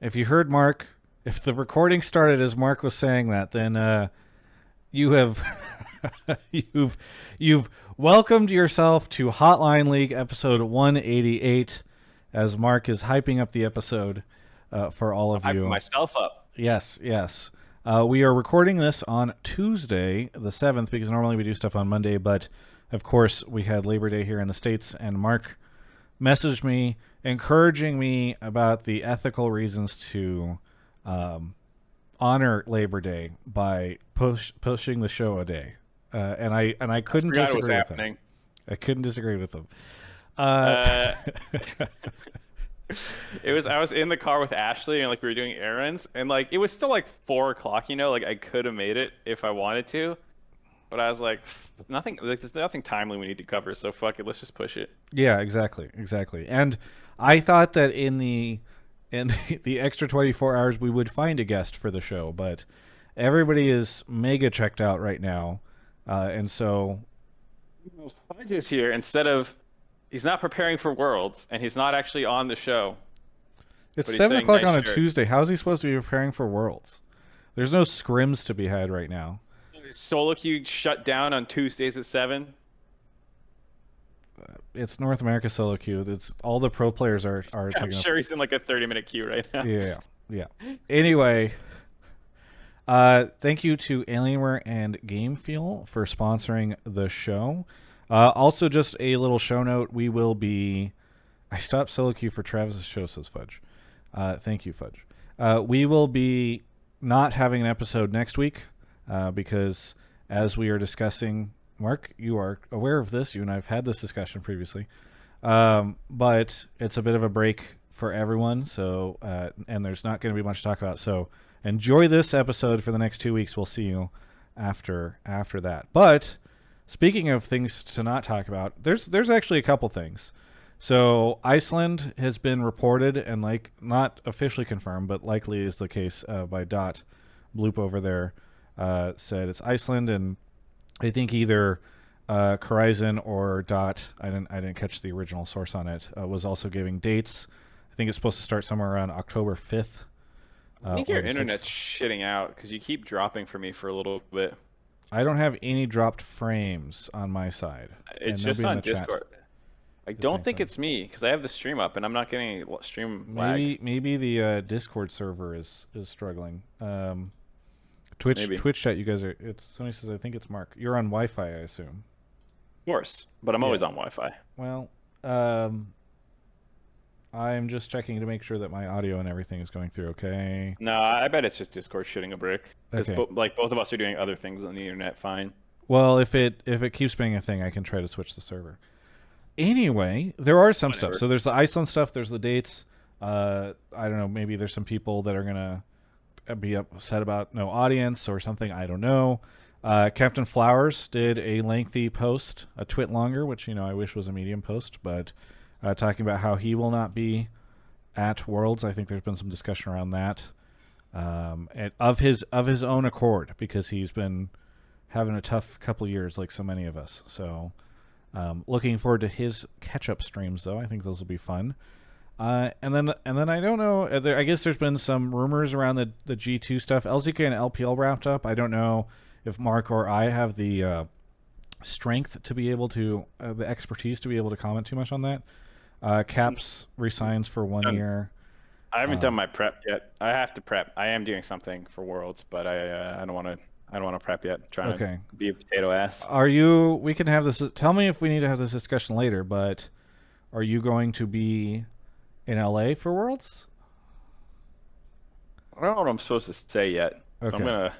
If you heard Mark, if the recording started as Mark was saying that, then you have you've welcomed yourself to Hotline League episode 188 as Mark is hyping up the episode for all of I'm hyping you. myself up. Yes, yes. We are recording this on Tuesday, the 7th, because normally we do stuff on Monday, but of course we had Labor Day here in the States, and Mark messaged me encouraging me about the ethical reasons to honor Labor Day by pushing the show a day. And I couldn't Forgot it was disagree with him. happening. I couldn't disagree with him. Uh, I was in the car with Ashley and like we were doing errands and like it was still like 4 o'clock, like I could have made it if I wanted to, but I was like, nothing, like there's nothing timely we need to cover, so fuck it, let's just push it. Yeah, exactly. And I thought that in the extra 24 hours we would find a guest for the show, but everybody is mega checked out right now, and so Fudge is here instead of he's not preparing for Worlds and he's not actually on the show, it's but he's 7 o'clock saying on a nice shirt. Tuesday. How is he supposed to be preparing for Worlds? There's no scrims to be had right now. Solo queue shut down on Tuesdays at 7. It's North America solo queue. It's all the pro players are I'm taking up. sure he's in like a 30-minute queue right now. Yeah. Anyway, thank you to Alienware and GameFuel for sponsoring the show. Also, just a little show note: I stopped solo queue for Travis's show, says Fudge. Thank you, Fudge. We will be not having an episode next week because, as we are discussing, Mark, you are aware of this. You and I have had this discussion previously, but it's a bit of a break for everyone. So, and there's not going to be much to talk about. So, enjoy this episode for the next 2 weeks. We'll see you after that. But speaking of things to not talk about, there's actually a couple things. So Iceland has been reported and like not officially confirmed, but likely is the case by Dot Bloop over there. Said it's Iceland, and I think either Horizon or Dot. I didn't catch the original source on it. Was also giving dates. I think it's supposed to start somewhere around October 5th. I think your or the internet's 6th. shitting out because you keep dropping for me for a little bit. I don't have any dropped frames on my side. It's And just nobody in on the chat Discord. I is don't saying think so. it's me because I have the stream up and I'm not getting any stream lag. Maybe the Discord server is struggling. Twitch Maybe. Twitch chat. You guys are. Somebody says I think it's Mark. You're on Wi-Fi, I assume. Of course, but I'm always on Wi-Fi. Well, I'm just checking to make sure that my audio and everything is going through okay. No, I bet it's just Discord shitting a brick because Okay. like both of us are doing other things on the internet fine. Well, if it keeps being a thing, I can try to switch the server. Anyway, there are some stuff. Whatever. So there's the Iceland stuff. There's the dates. I don't know. Maybe there's some people that are gonna be upset about no audience or something. I don't know. Captain Flowers did a lengthy post, a twit longer, which I wish was a medium post, but talking about how he will not be at Worlds. I think there's been some discussion around that, and of his own accord, because he's been having a tough couple years, like so many of us. So, looking forward to his catch-up streams, though. I think those will be fun. And then I don't know. I guess there's been some rumors around the G2 stuff. LZK and LPL wrapped up. I don't know if Mark or I have the strength to be able to, the expertise to be able to comment too much on that. Caps resigns for 1 year. I haven't done my prep yet. I have to prep. I am doing something for Worlds, but I don't want to. I don't want to prep yet. I'm trying Okay. to be a potato ass. We can have this. Tell me if we need to have this discussion later. But are you going to be in LA for Worlds? I don't know what I'm supposed to say yet. So Okay. I'm gonna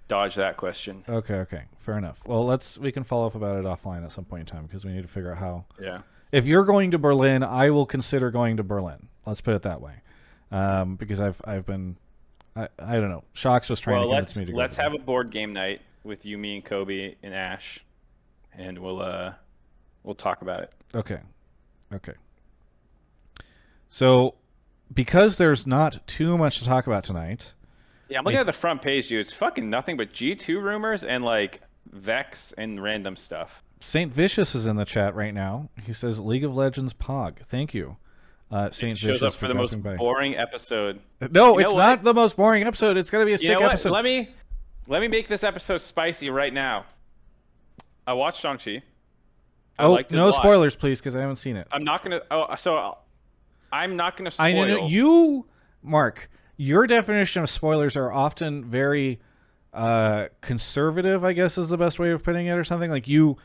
dodge that question. Okay. Fair enough. Well, we can follow up about it offline at some point in time because we need to figure out how. Yeah. If you're going to Berlin, I will consider going to Berlin. Let's put it that way. Because I've been, I don't know. Shocks was trying Well, to convince me to go. let's there. have a board game night with you, me, and Kobe and Ash, and we'll talk about it. Okay. So, because there's not too much to talk about tonight. Yeah, I'm looking at the front page, dude. It's fucking nothing but G2 rumors and like Vex and random stuff. Saint Vicious is in the chat right now. He says League of Legends Pog. Thank you. Saint Shows Vicious up for the most dropping by. boring episode. No, You it's know not what? the most boring episode. It's gonna be a You sick know what? episode. Let me make this episode spicy right now. I watched Shang-Chi. I Oh, liked it a no lot. spoilers, please, because I haven't seen it. I'm not gonna. Oh, so I'm not gonna spoil. I know you, Mark. Your definition of spoilers are often very conservative, I guess is the best way of putting it, or something. Like you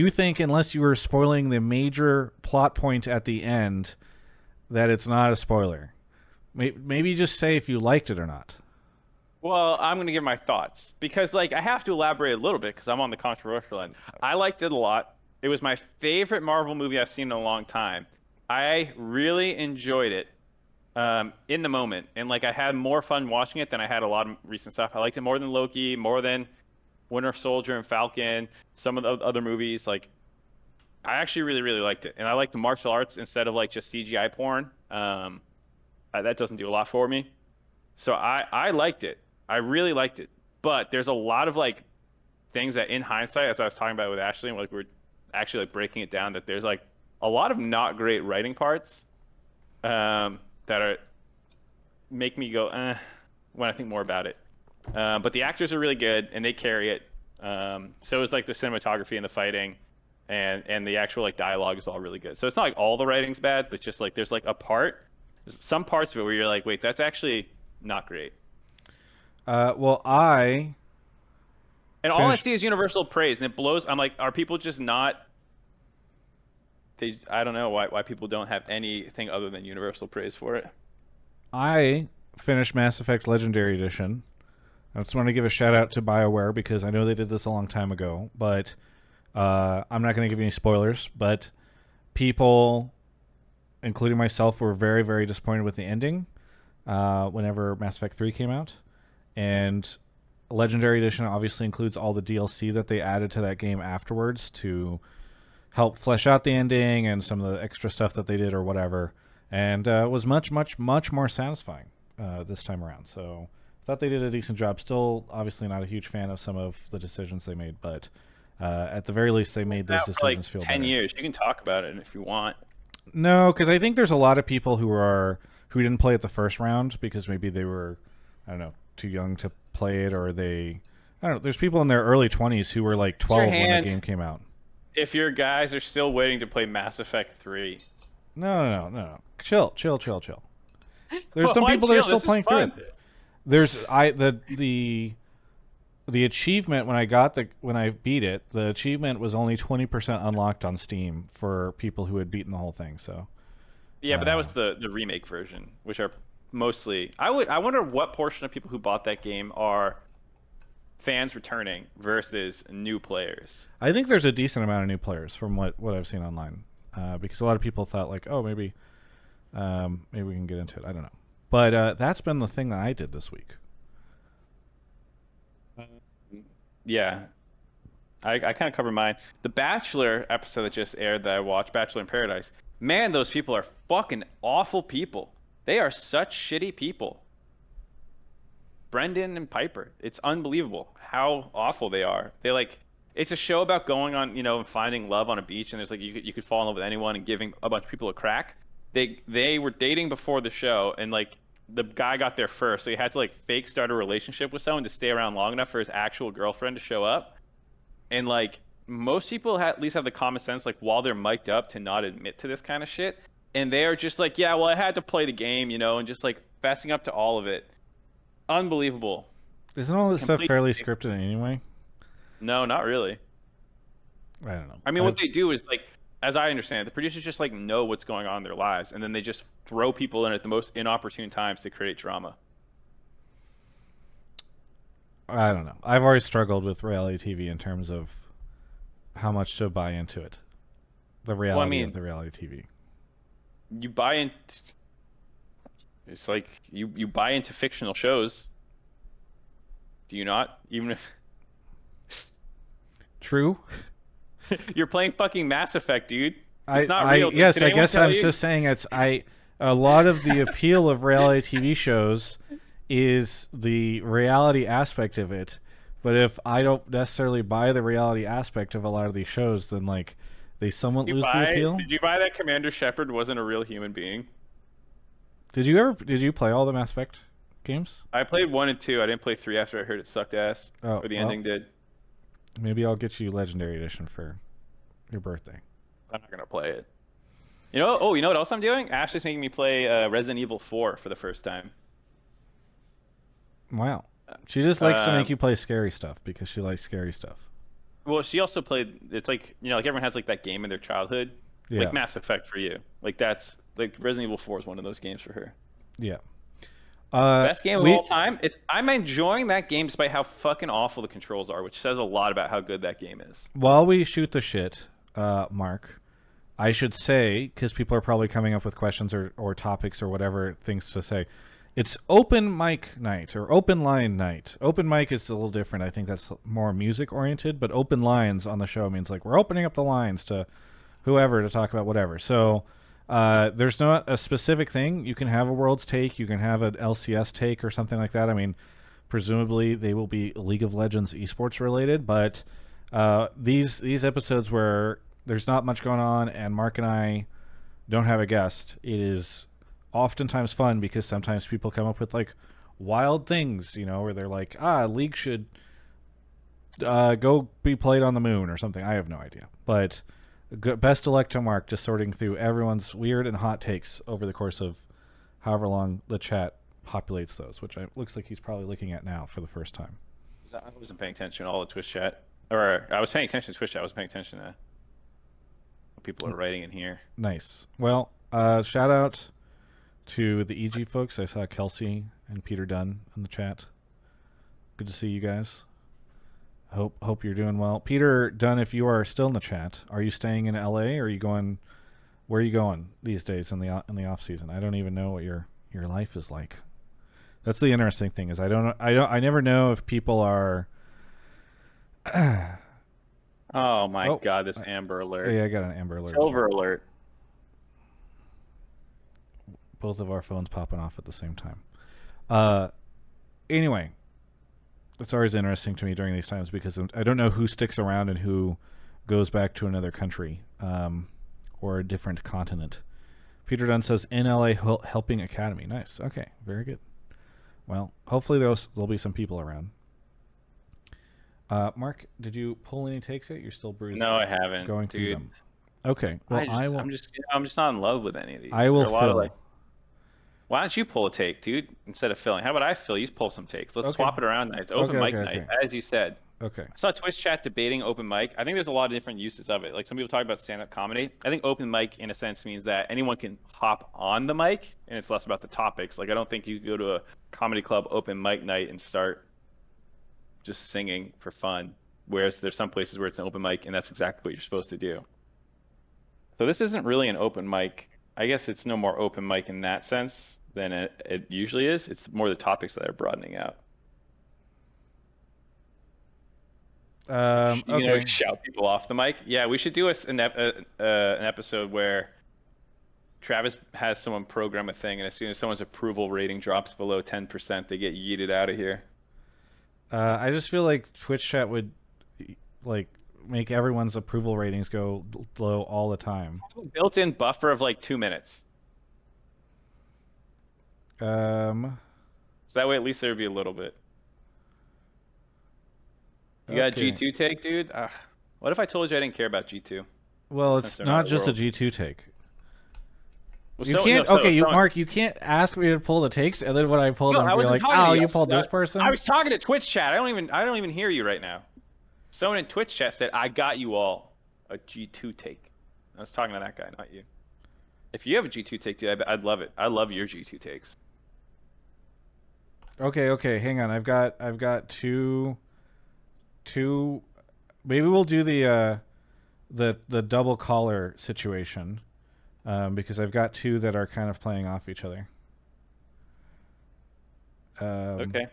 think unless you were spoiling the major plot point at the end, that it's not a spoiler. Maybe just say if you liked it or not. Well, I'm gonna give my thoughts because, like, I have to elaborate a little bit because I'm on the controversial end. I liked it a lot. It was my favorite Marvel movie I've seen in a long time. I really enjoyed it in the moment, and like I had more fun watching it than I had a lot of recent stuff. I liked it more than Loki, more than Winter Soldier and Falcon, some of the other movies. Like, I actually really, really liked it, and I liked the martial arts instead of like just CGI porn. That doesn't do a lot for me, so I liked it. I really liked it, but there's a lot of like things that, in hindsight, as I was talking about with Ashley, and like we're actually like breaking it down, that there's like a lot of not great writing parts that are make me go when I think more about it. But the actors are really good and they carry it. So is like the cinematography and the fighting, and the actual like dialogue is all really good. So it's not like all the writing's bad, but just like there's like some parts of it where you're like, wait, that's actually not great. Well, And all I finished- see is universal praise, and it blows. I'm like, are people just not? I don't know why people don't have anything other than universal praise for it. I finished Mass Effect Legendary Edition. I just want to give a shout out to BioWare because I know they did this a long time ago, but I'm not going to give you any spoilers. But people, including myself, were very, very disappointed with the ending whenever Mass Effect 3 came out. And Legendary Edition obviously includes all the DLC that they added to that game afterwards to help flesh out the ending and some of the extra stuff that they did or whatever. And it was much, much, much more satisfying this time around. So I thought they did a decent job. Still, obviously not a huge fan of some of the decisions they made, but at the very least, they made those For like decisions feel 10 better. years. You can talk about it if you want. No, because I think there's a lot of people who didn't play it the first round because maybe they were, I don't know, too young to play it, or I don't know. There's people in their early 20s who were like 12 when hand. the game came out. If your guys are still waiting to play Mass Effect 3. No. Chill. There's Well, some why people that are chill? still This is playing through fun. it. There's the achievement when I beat it, the achievement was only 20% unlocked on Steam for people who had beaten the whole thing. So Yeah, but that was the remake version, which are mostly. I wonder what portion of people who bought that game are fans returning versus new players. I think there's a decent amount of new players from what I've seen online, because a lot of people thought like, oh, maybe we can get into it. I don't know, but that's been the thing that I did this week. Yeah. I kind of covered mine. The Bachelor episode that just aired that I watched, Bachelor in Paradise. Man, those people are fucking awful people. They are such shitty people. Brendan and Piper. It's unbelievable how awful they are. It's a show about going on, and finding love on a beach, and there's like you could fall in love with anyone and giving a bunch of people a crack. They were dating before the show, and like the guy got there first, so he had to like fake start a relationship with someone to stay around long enough for his actual girlfriend to show up. And like most people at least have the common sense, like while they're mic'd up, to not admit to this kind of shit. And they are just like, yeah, well, I had to play the game, and just like fessing up to all of it. Unbelievable. Isn't all this stuff Complete- fairly scripted anyway? No, not really. I don't know. I mean, what they do is like, as I understand it, the producers just like know what's going on in their lives, and then they just throw people in at the most inopportune times to create drama. I don't know. I've always struggled with reality TV in terms of how much to buy into it. The reality of the reality TV. You buy in. It's like you buy into fictional shows. Do you not? Even if True. you're playing fucking Mass Effect, dude. It's not I real. yes, Did I anyone guess tell I'm you? just saying a lot of the appeal of reality TV shows is the reality aspect of it. But if I don't necessarily buy the reality aspect of a lot of these shows, then like they somewhat lose the appeal. Did you buy that Commander Shepard wasn't a real human being? Did you play all the Mass Effect games? I played 1 and 2. I didn't play 3 after I heard it sucked ass. Oh, Or the well, ending did. maybe I'll get you Legendary Edition for your birthday. I'm not gonna play it. You know? Oh, you know what else I'm doing? Ashley's making me play Resident Evil 4 for the first time. Wow. She just likes to make Um, you play scary stuff because she likes scary stuff. Well, she also played. It's like like everyone has like that game in their childhood, Yeah. like Mass Effect for you. Like that's like Resident Evil 4 is one of those games for her. Yeah. Best game of we all time. I'm enjoying that game despite how fucking awful the controls are, which says a lot about how good that game is. While we shoot the shit, Mark, I should say, because people are probably coming up with questions or topics or whatever things to say, it's open mic night or open line night. Open mic is a little different. I think that's more music oriented, but open lines on the show means like we're opening up the lines to whoever to talk about whatever. So there's not a specific thing. You can have a world's take. You can have an LCS take or something like that. I mean, presumably they will be League of Legends esports related, but these episodes where there's not much going on and Mark and I don't have a guest, it is oftentimes fun because sometimes people come up with like wild things, where they're like, League should go be played on the moon or something. I have no idea, but best of luck to Mark just sorting through everyone's weird and hot takes over the course of however long the chat populates those, which looks like he's probably looking at now for the first time. I wasn't paying attention to all the Twitch chat, or I was paying attention to Twitch chat. I was paying attention to what people are writing in here. Nice. Well, shout out to the EG folks. I saw Kelsey and Peter Dunn in the chat. Good to see you guys. Hope you're doing well. Peter Dunn, if you are still in the chat, are you staying in LA or are you going? Where are you going these days in the off season? I don't even know what your life is like. That's the interesting thing is I never know if people are. Oh my god, this Amber Alert. Yeah, I got an Amber Alert. Silver Alert. Both of our phones popping off at the same time. Anyway, it's always interesting to me during these times because I don't know who sticks around and who goes back to another country or a different continent. Peter Dunn says, in LA Helping Academy. Nice. Okay, very good. Well, hopefully there'll be some people around. Mark, did you pull any takes yet? You're still bruised. No, I haven't. Going through them. Okay. Well, I'm just not in love with any of these. I will fill. Why don't you pull a take, dude, instead of filling? How about I fill? You pull some takes. Let's swap it around. It's open mic night, as you said. Okay. I saw Twitch chat debating open mic. I think there's a lot of different uses of it. Like some people talk about stand-up comedy. I think open mic, in a sense, means that anyone can hop on the mic, and it's less about the topics. Like I don't think you go to a comedy club open mic night and start just singing for fun. Whereas there's some places where it's an open mic, and that's exactly what you're supposed to do. So this isn't really an open mic. I guess it's no more open mic in that sense than it usually is. It's more the topics that are broadening out. You know, shout people off the mic. Yeah, we should do an episode where Travis has someone program a thing, and as soon as someone's approval rating drops below 10%, they get yeeted out of here. I just feel like Twitch chat would like make everyone's approval ratings go low all the time. Built-in buffer of like 2 minutes. So that way at least there would be a little bit. You got a G2 take, dude? What if I told you I didn't care about G2? Well, it's not just a G2 take. Well, you can't. Mark, you can't ask me to pull the takes, and then when I pull them, you're like, "Oh, you pulled this person." I was talking to Twitch chat. I don't even hear you right now. Someone in Twitch chat said, "I got you all a G2 take." I was talking to that guy, not you. If you have a G2 take, dude, I'd love it. I love your G2 takes. Okay, hang on. I've got two. Maybe we'll do the double caller situation, because I've got two that are kind of playing off each other. Okay.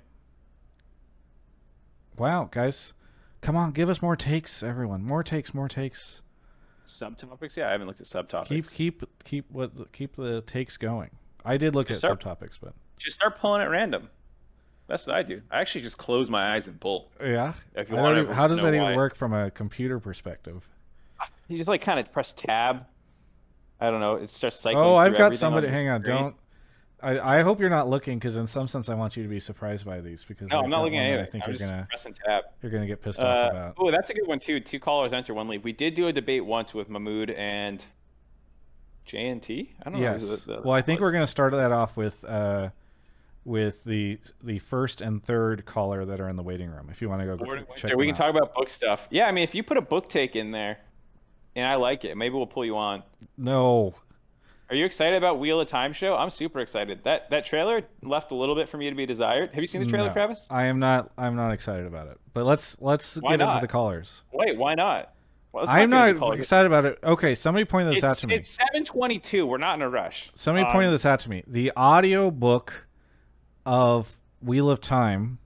Wow, guys, come on, give us more takes, everyone. More takes. Subtopics? Yeah, I haven't looked at subtopics. Keep the takes going. I did look at subtopics, but just start pulling at random. That's what I do. I actually just close my eyes and pull. Yeah. If you want how does that even work from a computer perspective? You just like kind of press tab. I don't know. It starts cycling. Oh, I've got somebody. Hang on. I hope you're not looking, because in some sense I want you to be surprised by these, because No, I've I'm not got looking one at that I anything. think I'm you're just gonna pressing tab. get pissed off about. Oh, that's a good one too. 2 callers enter, 1 leave. We did do a debate once with Mahmood and JNT. I don't know Yes. who the Well, I think was. we're gonna start that off with the first and third caller that are in the waiting room. If you want to go check Sure, we them can out. talk about book stuff. Yeah, I mean, if you put a book take in there, and I like it, maybe we'll pull you on. No. Are you excited about Wheel of Time show? I'm super excited. That trailer left a little bit for me to be desired. Have you seen the trailer, No. Travis? I am not. I'm not excited about it. But let's Why get into not? the callers. Wait, why not? Well, let's I'm get into not callers. excited about it. Okay, somebody pointed this out to me. It's 7:22. We're not in a rush. Somebody pointed this out to me. The audio book of Wheel of Time,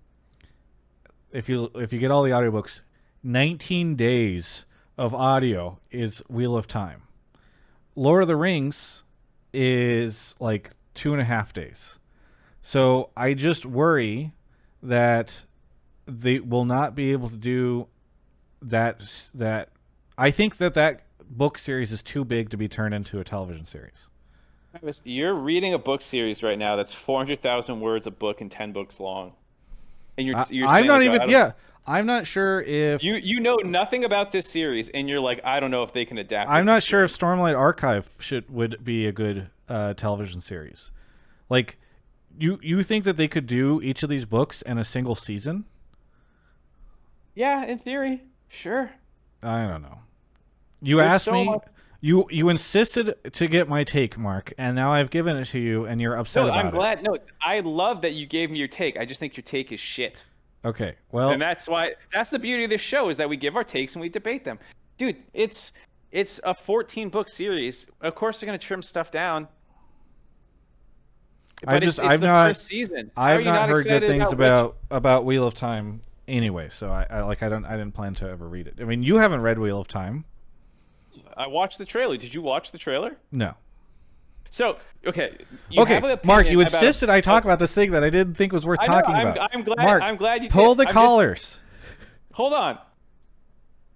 if you get all the audiobooks, 19 days of audio is Wheel of Time. Lord of the Rings is like 2.5 days. So I just worry that they will not be able to do that. I think that book series is too big to be turned into a television series. You're reading a book series right now that's 400,000 words a book and 10 books long. And you're I'm saying, not like, even. Yeah, I'm not sure if you know nothing about this series, and you're like, I don't know if they can adapt. I'm not sure if Stormlight Archive would be a good television series. Like, you think that they could do each of these books in a single season? Yeah, in theory, sure. I don't know. You There's asked so me. much- You insisted to get my take, Mark, and now I've given it to you, and you're upset No, about I'm glad. No, I love that you gave me your take. I just think your take is shit. it. Okay, well, And that's the beauty of this show, is that we give our takes and we debate them. Dude, it's a 14-book series. Of course they're gonna trim stuff down. But it's the first season. How are I've you not heard good excited things Witch? about Wheel of Time anyway. So I didn't plan to ever read it. I mean, you haven't read Wheel of Time. I watched the trailer. Did you watch the trailer? No. So, okay. You have an Mark, opinion you about- insisted I talk about this thing that I didn't think was worth I know, talking about. I'm glad. Mark, I'm glad you pull did. the I'm just- callers. Hold on.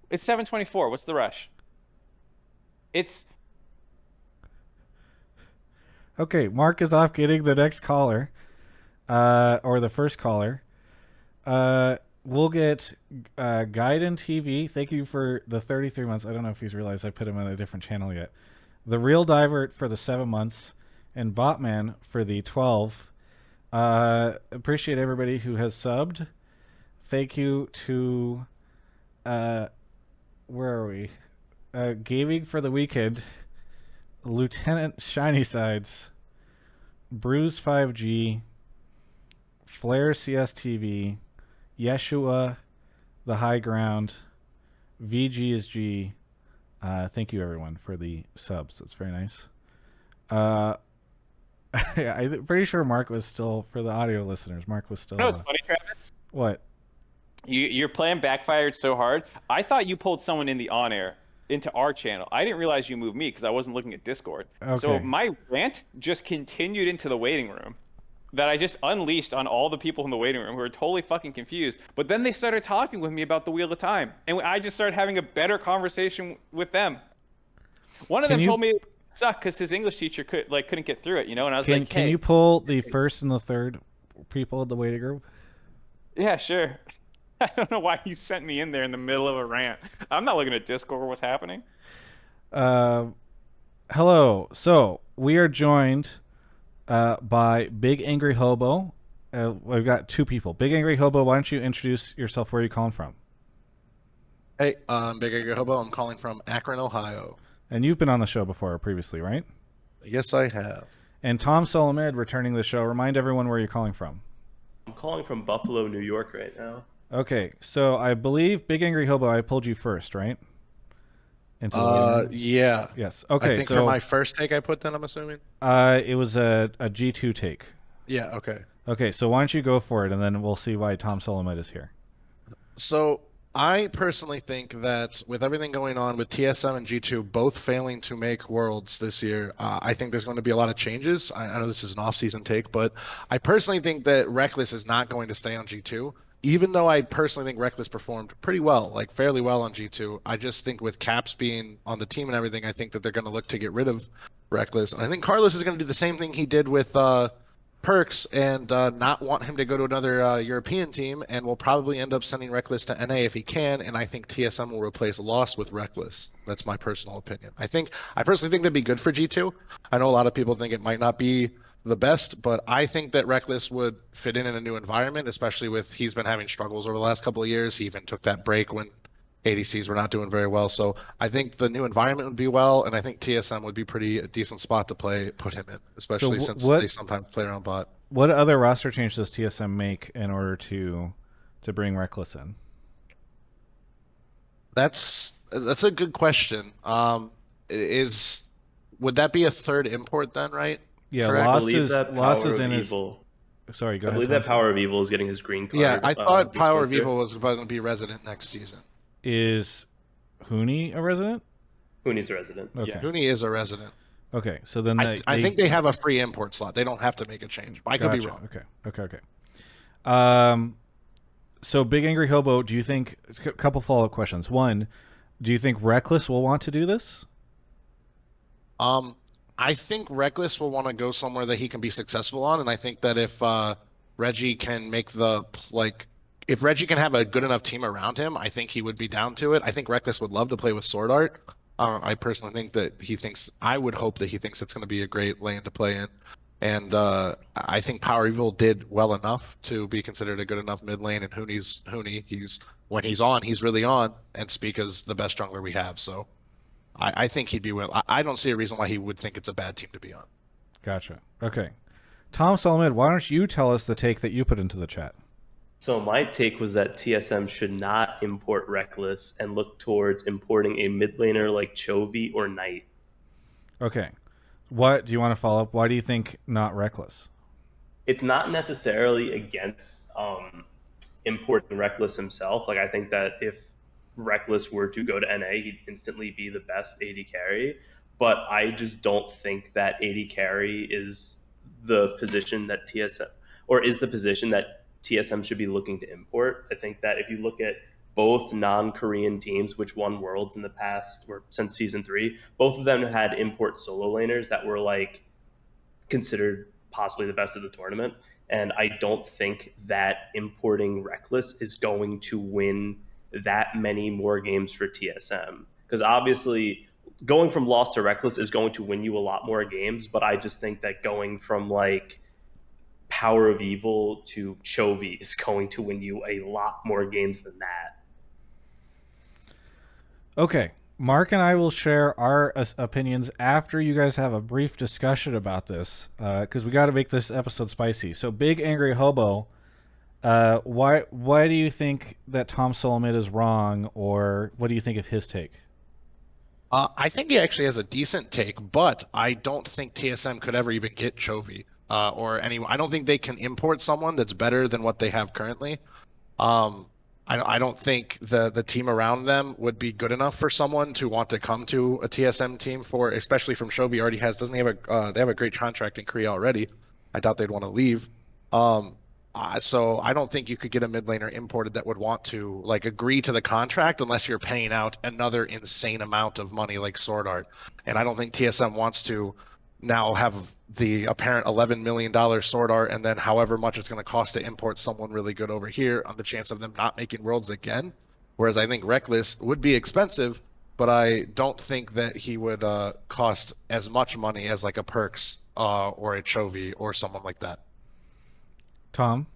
It's 7:24. What's the rush? It's Okay, Mark is off getting the next caller, or the first caller. We'll get Gaiden TV. Thank you for the 33 months. I don't know if he's realized I put him on a different channel yet. The Real Diver for the 7 months, and Botman for the 12. Appreciate everybody who has subbed. Thank you to where are we? Gaming for the Weekend, Lieutenant Shiny Sides, Bruise 5G, Flare CSTV, Yeshua, The High Ground, VG is G. Thank you everyone for the subs. That's very nice. Yeah, I'm pretty sure Mark was still, for the audio listeners, Mark was still. no, it's funny, Travis. What? Your plan backfired so hard. I thought you pulled someone in the on-air into our channel. I didn't realize you moved me because I wasn't looking at Discord. So Okay. my rant just continued into the waiting room that I just unleashed on all the people in the waiting room who were totally fucking confused. But then they started talking with me about the Wheel of Time, and I just started having a better conversation with them. One of them told me it sucked because his English teacher couldn't get through it, and I was like, Can hey, you pull the first and the third people in the waiting room? yeah, sure. I don't know why you sent me in there in the middle of a rant. I'm not looking at Discord or what's happening. Hello. So we are joined by Big Angry Hobo. We've got two people. Big Angry Hobo, why don't you introduce yourself? Where are you calling from? Hey, I'm Big Angry Hobo. I'm calling from Akron, Ohio. And you've been on the show before previously, right? Yes, I have. And Tom Solomid returning to the show. Remind everyone where you're calling from. I'm calling from Buffalo, New York right now. Okay, so I believe Big Angry Hobo, I pulled you first, right? Into the waiting room? Yeah. Yes. Okay. I think so, for my first take I put then, I'm assuming? it was a G2 take. Yeah, okay. Okay, so why don't you go for it, and then we'll see why Tom Solomid is here. So I personally think that with everything going on with TSM and G2 both failing to make Worlds this year, I think there's going to be a lot of changes. I know this is an off-season take, but I personally think that Reckless is not going to stay on G2. Even though I personally think Reckless performed pretty well, like fairly well on G2, I just think with Caps being on the team and everything, I think that they're going to look to get rid of Reckless. And I think Carlos is going to do the same thing he did with perks and not want him to go to another European team, and will probably end up sending Reckless to NA if he can. And I think TSM will replace Lost with Reckless. That's my personal opinion. I personally think that'd be good for G2. I know a lot of people think it might not be the best, but I think that Reckless would fit in a new environment, especially with he's been having struggles over the last couple of years. He even took that break when ADCs were not doing very well. So I think the new environment would be well, and I think TSM would be a decent spot to put him in, especially since they sometimes play around bot. What other roster change does TSM make in order to bring Reckless in? That's a good question. Would that be a third import then, right? Yeah, Correct? Lost I believe is that Lost Power is in of his. Evil. Sorry, go I ahead. believe that Thompson. Power of Evil is getting his green card. Yeah, I thought this Power of winter. Evil was about to be resident next season. Is Huni a resident? Huni's a resident. Okay. Yes. Huni is a resident. Okay, so then I think they have a free import slot. They don't have to make a change. I could be Gotcha. wrong. Okay. So Big Angry Hobo, do you think a couple follow-up questions? One, do you think Reckless will want to do this? I think Reckless will want to go somewhere that he can be successful on, and I think that if Reggie can if Reggie can have a good enough team around him, I think he would be down to it. I think Reckless would love to play with Sword Art. I personally think that I would hope that he thinks it's going to be a great lane to play in. And I think Power Evil did well enough to be considered a good enough mid lane. And Huni's Huni. When he's on, he's really on. And Spica's the best jungler we have. So I think he'd be I don't see a reason why he would think it's a bad team to be on. Gotcha. Okay. Tom Solomid, why don't you tell us the take that you put into the chat? So my take was that TSM should not import Reckless and look towards importing a mid laner like Chovy or Knight. Okay. What do you want to follow up? Why do you think not Reckless? It's not necessarily against importing Reckless himself. Like I think that if Reckless were to go to NA, he'd instantly be the best AD carry. But I just don't think that AD carry is the position that TSM should be looking to import. I think that if you look at both non-Korean teams which won Worlds in the past or since season 3, both of them had import solo laners that were like considered possibly the best of the tournament. And I don't think that importing Reckless is going to win that many more games for TSM. Because obviously going from Lost to Reckless is going to win you a lot more games, but I just think that going from like Power of Evil to Chovy is going to win you a lot more games than that. Okay. Mark and I will share our opinions after you guys have a brief discussion about this, because we got to make this episode spicy. So, Big Angry Hobo, why do you think that Tom Solomid is wrong, or what do you think of his take? I think he actually has a decent take, but I don't think TSM could ever even get Chovy or anyone. I don't think they can import someone that's better than what they have currently. I don't think the team around them would be good enough for someone to want to come to a TSM team especially from Chovy already they have a great contract in Korea already. I doubt they'd want to leave. So I don't think you could get a mid laner imported that would want to like agree to the contract unless you're paying out another insane amount of money like Sword Art. And I don't think TSM wants to now have the apparent $11 million Sword Art and then however much it's going to cost to import someone really good over here on the chance of them not making Worlds again. Whereas I think Reckless would be expensive, but I don't think that he would cost as much money as like a Perks or a Chovy or someone like that. Tom?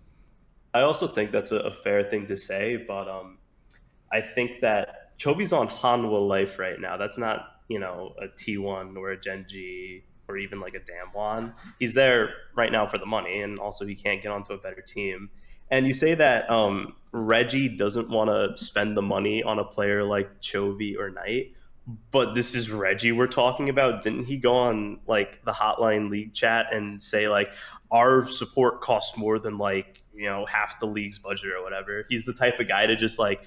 I also think that's a fair thing to say, but I think that Chovy's on Hanwha Life right now. That's not, a T1 or a Genji or even like a Damwon. He's there right now for the money, and also he can't get onto a better team. And you say that Reggie doesn't want to spend the money on a player like Chovy or Knight, but this is Reggie we're talking about. Didn't he go on like the Hotline League chat and say like, our support costs more than like, half the league's budget or whatever? He's the type of guy to just like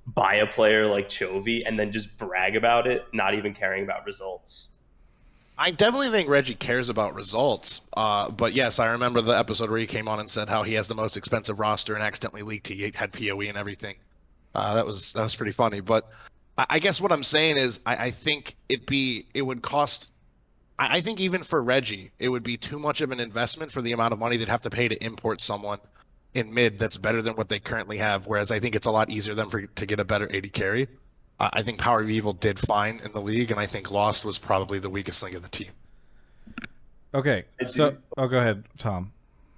buy a player like Chovy and then just brag about it, not even caring about results. I definitely think Reggie cares about results. But yes, I remember the episode where he came on and said how he has the most expensive roster and accidentally leaked he had PoE and everything. That was pretty funny. But I guess what I'm saying is I think it would cost I think even for Reggie, it would be too much of an investment for the amount of money they'd have to pay to import someone in mid that's better than what they currently have. Whereas I think it's a lot easier than to get a better AD carry. I think Power of Evil did fine in the league, and I think Lost was probably the weakest link of the team. Okay, so go ahead, Tom.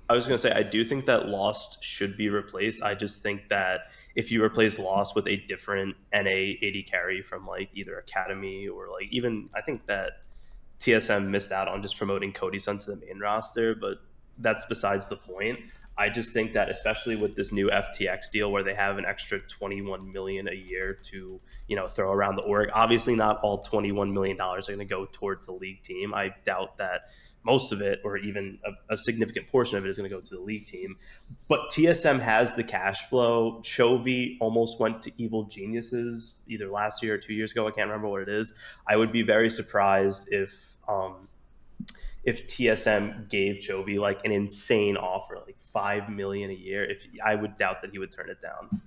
I was going to say, I do think that Lost should be replaced. I just think that if you replace Lost with a different NA AD carry from like either Academy or like even, I think that TSM missed out on just promoting Cody Sun to the main roster, but that's besides the point. I just think that especially with this new FTX deal where they have an extra 21 million a year to, throw around the org. Obviously not all 21 million dollars are going to go towards the league team. I doubt that most of it, or even a significant portion of it, is going to go to the league team. But TSM has the cash flow. Chovy almost went to Evil Geniuses either last year or 2 years ago. I can't remember what it is. I would be very surprised if TSM gave Chovy like an insane offer, like $5 million a year. I would doubt that he would turn it down.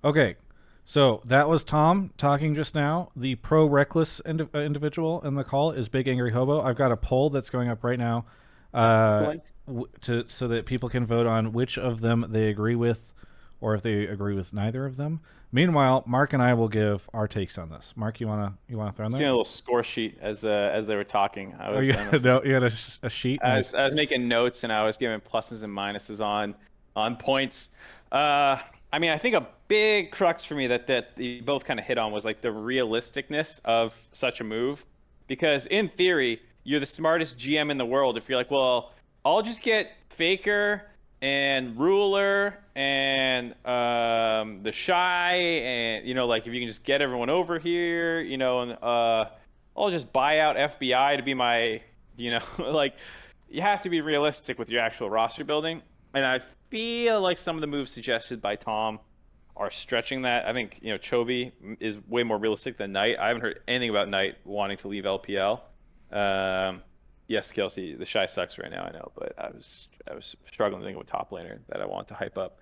Okay, so that was Tom talking just now. The pro reckless individual in the call is Big Angry Hobo. I've got a poll that's going up right now, so that people can vote on which of them they agree with, or if they agree with neither of them. Meanwhile, Mark and I will give our takes on this. Mark, you wanna throw in there? Seeing a little score sheet as they were talking. You had a sheet. I was making notes and I was giving pluses and minuses on points. I mean, I think a big crux for me that you both kind of hit on was like the realisticness of such a move, because in theory you're the smartest GM in the world if you're like, well, I'll just get Faker and Ruler and the Shy, and like if you can just get everyone over here, and I'll just buy out FBI to be my, like you have to be realistic with your actual roster building. And I feel like some of the moves suggested by Tom are stretching that. I think, Chovy is way more realistic than Knight. I haven't heard anything about Knight wanting to leave LPL. Yes, Kelsey, the Shy sucks right now, I know, but I was struggling to think of a top laner that I want to hype up.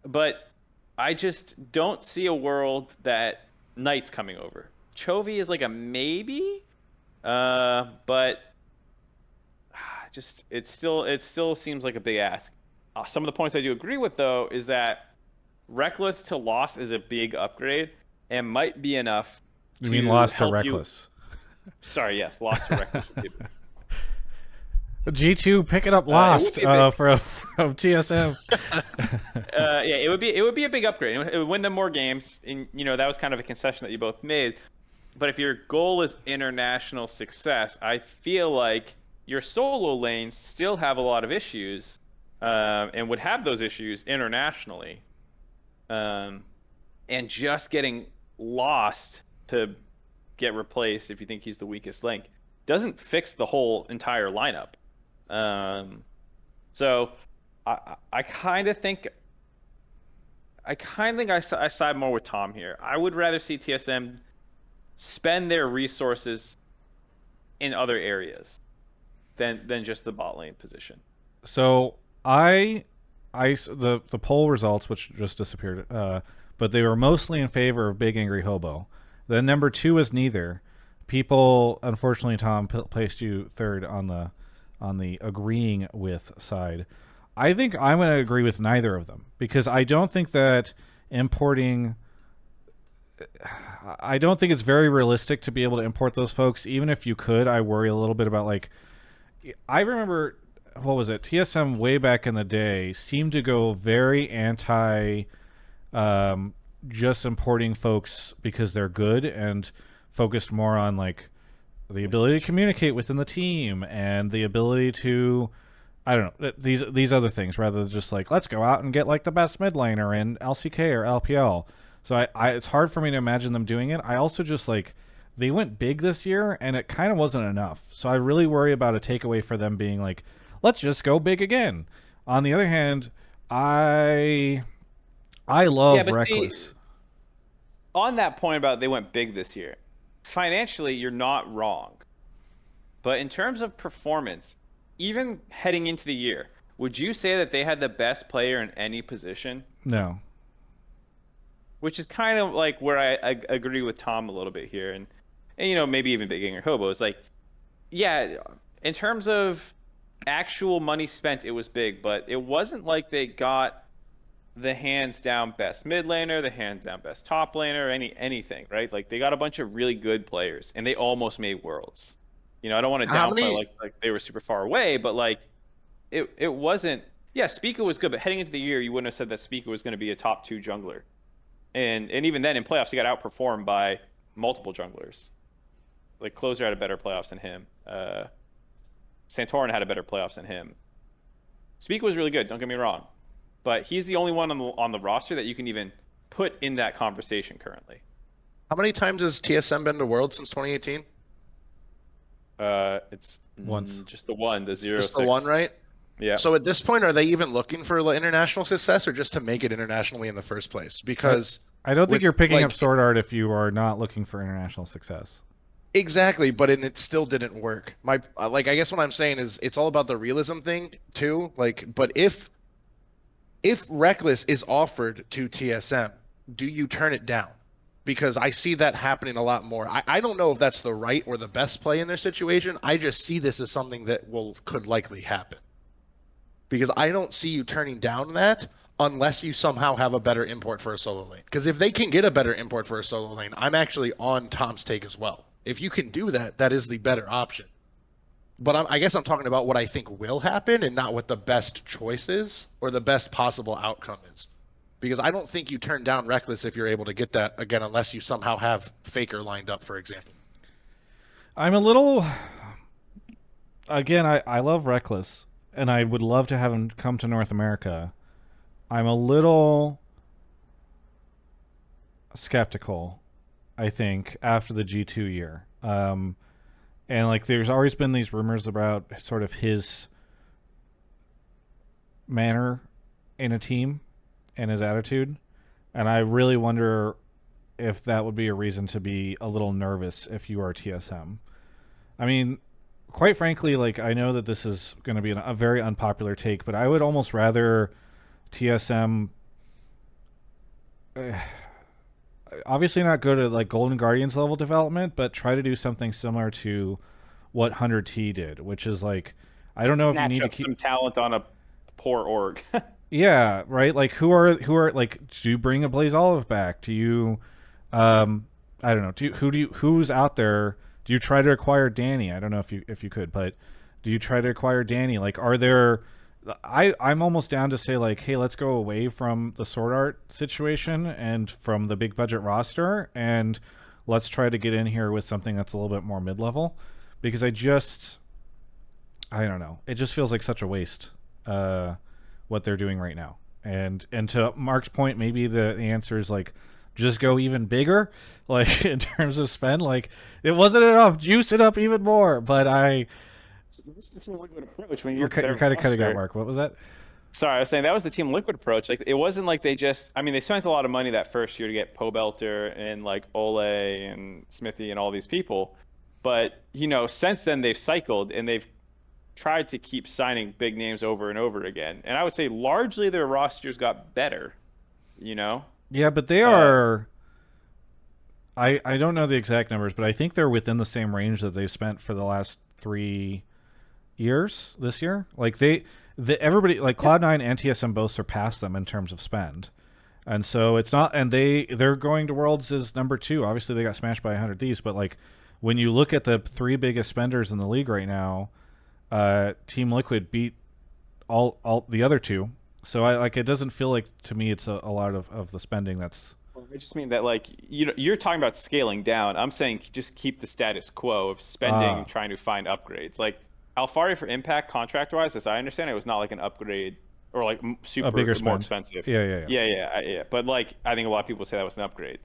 But I just don't see a world that Knight's coming over. Chovy is like a maybe, but it still seems like a big ask. Some of the points I do agree with, though, is that Reckless to Lost is a big upgrade and might be enough. You mean Lost to Reckless? Sorry, yes, Lost to Reckless. G2 picking up Lost from TSM. Yeah, it would be a big upgrade. It would win them more games, and that was kind of a concession that you both made. But if your goal is international success, I feel like your solo lanes still have a lot of issues, and would have those issues internationally. And just getting Lost to get replaced, if you think he's the weakest link, doesn't fix the whole entire lineup. So I kind of think I side more with Tom here. I would rather see TSM spend their resources in other areas than just the bot lane position. So the poll results, which just disappeared, but they were mostly in favor of Big Angry Hobo. Then number 2 is neither. People, unfortunately, Tom placed you third on the agreeing with side. I think I'm going to agree with neither of them, because I don't think that importing. I don't think it's very realistic to be able to import those folks. Even if you could, I worry a little bit about, like, I remember, what was it? TSM way back in the day seemed to go very anti just importing folks because they're good, and focused more on like the ability to communicate within the team and the ability to, I don't know, these other things, rather than just like, let's go out and get like the best mid laner in LCK or LPL. So I it's hard for me to imagine them doing it. I also just like, they went big this year and it kind of wasn't enough. So I really worry about a takeaway for them being like, let's just go big again. On the other hand, I love Reckless. See, on that point about they went big this year, financially, you're not wrong. But in terms of performance, even heading into the year, would you say that they had the best player in any position? No. Which is kind of like where I agree with Tom a little bit here. And and maybe even Big Gang or Hobos. Like, yeah, in terms of actual money spent, it was big, but it wasn't like they got the hands down best mid laner, the hands down best top laner, anything, right? Like they got a bunch of really good players, and they almost made Worlds. I don't want to How downplay many? like they were super far away, but like it wasn't. Yeah, Spica was good, but heading into the year, you wouldn't have said that Spica was going to be a top 2 jungler, and even then in playoffs, he got outperformed by multiple junglers. Like Closer had a better playoffs than him. Santorin had a better playoffs than him. Spica was really good. Don't get me wrong. But he's the only one on the roster that you can even put in that conversation currently. How many times has TSM been to Worlds since 2018? It's Once. just the one, the 0-6. Just the one, right? Yeah. So at this point, are they even looking for international success, or just to make it internationally in the first place? Because I don't think with, you're picking like, up Sword Art if you are not looking for international success. exactly, but it still didn't work. I guess what I'm saying is it's all about the realism thing too. But if Reckless is offered to TSM, do you turn it down? Because I see that happening a lot more. I don't know if that's the right or the best play in their situation. I just see this as something that could likely happen. Because I don't see you turning down that unless you somehow have a better import for a solo lane. Because if they can get a better import for a solo lane, I'm actually on Tom's take as well. If you can do that, that is the better option. But I guess I'm talking about what I think will happen and not what the best choice is or the best possible outcome is. Because I don't think you turn down Reckless if you're able to get that, again, unless you somehow have Faker lined up, for example. I'm a little. Again, I love Reckless, and I would love to have him come to North America. I'm a little skeptical, I think, after the G2 year. And like, there's always been these rumors about sort of his manner in a team and his attitude. And I really wonder if that would be a reason to be a little nervous if you are TSM. I mean, quite frankly, like, I know that this is going to be a very unpopular take, but I would almost rather TSM obviously not go to like Golden Guardians level development, but try to do something similar to what 100T did, which is like, I don't know if you need to keep some talent on a poor org. yeah, right. Like who are like, do you bring a Blaze Olive back? Do you, I don't know. Who's out there? Do you try to acquire Danny? I don't know if you could, but do you try to acquire Danny? Like, are there? I'm almost down to say like, hey, let's go away from the Sword Art situation and from the big budget roster, and let's try to get in here with something that's a little bit more mid level, because I don't know. It just feels like such a waste. What they're doing right now, and to Mark's point, maybe the answer is like, just go even bigger, like in terms of spend. Like, it wasn't enough, juice it up even more. But That's the Team Liquid approach. When you're kind of cutting out, Mark. What was that? Sorry, I was saying that was the Team Liquid approach. Like, it wasn't like they just. I mean, they spent a lot of money that first year to get Pobelter and like Ole and Smithy and all these people, but since then they've cycled and they've tried to keep signing big names over and over again. And I would say largely their rosters got better, Yeah, but they are... I don't know the exact numbers, but I think they're within the same range that they've spent for the last 3 years this year. Like, everybody, like Cloud9 and TSM both surpassed them in terms of spend. And so it's not... And they're going to Worlds as number 2. Obviously, they got smashed by 100 Thieves, but like, when you look at the 3 biggest spenders in the league right now, Team Liquid beat all the other 2, so it doesn't feel like, to me, it's a lot of the spending that's. Well, I just mean that, like, you're talking about scaling down. I'm saying just keep the status quo of spending, trying to find upgrades. Like Alfari for Impact, contract wise, as I understand it, was not like an upgrade or like super a bigger more spend. expensive. Yeah. But like, I think a lot of people say that was an upgrade,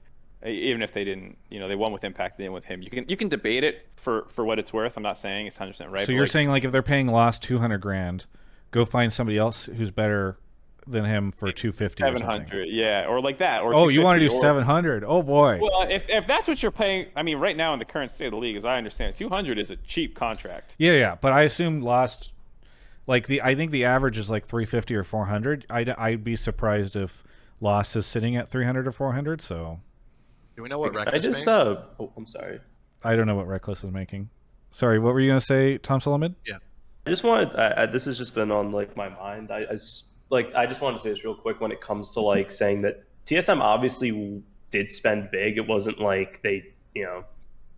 even if they didn't. They won with Impact, they didn't with him. You can debate it for what it's worth. I'm not saying it's 100% right. So you're saying, like, if they're paying Lost $200,000, go find somebody else who's better than him for $250,000. 700, yeah, or like that. Or you want to do or, 700? Oh boy. Well, if that's what you're paying, I mean, right now in the current state of the league, as I understand it, 200 is a cheap contract. Yeah, but I assume Lost, like I think the average is like 350 or 400. I'd be surprised if Lost is sitting at 300 or 400. So. Do we know what I Reckless just made? I'm sorry. I don't know what Reckless is making. Sorry, what were you gonna say, Tom Solomon? I just wanted. This has just been on like my mind. I just wanted to say this real quick when it comes to like saying that TSM obviously did spend big. It wasn't like they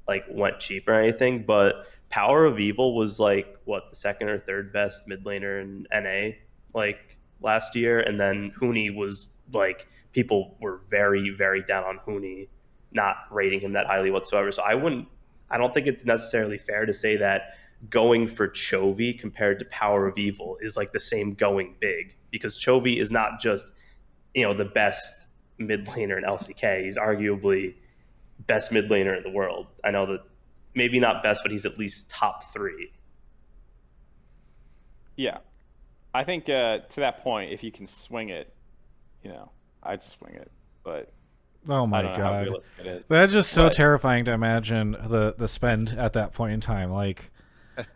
like went cheap or anything. But Power of Evil was like what, the second or third best mid laner in NA like last year, and then Huni was like, people were very very down on Huni, not rating him that highly whatsoever. So I don't think it's necessarily fair to say that going for Chovy compared to Power of Evil is like the same going big, because Chovy is not just the best mid laner in LCK. He's arguably best mid laner in the world. I know that maybe not best, but he's at least top 3. Yeah, I think to that point, if you can swing it, I'd swing it. But Oh my I don't know how god, realistic it is. that's just so But- terrifying to imagine the spend at that point in time. Like,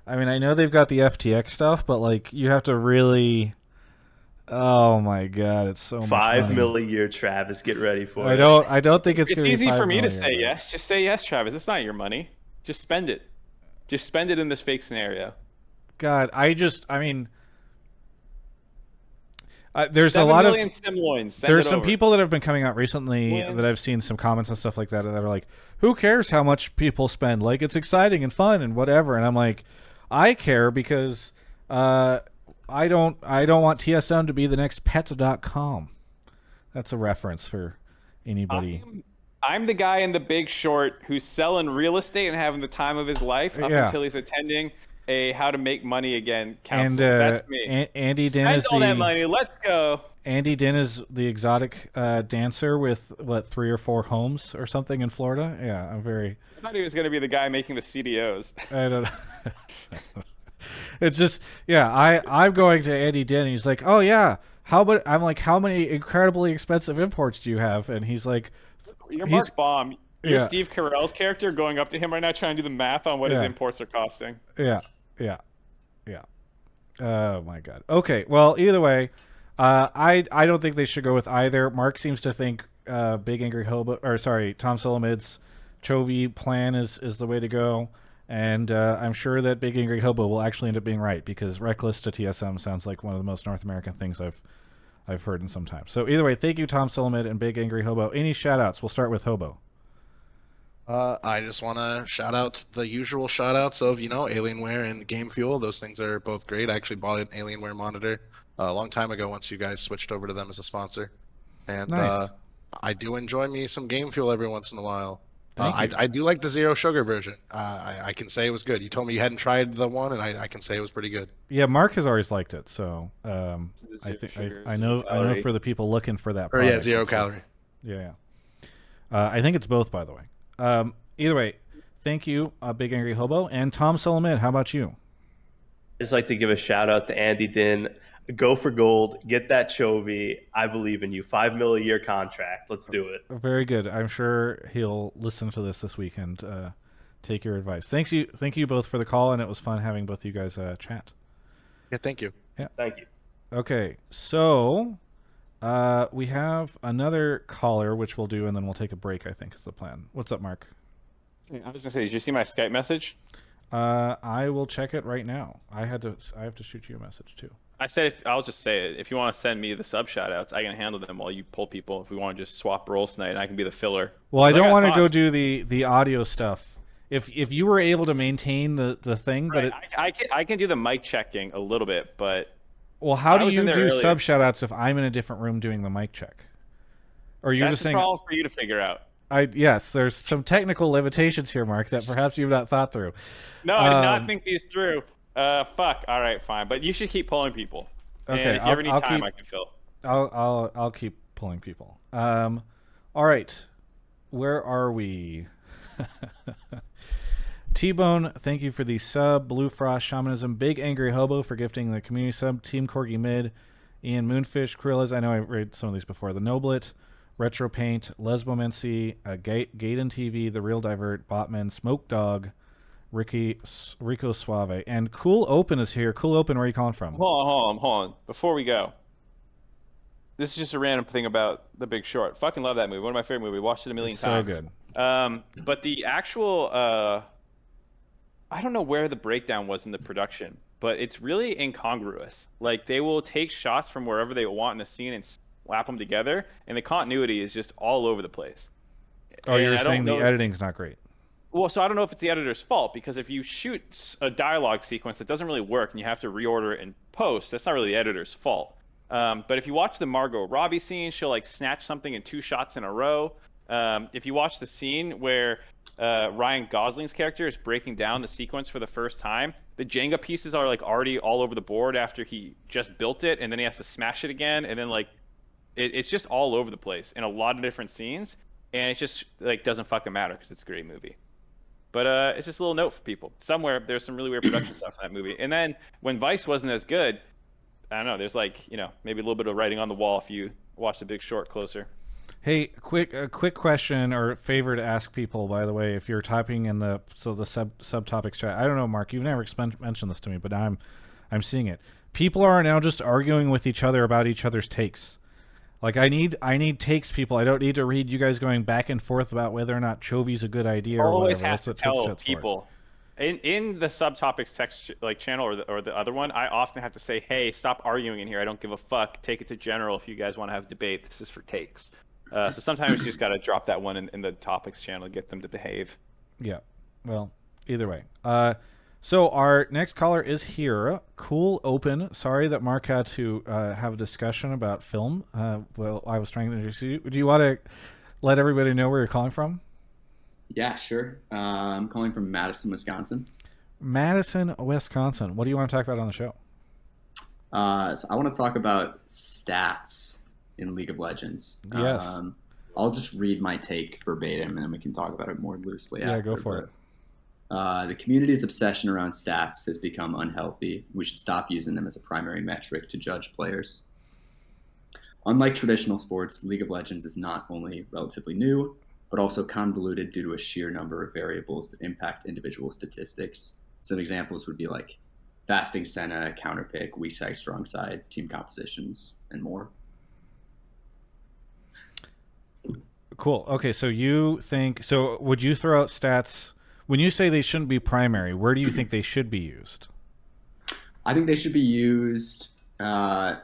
I mean, I know they've got the FTX stuff, but like, you have to really. Oh my god, it's so much 5 money. mil a year, Travis. Get ready for I it. don't think it's It's gonna be easy 5 for me to million, say but- yes. Just say yes, Travis. It's not your money. Just spend it. Just spend it in this fake scenario. God, I mean, there's a 7 lot million of simoleons. Send there's it some over. people that have been coming out recently Wins. that I've seen some comments and stuff like that are like, who cares how much people spend? Like, it's exciting and fun and whatever. And I'm like, I care because I don't want TSM to be the next pet.com. That's a reference for anybody. I'm the guy in The Big Short who's selling real estate and having the time of his life up Yeah. until he's attending a How to Make Money Again And council. That's me. Andy Din Spend is all that the money. Let's go. Andy Din is the exotic dancer with what, 3 or 4 homes or something in Florida. Yeah, I'm very. I thought he was going to be the guy making the CDOs. I don't know. It's just, yeah, I'm going to Andy Din and he's like, oh yeah, I'm like, how many incredibly expensive imports do you have? And he's like, You're he's- Mark Baum. You're yeah. Steve Carell's character going up to him right now trying to do the math on what his Yeah. imports are costing. yeah. Oh my god. Okay, well, either way, I don't think they should go with either. Mark seems to think Big Angry Hobo, or sorry, Tom Solomid's Chovy plan is the way to go. And I'm sure that Big Angry Hobo will actually end up being right, because Reckless to TSM sounds like one of the most North American things I've heard in some time. So either way, thank you, Tom Solomid and Big Angry Hobo. Any shout-outs? We'll start with Hobo. I just want to shout out the usual shout outs of, Alienware and Game Fuel. Those things are both great. I actually bought an Alienware monitor a long time ago once you guys switched over to them as a sponsor. And Nice. I do enjoy me some Game Fuel every once in a while. Thank you. I do like the zero sugar version. I can say it was good. You told me you hadn't tried the one, and I can say it was pretty good. Yeah, Mark has always liked it, so I Zero think sugar, I zero know calorie. for the people looking for that. Or Product, yeah, zero it's- calorie. Yeah. I think it's both, by the way. Either way, thank you, Big Angry Hobo. And Tom Solomid, how about you? I just like to give a shout out to Andy Din. Go for gold. Get that Chovy. I believe in you. 5 mil a year contract. Let's do it. Very good. I'm sure he'll listen to this week and take your advice. Thank you both for the call, and it was fun having both you guys chat. Yeah, thank you. Thank you. Okay, so we have another caller, which we'll do, and then we'll take a break, I think is the plan. What's up, Mark? I was gonna say, did you see my Skype message? I will check it right now. I have to shoot you a message too. I said, I'll just say it. If you want to send me the sub shoutouts, I can handle them while you pull people. If we want to just swap roles tonight, and I can be the filler. Well, I But don't got want to go thoughts. do the audio stuff. If you were able to maintain the thing, but Right, I can do the mic checking a little bit, but well, how I do was you in do there earlier. sub shoutouts if I'm in a different room doing the mic check? Or you're that's just a saying, problem for you to figure out. yes, there's some technical limitations here, Mark, that perhaps you've not thought through. No, I did Um, not think these through. Fuck. All right, fine. But you should keep pulling people. Okay, And if you ever need I'll time, keep- I can fill. I'll keep pulling people. All right, where are we? T-Bone, thank you for the sub. Blue Frost Shamanism, Big Angry Hobo for gifting the community sub. Team Corgi Mid, Ian Moonfish, Krillas. I know I read some of these before. The Noblet, Retro Paint, Lesbomancy, Gaiden TV, The Real Divert, Botman, Smoke Dog, Rico Suave, and Cool Open is here. Cool Open, where are you calling from? Hold on. Before we go, this is just a random thing about The Big Short. Fucking love that movie. One of my favorite movies. Watched it a million So times. good. But the actual, I don't know where the breakdown was in the production, but it's really incongruous. Like they will take shots from wherever they want in the scene and slap them together, and the continuity is just all over the place. Oh, And you're I saying don't the know. editing's not great. Well, so I don't know if it's the editor's fault, because if you shoot a dialogue sequence that doesn't really work and you have to reorder it in post, that's not really the editor's fault. But if you watch the Margot Robbie scene, she'll like snatch something in 2 shots in a row. If you watch the scene where Ryan Gosling's character is breaking down the sequence for the first time, the Jenga pieces are like already all over the board after he just built it, and then he has to smash it again, and then like it's just all over the place in a lot of different scenes, and it just like doesn't fucking matter because it's a great movie. But it's just a little note for people. Somewhere there's some really weird production stuff in that movie. And then when Vice wasn't as good, I don't know. There's like maybe a little bit of writing on the wall if you watch The Big Short closer. Hey, quick question or favor to ask people, by the way, if you're typing in the subtopics chat. I don't know, Mark, you've never mentioned this to me, but I'm seeing it. People are now just arguing with each other about each other's takes. Like I need takes, people. I don't need to read you guys going back and forth about whether or not Chovy's a good idea or Always whatever. have That's to what Twitch tell chat's for. people in the subtopics text like channel or the other one. I often have to say, hey, stop arguing in here. I don't give a fuck. Take it to general if you guys want to have debate. This is for takes. So sometimes you just got to drop that one in the topics channel and get them to behave. Yeah. Well, either way. So our next caller is here. Cool Open. Sorry that Mark had to have a discussion about film. Well, I was trying to introduce you. Do you want to let everybody know where you're calling from? Yeah, sure. I'm calling from Madison, Wisconsin. Madison, Wisconsin. What do you want to talk about on the show? So I want to talk about stats in League of Legends. Yes. I'll just read my take verbatim, and then we can talk about it more loosely. Yeah, after, go for it. The community's obsession around stats has become unhealthy. We should stop using them as a primary metric to judge players. Unlike traditional sports, League of Legends is not only relatively new, but also convoluted due to a sheer number of variables that impact individual statistics. Some examples would be like fasting Senna, counterpick, weak side, strong side, team compositions, and more. Cool. Okay, so would you throw out stats when you say they shouldn't be primary? Where do you think they should be used? I think they should be used, I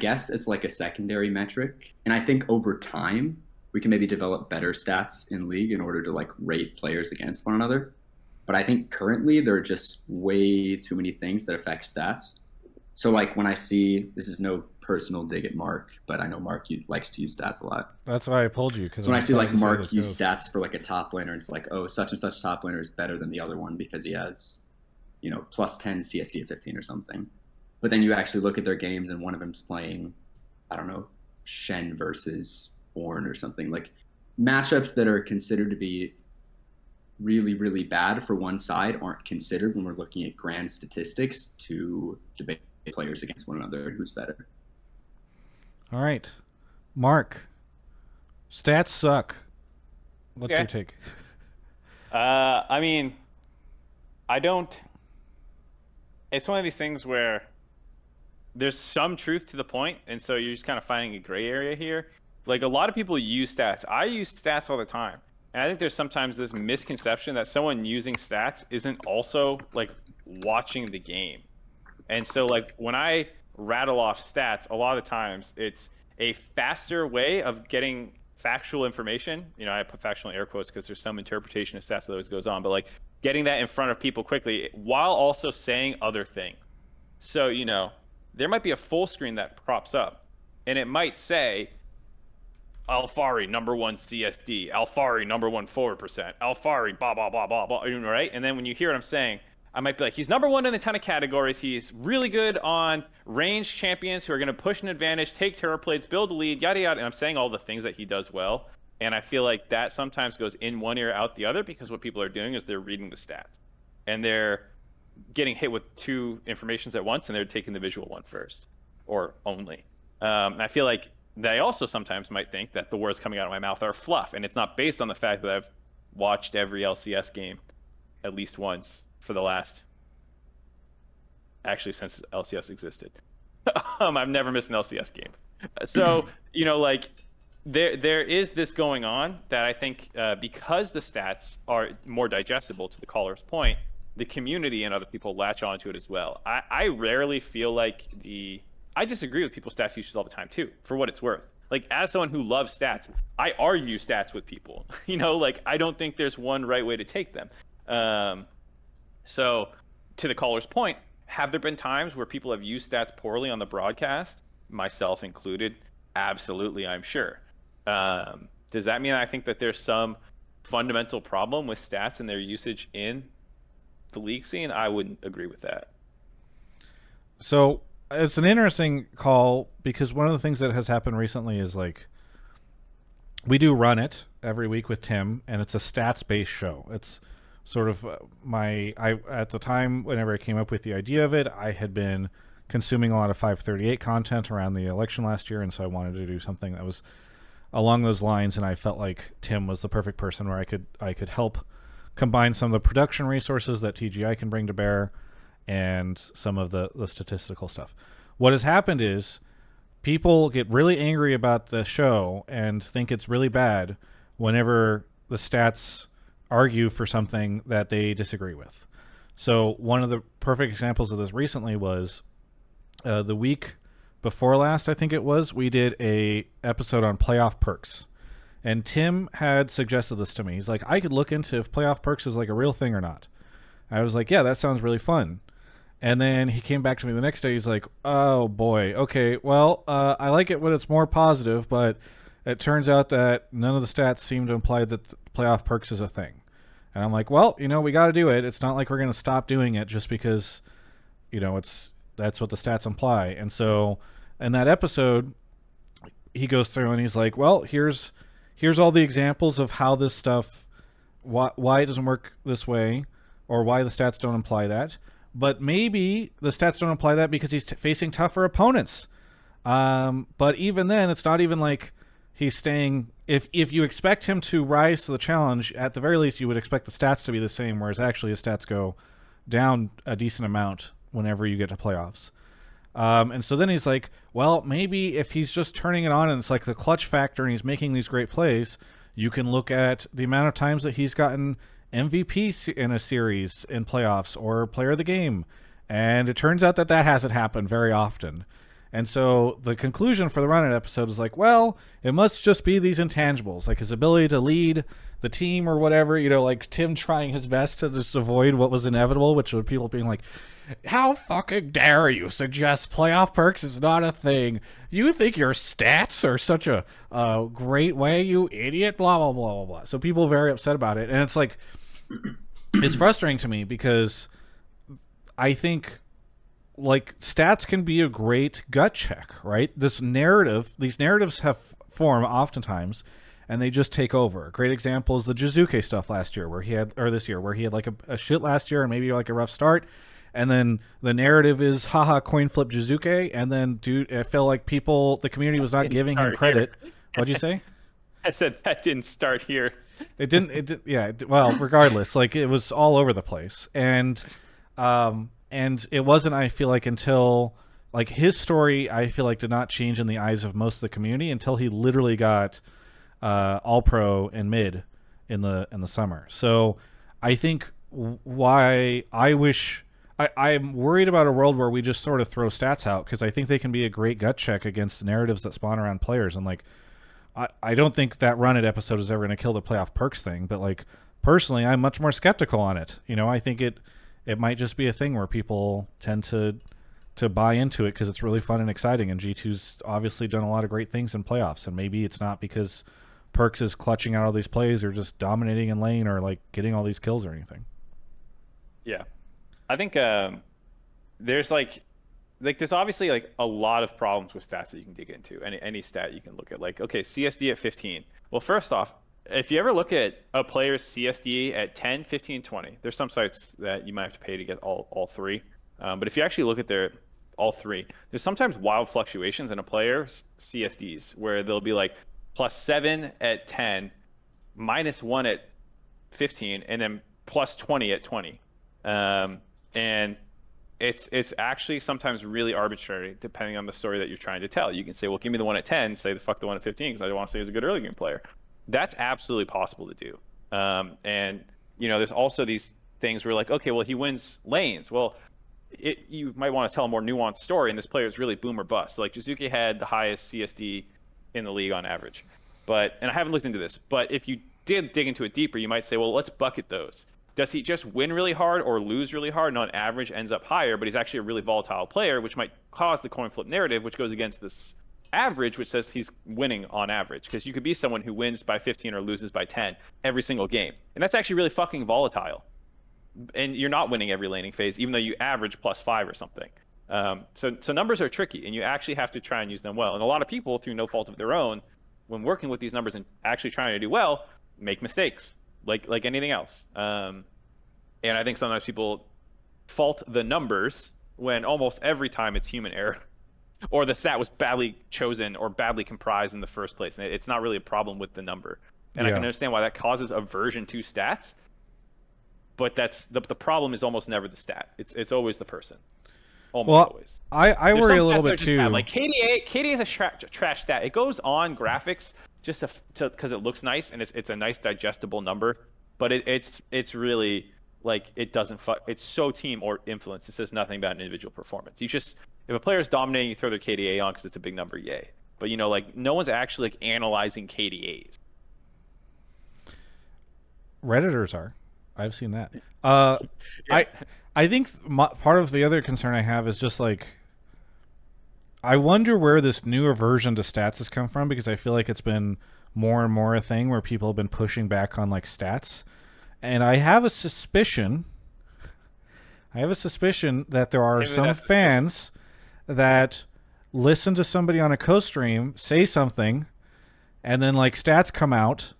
guess as like a secondary metric. And I think over time, we can maybe develop better stats in League in order to like rate players against one another. But I think currently there are just way too many things that affect stats. So like when I see, this is no personal dig at Mark, but I know Mark likes to use stats a lot. That's why I pulled you. So when I see like Mark use stats for like a top laner, it's like, oh, such and such top laner is better than the other one because he has, plus 10 CSD at 15 or something. But then you actually look at their games and one of them's playing, I don't know, Shen versus Ornn or something. Like matchups that are considered to be really, really bad for one side aren't considered when we're looking at grand statistics to debate players against one another who's better. All right. Mark, stats suck. What's your take? I don't. It's one of these things where there's some truth to the point, and so you're just kind of finding a gray area here. Like a lot of people use stats. I use stats all the time. And I think there's sometimes this misconception that someone using stats isn't also like watching the game. And so like when I rattle off stats, a lot of the times it's a faster way of getting factual information. I put factual in air quotes because there's some interpretation of stats that always goes on, but like getting that in front of people quickly while also saying other things. So, there might be a full screen that props up and it might say Alfari #1 CSD, Alfari #1 forward %, Alfari blah blah blah blah blah, right? And then when you hear what I'm saying, I might be like, he's #1 in a ton of categories. He's really good on ranged champions who are going to push an advantage, take turret plates, build a lead, yada yada. And I'm saying all the things that he does well. And I feel like that sometimes goes in one ear, out the other, because what people are doing is they're reading the stats and they're getting hit with two informations at once, and they're taking the visual one first or only. And I feel like they also sometimes might think that the words coming out of my mouth are fluff, and it's not based on the fact that I've watched every LCS game at least once for the last, actually since LCS existed. I've never missed an LCS game. So, there is this going on that I think because the stats are more digestible, to the caller's point, the community and other people latch onto it as well. I rarely feel like I disagree with people's stats usage all the time too, for what it's worth. Like, as someone who loves stats, I argue stats with people. Like, I don't think there's one right way to take them. So to the caller's point, have there been times where people have used stats poorly on the broadcast, myself included? Absolutely, I'm sure. Does that mean I think that there's some fundamental problem with stats and their usage in the league scene? I wouldn't agree with that. So it's an interesting call, because one of the things that has happened recently is, like, we do run it every week with Tim, and it's a stats-based show. It's sort of at the time, whenever I came up with the idea of it, I had been consuming a lot of 538 content around the election last year, and so I wanted to do something that was along those lines, and I felt like Tim was the perfect person where I could help combine some of the production resources that TGI can bring to bear and some of the statistical stuff. What has happened is people get really angry about the show and think it's really bad whenever the stats argue for something that they disagree with. So one of the perfect examples of this recently was the week before last, I think it was, we did a episode on playoff perks. And Tim had suggested this to me. He's like, I could look into if playoff perks is like a real thing or not. I was like, yeah, that sounds really fun. And then he came back to me the next day. He's like, oh, boy. Okay, well, I like it when it's more positive, but it turns out that none of the stats seem to imply that playoff perks is a thing. And I'm like, well, we got to do it. It's not like we're going to stop doing it just because, that's what the stats imply. And so in that episode, he goes through and he's like, well, here's all the examples of how this stuff, why it doesn't work this way, or why the stats don't imply that. But maybe the stats don't imply that because he's facing tougher opponents. But even then, it's not even like he's staying. If you expect him to rise to the challenge, at the very least, you would expect the stats to be the same, whereas actually his stats go down a decent amount whenever you get to playoffs. And so then he's like, well, maybe if he's just turning it on and it's like the clutch factor and he's making these great plays, you can look at the amount of times that he's gotten MVP in a series in playoffs or player of the game. And it turns out that hasn't happened very often. And so the conclusion for the Run It episode is like, well, it must just be these intangibles, like his ability to lead the team or whatever, like Tim trying his best to just avoid what was inevitable, which was people being like, how fucking dare you suggest playoff perks is not a thing? You think your stats are such a great way, you idiot, blah, blah, blah, blah, blah. So people are very upset about it. And it's like, it's frustrating to me because I think, like, stats can be a great gut check, right? These narratives have form oftentimes, and they just take over. A great example is the Jizuke stuff this year, where he had like a shit last year and maybe like a rough start. And then the narrative is, haha, coin flip Jizuke. And then, dude, I feel like the community was not giving him credit. What'd you say? I said that didn't start here. It didn't. Well, regardless, like, it was all over the place. And it wasn't, I feel like, until, like, his story, I feel like, did not change in the eyes of most of the community until he literally got all pro and mid in the summer. So I think why I wish I'm worried about a world where we just sort of throw stats out, because I think they can be a great gut check against the narratives that spawn around players. And, like, I don't think that Run It episode is ever going to kill the playoff perks thing, but, like, personally, I'm much more skeptical on it. I think it might just be a thing where people tend to buy into it because it's really fun and exciting, and G2's obviously done a lot of great things in playoffs, and maybe it's not because Perks is clutching out all these plays or just dominating in lane or, like, getting all these kills or anything. Yeah. I think there's there's obviously, like, a lot of problems with stats that you can dig into. Any stat you can look at, like, okay, CSD at 15. Well, first off, if you ever look at a player's CSD at 10, 15, 20, there's some sites that you might have to pay to get all three. But if you actually look at all three, there's sometimes wild fluctuations in a player's CSDs where they'll be like +7 at 10, -1 at 15, and then +20 at 20. And it's actually sometimes really arbitrary depending on the story that you're trying to tell. You can say, well, give me the one at 10, say the fuck the one at 15 because I want to say he's a good early game player. That's absolutely possible to do. And there's also these things where like, okay, well, he wins lanes. Well, you might want to tell a more nuanced story, and this player is really boom or bust. So, like Jizuke had the highest CSD in the league on average, and I haven't looked into this, but if you did dig into it deeper, you might say, well, let's bucket those. Does he just win really hard or lose really hard and on average ends up higher, but he's actually a really volatile player, which might cause the coin flip narrative, which goes against this average, which says he's winning on average? Because you could be someone who wins by 15 or loses by 10 every single game, and that's actually really fucking volatile. And you're not winning every laning phase, even though you average +5 or something. So numbers are tricky, and you actually have to try and use them well. And a lot of people, through no fault of their own, when working with these numbers and actually trying to do well, make mistakes, like anything else. And I think sometimes people fault the numbers when almost every time it's human error, or the stat was badly chosen or badly comprised in the first place. And it's not really a problem with the number. And I can understand why that causes aversion to stats. But that's the problem is almost never the stat. It's always the person. Almost always. I worry a little bit too. Bad. Like KDA is a trash stat. It goes on graphics just because it looks nice and it's a nice digestible number. But it's really like it doesn't. It's so team or influence. It says nothing about an individual performance. If a player is dominating, you throw their KDA on because it's a big number. Yay. But like no one's actually like analyzing KDAs. Redditors are. I've seen that. I think part of the other concern I have is just like, I wonder where this newer version to stats has come from, because I feel like it's been more and more a thing where people have been pushing back on like stats, and I have a suspicion that there are some fans that listen to somebody on a co-stream say something, and then like stats come out,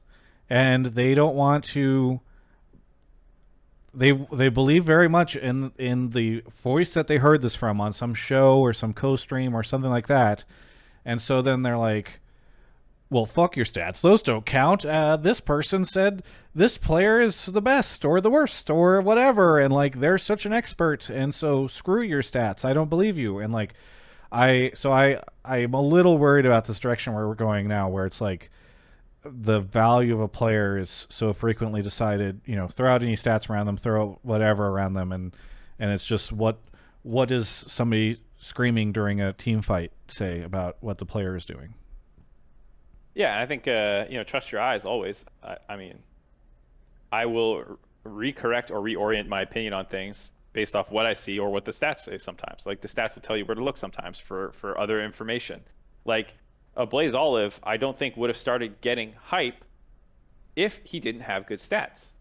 and they don't want to. They believe very much in the voice that they heard this from on some show or some co-stream or something like that, and so then they're like, well, fuck your stats, those don't count. This person said this player is the best or the worst or whatever, and like they're such an expert, and so screw your stats, I don't believe you. And like I'm a little worried about this direction where we're going now, where it's like the value of a player is so frequently decided, throw out any stats around them, throw whatever around them, and it's just what is somebody screaming during a team fight say about what the player is doing. Yeah, I think trust your eyes always. I mean, I will recorrect or reorient my opinion on things based off what I see or what the stats say sometimes. Like the stats will tell you where to look sometimes for other information. Like a Blaze Olive, I don't think would have started getting hype if he didn't have good stats.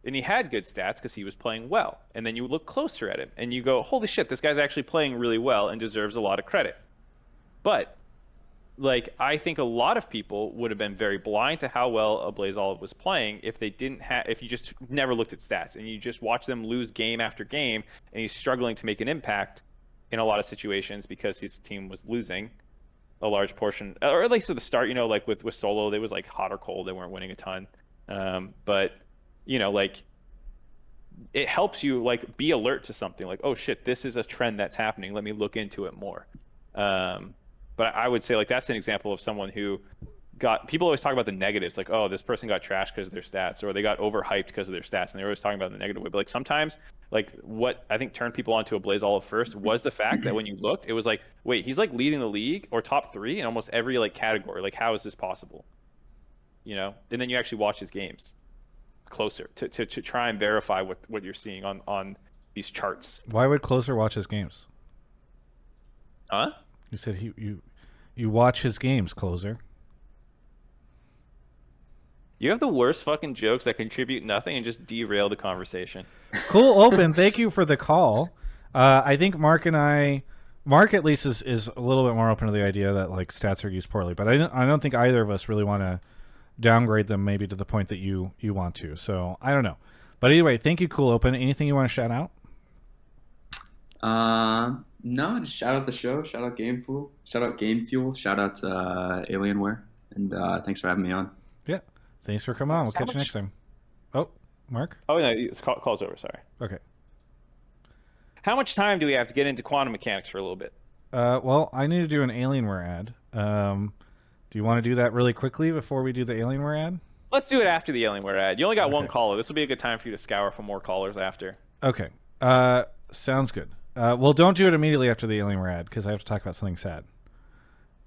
And he had good stats because he was playing well. And then you look closer at him and you go, holy shit, this guy's actually playing really well and deserves a lot of credit. But like, I think a lot of people would have been very blind to how well a Blaze Olive was playing if they didn't if you just never looked at stats and you just watch them lose game after game and he's struggling to make an impact in a lot of situations because his team was losing a large portion, or at least at the start, like with Solo, they was like hot or cold, they weren't winning a ton. But like it helps you like be alert to something like, oh shit, this is a trend that's happening, let me look into it more. But I would say like that's an example of someone who people always talk about the negatives, like, oh, this person got trashed because of their stats, or they got overhyped because of their stats, and they're always talking about the negative way. But like sometimes, like what I think turned people onto a Blaze Olive first was the fact that when you looked, it was like, wait, he's like leading the league or top 3 in almost every like category. Like, how is this possible? And then you actually watch his games closer to try and verify what you're seeing on these charts. Why would Closer watch his games? Huh? You said you watch his games, Closer. You have the worst fucking jokes that contribute nothing and just derail the conversation. Cool Open, thank you for the call. I think Mark at least is a little bit more open to the idea that like stats are used poorly, but I don't think either of us really want to downgrade them maybe to the point that you want to. So I don't know. But anyway, thank you, Cool Open. Anything you want to shout out? No, just shout out the show, shout out Game Fuel, shout out Alienware, and thanks for having me on. Yeah. Thanks for coming on. We'll catch you next time. Oh, Mark? Oh, no, it's calls over. Sorry. Okay. How much time do we have to get into quantum mechanics for a little bit? Well, I need to do an Alienware ad. Do you want to do that really quickly before we do the Alienware ad? Let's do it after the Alienware ad. You only got one Okay. caller. This will be a good time for you to scour for more callers after. Okay. Sounds good. Well, don't do it immediately after the Alienware ad because I have to talk about something sad.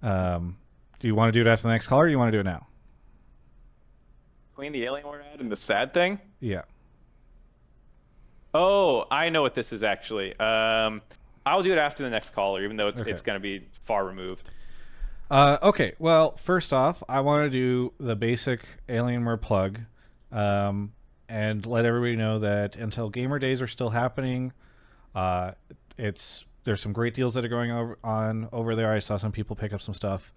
Do you want to do it after the next caller, or do you want to do it now? Between the Alienware ad and the sad thing? Yeah. Oh, I know what this is actually. I'll do it after the next caller, even though it's Okay. going to be far removed. Okay. Well, first off, I want to do the basic Alienware plug, and let everybody know that Intel Gamer Days are still happening. There's some great deals that are going on over there. I saw some people pick up some stuff,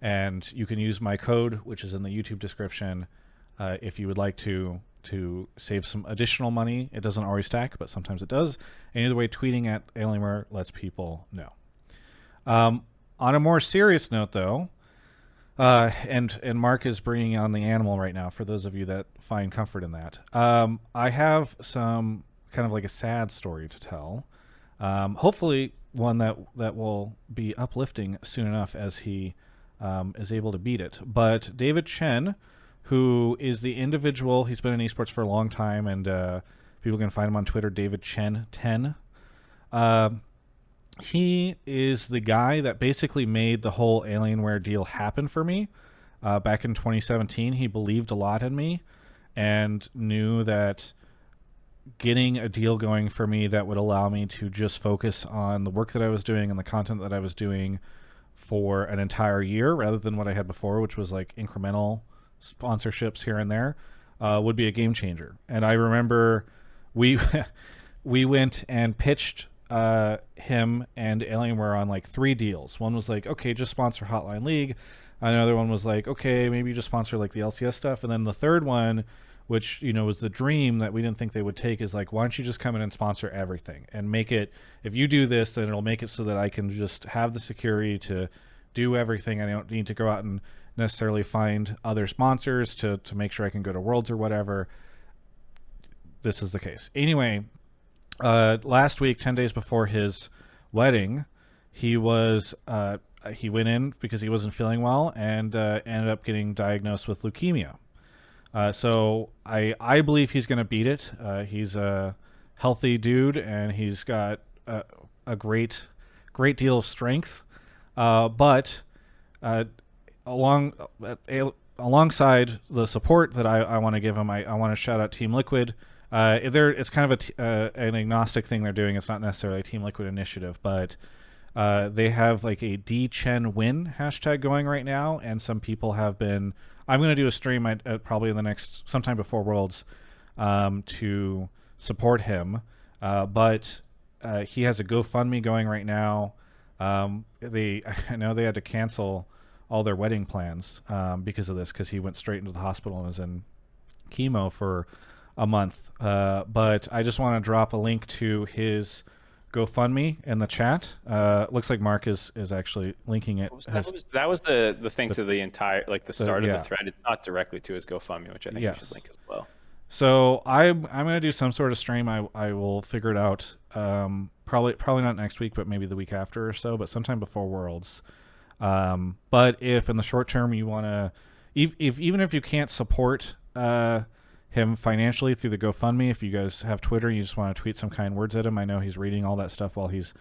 and you can use my code, which is in the YouTube description, if you would like to save some additional money. It doesn't always stack, but sometimes it does. And either way, tweeting at Alienware lets people know. On a more serious note, though, and Mark is bringing on the animal right now. For those of you that find comfort in that, I have some kind of like a sad story to tell. Hopefully, one that will be uplifting soon enough as he is able to beat it. But David Chen, who is the individual, he's been in esports for a long time, and people can find him on Twitter, David Chen 10. He is the guy that basically made the whole Alienware deal happen for me. Back in 2017, he believed a lot in me and knew that getting a deal going for me that would allow me to just focus on the work that I was doing and the content that I was doing for an entire year rather than what I had before, which was like incremental sponsorships here and there, would be a game changer. And I remember we we went and pitched him and Alienware on like 3 deals. One was like, okay, just sponsor Hotline League. Another one was like, okay, maybe just sponsor like the LCS stuff. And then the third one, which, you know, was the dream that we didn't think they would take, is like, why don't you just come in and sponsor everything and make it, if you do this, then it'll make it so that I can just have the security to do everything. I don't need to go out and necessarily find other sponsors to make sure I can go to Worlds or whatever. This is the case. Anyway, last week, 10 days before his wedding, he went in because he wasn't feeling well and ended up getting diagnosed with leukemia. So I believe he's going to beat it. He's a healthy dude, and he's got a great deal of strength. But alongside the support that I want to give him, I want to shout out Team Liquid. It's kind of an agnostic thing they're doing. It's not necessarily a Team Liquid initiative, but they have like a DChenWin hashtag going right now, and some people have been. I'm going to do a stream probably in the next sometime before Worlds to support him, but he has a GoFundMe going right now. I know they had to cancel all their wedding plans because of this, because he went straight into the hospital and was in chemo for a month. But I just want to drop a link to his GoFundMe in the chat. Looks like Mark is actually linking it. That was the thing to the entire, like the start of yeah. the thread. It's not directly to his GoFundMe, which I think you should link as well. So I'm going to do some sort of stream. I will figure it out. Probably not next week, but maybe the week after or so. But sometime before Worlds. But if in the short term you want to, even if you can't support him financially through the GoFundMe, if you guys have Twitter, you just want to tweet some kind words at him. I know he's reading all that stuff while he's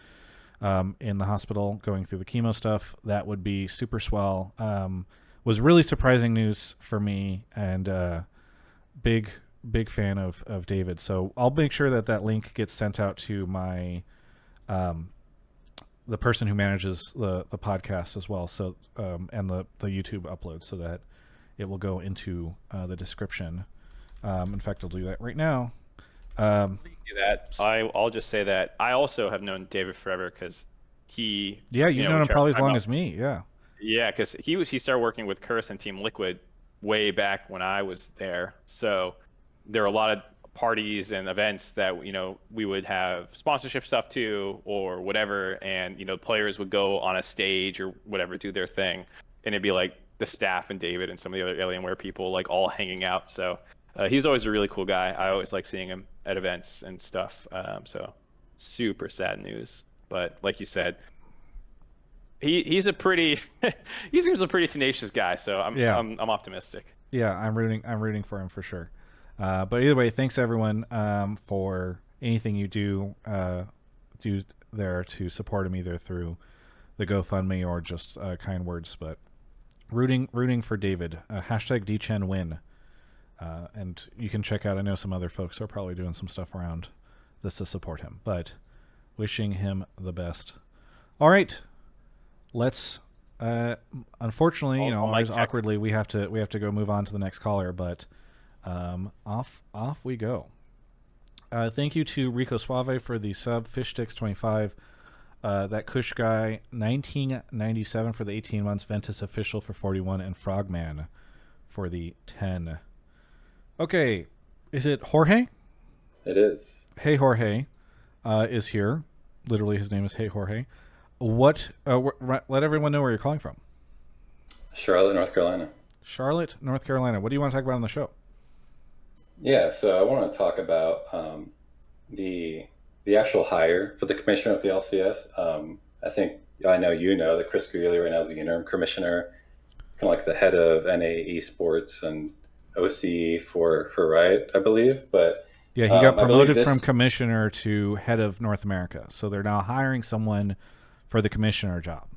in the hospital going through the chemo stuff. That would be super swell. Was really surprising news for me, and big fan of David. So I'll make sure that link gets sent out to my the person who manages the podcast as well. So and the YouTube upload, so that it will go into the description. In fact, I'll do that right now. Do that. I'll just say that I also have known David forever, because he. Yeah, you've known him probably as long as me. Yeah. Yeah, because he started working with Curse and Team Liquid way back when I was there. So there are a lot of parties and events that we would have sponsorship stuff to or whatever, and players would go on a stage or whatever, do their thing, and it'd be like the staff and David and some of the other Alienware people like all hanging out. So he's always a really cool guy. I always like seeing him at events and stuff. So super sad news. But like you said, he's a pretty he seems a pretty tenacious guy. So I'm optimistic. Yeah, I'm rooting for him for sure. But either way, thanks everyone for anything you do there to support him, either through the GoFundMe or just kind words. But rooting for David. Hashtag DChenWin. And you can check out, I know some other folks are probably doing some stuff around this to support him, but wishing him the best. All right, let's unfortunately, always awkwardly, we have to go move on to the next caller, but off we go. Thank you to Rico Suave for the sub, Fishsticks25, that Kush guy 1997 for the 18 months, Ventus Official for 41, and Frogman for the 10. Okay, is it Jorge? It is. Hey Jorge is here. Literally, his name is Hey Jorge. What? Let everyone know where you're calling from. Charlotte, North Carolina. Charlotte, North Carolina. What do you want to talk about on the show? Yeah, so I want to talk about the actual hire for the commissioner of the LCS. I know that Chris Greeley right now is the interim commissioner. It's kind of like the head of NA Esports and OC for Riot, I believe. But yeah, he got promoted from commissioner to head of North America. So they're now hiring someone for the commissioner job.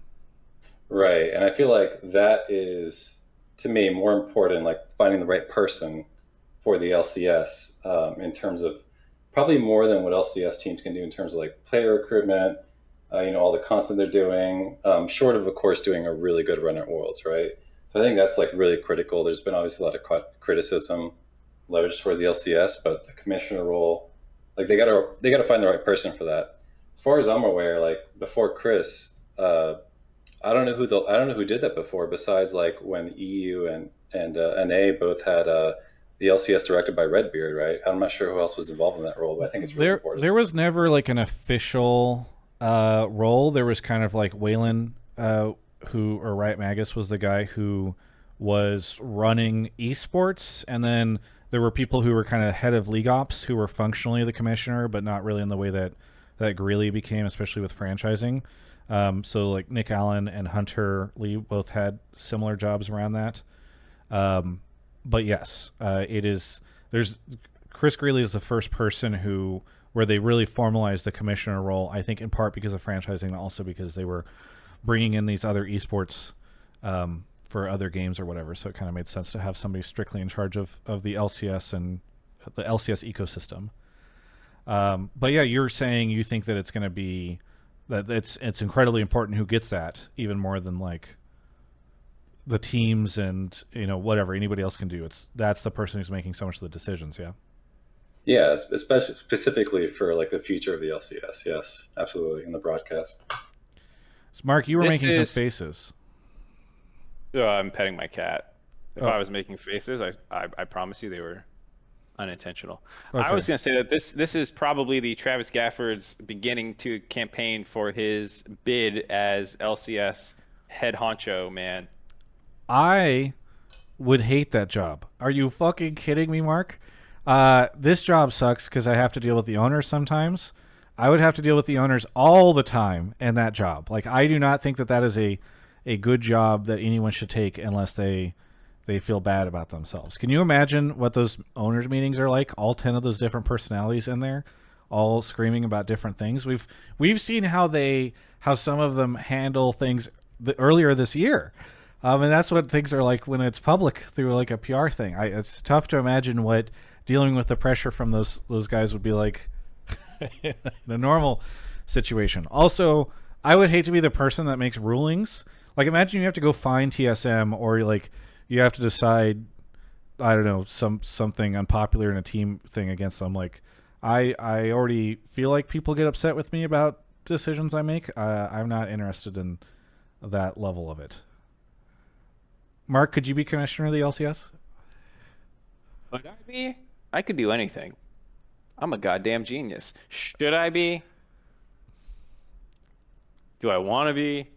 Right, and I feel like that is, to me, more important, like finding the right person for the LCS in terms of probably more than what LCS teams can do in terms of like player recruitment, all the content they're doing, short of course, doing a really good run at Worlds, right? So I think that's like really critical. There's been obviously a lot of criticism leveraged towards the LCS, but the commissioner role, like they gotta find the right person for that. As far as I'm aware, like before Chris, I don't know who did that before, besides like when EU and NA both had the LCS directed by Redbeard, right? I'm not sure who else was involved in that role, but I think it's really important. There was never like an official role. There was kind of like Waylon, or Riot Magus was the guy who was running esports, and then there were people who were kind of head of league ops who were functionally the commissioner, but not really in the way that Greeley became, especially with franchising. So like Nick Allen and Hunter Lee both had similar jobs around that. But yes, there's Chris Greeley is the first person where they really formalized the commissioner role, I think in part because of franchising and also because they were bringing in these other esports for other games or whatever. So it kind of made sense to have somebody strictly in charge of the LCS and the LCS ecosystem. But yeah, you're saying you think that it's going to be that it's incredibly important who gets that, even more than like the teams and whatever anybody else can do. That's the person who's making so much of the decisions. Yeah, especially specifically for like the future of the LCS. Yes, absolutely, in the broadcast. So Mark, you were making some faces. I'm petting my cat. If I was making faces, I promise you they were unintentional. Okay. I was going to say that this is probably the Travis Gafford's beginning to campaign for his bid as LCS head honcho, man. I would hate that job. Are you fucking kidding me, Mark? This job sucks because I have to deal with the owners sometimes. I would have to deal with the owners all the time in that job. Like, I do not think that is a good job that anyone should take unless they feel bad about themselves. Can you imagine what those owners meetings are like? All 10 of those different personalities in there, all screaming about different things. We've seen how some of them handle things earlier this year. And that's what things are like when it's public through like a PR thing. It's tough to imagine what dealing with the pressure from those guys would be like in a normal situation. Also, I would hate to be the person that makes rulings. Like, imagine you have to go find TSM, or like you have to decide, I don't know, something unpopular in a team thing against them. Like, I already feel like people get upset with me about decisions I make. I'm not interested in that level of it. Mark, could you be commissioner of the LCS? Would I be? I could do anything. I'm a goddamn genius. Should I be? Do I want to be?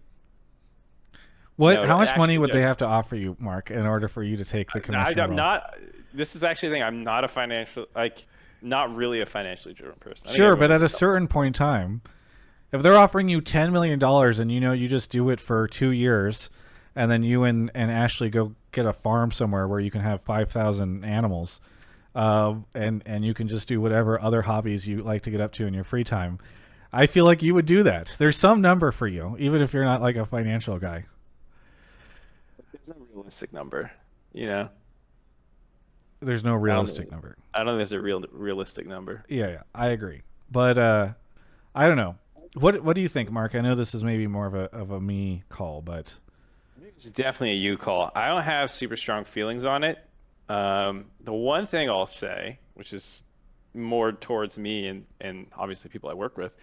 What? No, how much money would they have to offer you, Mark, in order for you to take the commissioner role? I'm not. This is actually the thing. I'm not a financial not really a financially driven person. I think Sure, but at a everyone's- certain point in time, if they're offering you $10 million and you just do it for 2 years, and then you and Ashley go get a farm somewhere where you can have 5,000 animals, and you can just do whatever other hobbies you like to get up to in your free time, I feel like you would do that. There's some number for you, even if you're not like a financial guy. There's no realistic number, you know. There's no realistic number. I don't think there's a realistic number. Yeah, I agree. But I don't know. What do you think, Mark? I know this is maybe more of a me call, but It's definitely a you call. I don't have super strong feelings on it. The one thing I'll say, which is more towards me and obviously people I work with,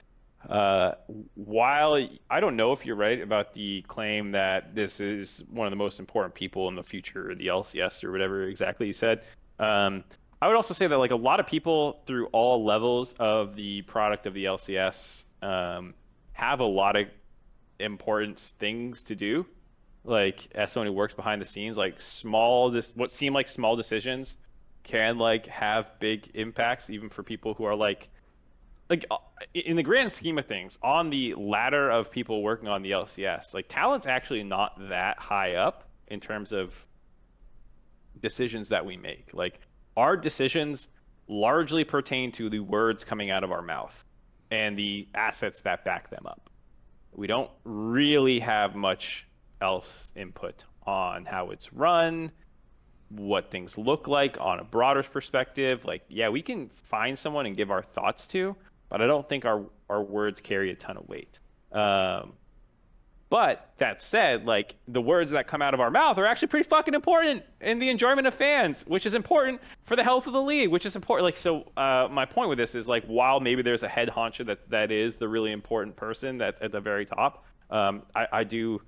while I don't know if you're right about the claim that this is one of the most important people in the future, the LCS or whatever exactly you said, I would also say that like a lot of people through all levels of the product of the LCS have a lot of important things to do. Like as someone who works behind the scenes, like what seem like small decisions can like have big impacts even for people who are like in the grand scheme of things on the ladder of people working on the LCS, like talent's actually not that high up in terms of decisions that we make. Like our decisions largely pertain to the words coming out of our mouth and the assets that back them up. We don't really have much else input on how it's run, what things look like on a broader perspective. Like, yeah, we can find someone and give our thoughts to, but I don't think our words carry a ton of weight. But that said, like the words that come out of our mouth are actually pretty fucking important in the enjoyment of fans, which is important for the health of the league, which is important. Like, so my point with this is like, while maybe there's a head honcho that is the really important person that at the very top, I do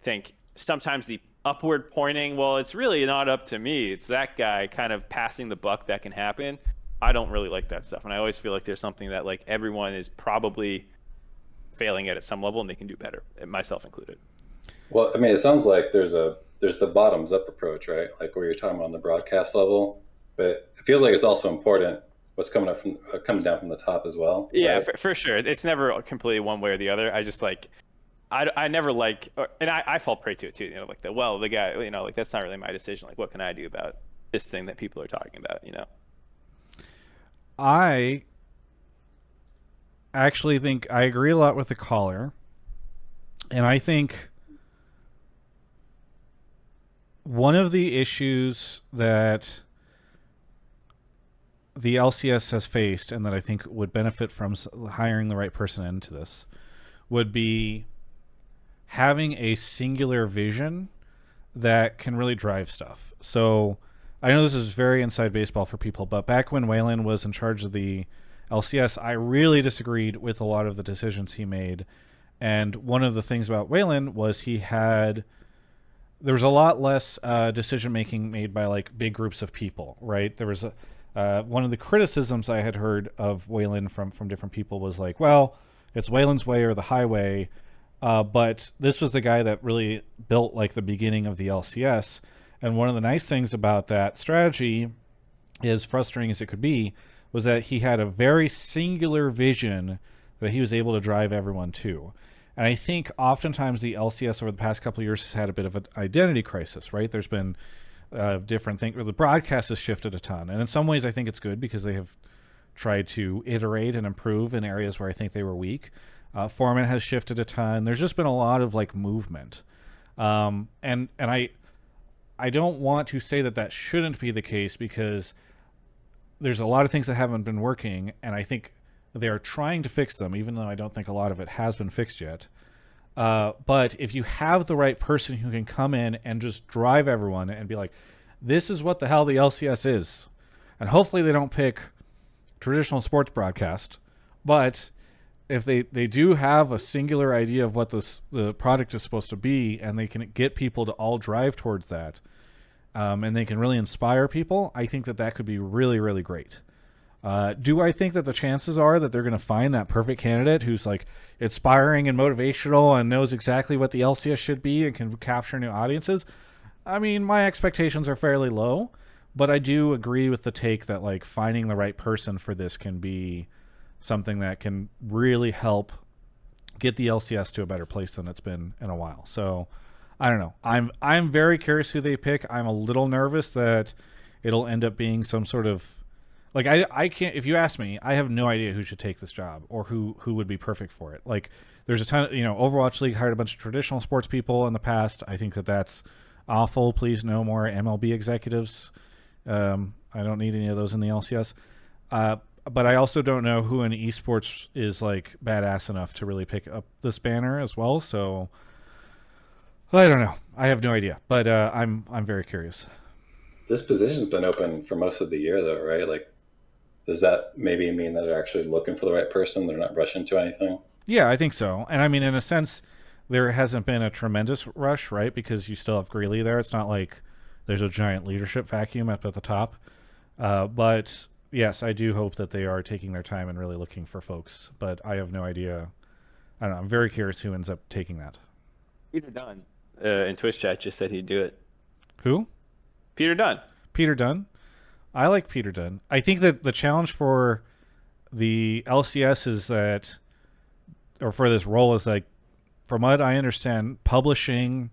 think sometimes the upward pointing, well, it's really not up to me, it's that guy kind of passing the buck that can happen. I don't really like that stuff. And I always feel like there's something that like everyone is probably failing at some level and they can do better, myself included. Well, I mean, it sounds like there's the bottoms up approach, right? Like where you're talking about on the broadcast level, but it feels like it's also important what's coming down from the top as well. Yeah, right? for sure. It's never completely one way or the other. I just like, I never like, and I fall prey to it too. You know, like the guy, you know, like that's not really my decision. Like, what can I do about this thing that people are talking about? You know, I actually think I agree a lot with the caller, and I think one of the issues that the LCS has faced, and that I think would benefit from hiring the right person into this, would be having a singular vision that can really drive stuff. So I know this is very inside baseball for people, but back when Whalen was in charge of the LCS, I really disagreed with a lot of the decisions he made. And one of the things about Whalen was there was a lot less decision making made by like big groups of people, right? There was one of the criticisms I had heard of Whalen from different people was like, well, it's Whalen's way or the highway. But this was the guy that really built like the beginning of the LCS. And one of the nice things about that strategy, as frustrating as it could be, was that he had a very singular vision that he was able to drive everyone to. And I think oftentimes the LCS over the past couple of years has had a bit of an identity crisis, right? There's been different things. The broadcast has shifted a ton. And in some ways I think it's good because they have tried to iterate and improve in areas where I think they were weak. Format has shifted a ton. There's just been a lot of like movement. And I don't want to say that shouldn't be the case because there's a lot of things that haven't been working, and I think they're trying to fix them, even though I don't think a lot of it has been fixed yet. But if you have the right person who can come in and just drive everyone and be like, this is what the hell the LCS is, and hopefully they don't pick traditional sports broadcast, but if they do have a singular idea of what the product is supposed to be, and they can get people to all drive towards that, and they can really inspire people, I think that could be really, really great. Do I think that the chances are that they're going to find that perfect candidate who's like inspiring and motivational and knows exactly what the LCS should be and can capture new audiences? I mean, my expectations are fairly low, But I do agree with the take that like finding the right person for this can be something that can really help get the LCS to a better place than it's been in a while. So I don't know. I'm very curious who they pick. I'm a little nervous that it'll end up being some sort of like I can't. If you ask me, I have no idea who should take this job or who would be perfect for it. Like there's a ton of, Overwatch League hired a bunch of traditional sports people in the past. I think that's awful. Please no more MLB executives. I don't need any of those in the LCS. But I also don't know who in esports is like badass enough to really pick up this banner as well. So I don't know. I have no idea, but I'm very curious. This position's been open for most of the year, though, right? Like, does that maybe mean that they're actually looking for the right person? They're not rushing to anything? Yeah, I think so. And I mean, in a sense, there hasn't been a tremendous rush, right? Because you still have Greeley there. It's not like there's a giant leadership vacuum up at the top. But yes, I do hope that they are taking their time and really looking for folks. But I have no idea. I don't know. I'm very curious who ends up taking that. Peter Dunn in Twitch chat just said he'd do it. Who? Peter Dunn. Peter Dunn. I like Peter Dunn. I think that the challenge for the LCS is that, or for this role is like, from what I understand, publishing,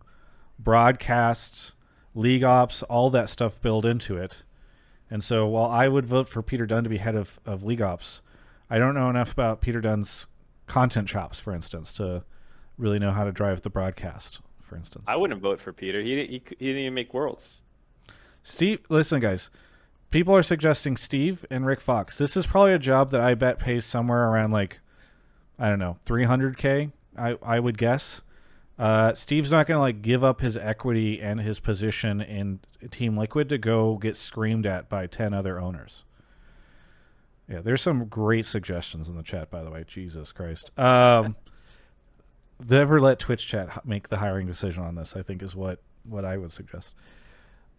broadcasts, league ops, all that stuff built into it. And so while I would vote for Peter Dunn to be head of league ops, I don't know enough about Peter Dunn's content chops, for instance, to really know how to drive the broadcast, for instance. I wouldn't vote for Peter. He didn't even make Worlds. Steve, listen, guys. People are suggesting Steve and Rick Fox. This is probably a job that I bet pays somewhere around like, I don't know, $300K, I would guess. Steve's not going to like give up his equity and his position in Team Liquid to go get screamed at by 10 other owners. Yeah, there's some great suggestions in the chat, by the way. Jesus Christ. Never let Twitch chat make the hiring decision on this, I think is what I would suggest.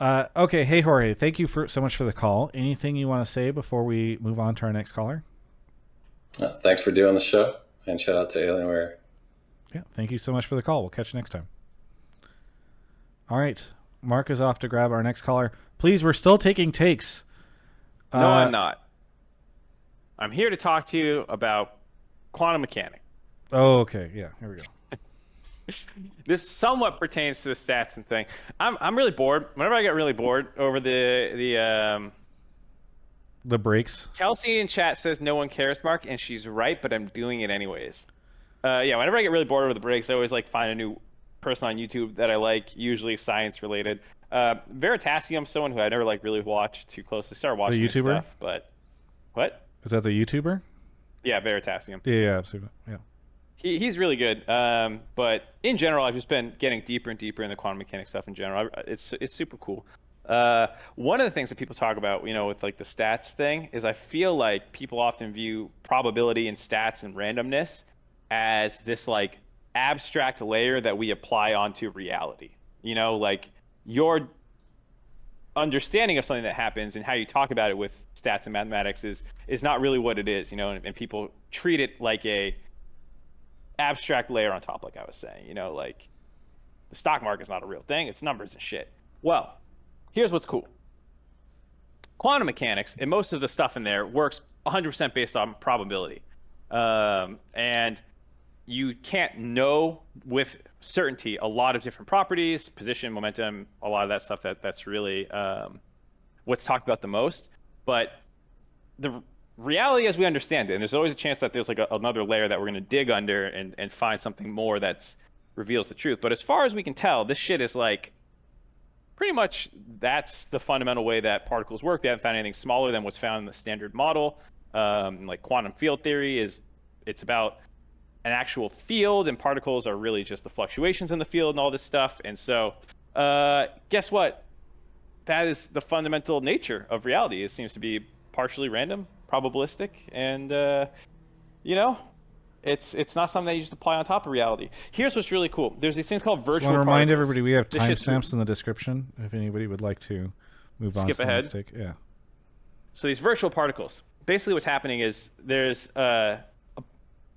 Okay, hey Jorge, thank you so much for the call. Anything you want to say before we move on to our next caller? Thanks for doing the show, and shout out to Alienware. Yeah, thank you so much for the call. We'll catch you next time. All right, Mark is off to grab our next caller. Please, we're still taking takes. No, I'm not. I'm here to talk to you about quantum mechanics. Oh, okay. Yeah, here we go. This somewhat pertains to the stats and thing. I'm really bored. Whenever I get really bored over the breaks. Kelsey in chat says no one cares, Mark, and she's right, but I'm doing it anyways. Yeah, whenever I get really bored over the breaks, I always like find a new person on YouTube that I like, usually science related. Veritasium's someone who I never like really watched too closely. Started watching the his YouTuber stuff, but what? Is that the YouTuber? Yeah, Veritasium. Yeah, absolutely. Yeah. He's really good, but in general, I've just been getting deeper and deeper in the quantum mechanics stuff in general. It's super cool. One of the things that people talk about, with like the stats thing, is I feel like people often view probability and stats and randomness as this like abstract layer that we apply onto reality. Like your understanding of something that happens and how you talk about it with stats and mathematics is not really what it is, and people treat it like a abstract layer on top, like I was saying. Like the stock market's not a real thing, it's numbers and shit. Well, here's what's cool. Quantum mechanics and most of the stuff in there works 100% based on probability, and you can't know with certainty a lot of different properties, position, momentum, a lot of that stuff that's really what's talked about the most. But the reality as we understand it, and there's always a chance that there's like another layer that we're going to dig under and find something more that's reveals the truth. But as far as we can tell, this shit is like pretty much that's the fundamental way that particles work. We haven't found anything smaller than what's found in the standard model. Like quantum field theory it's about an actual field, and particles are really just the fluctuations in the field and all this stuff. And so guess what? That is the fundamental nature of reality. It seems to be partially random, probabilistic, and it's not something that you just apply on top of reality. Here's what's really cool. There's these things called virtual particles. I want to remind everybody we have timestamps in the description if anybody would like to move on. Skip ahead. Take. Yeah. So these virtual particles, basically what's happening is there's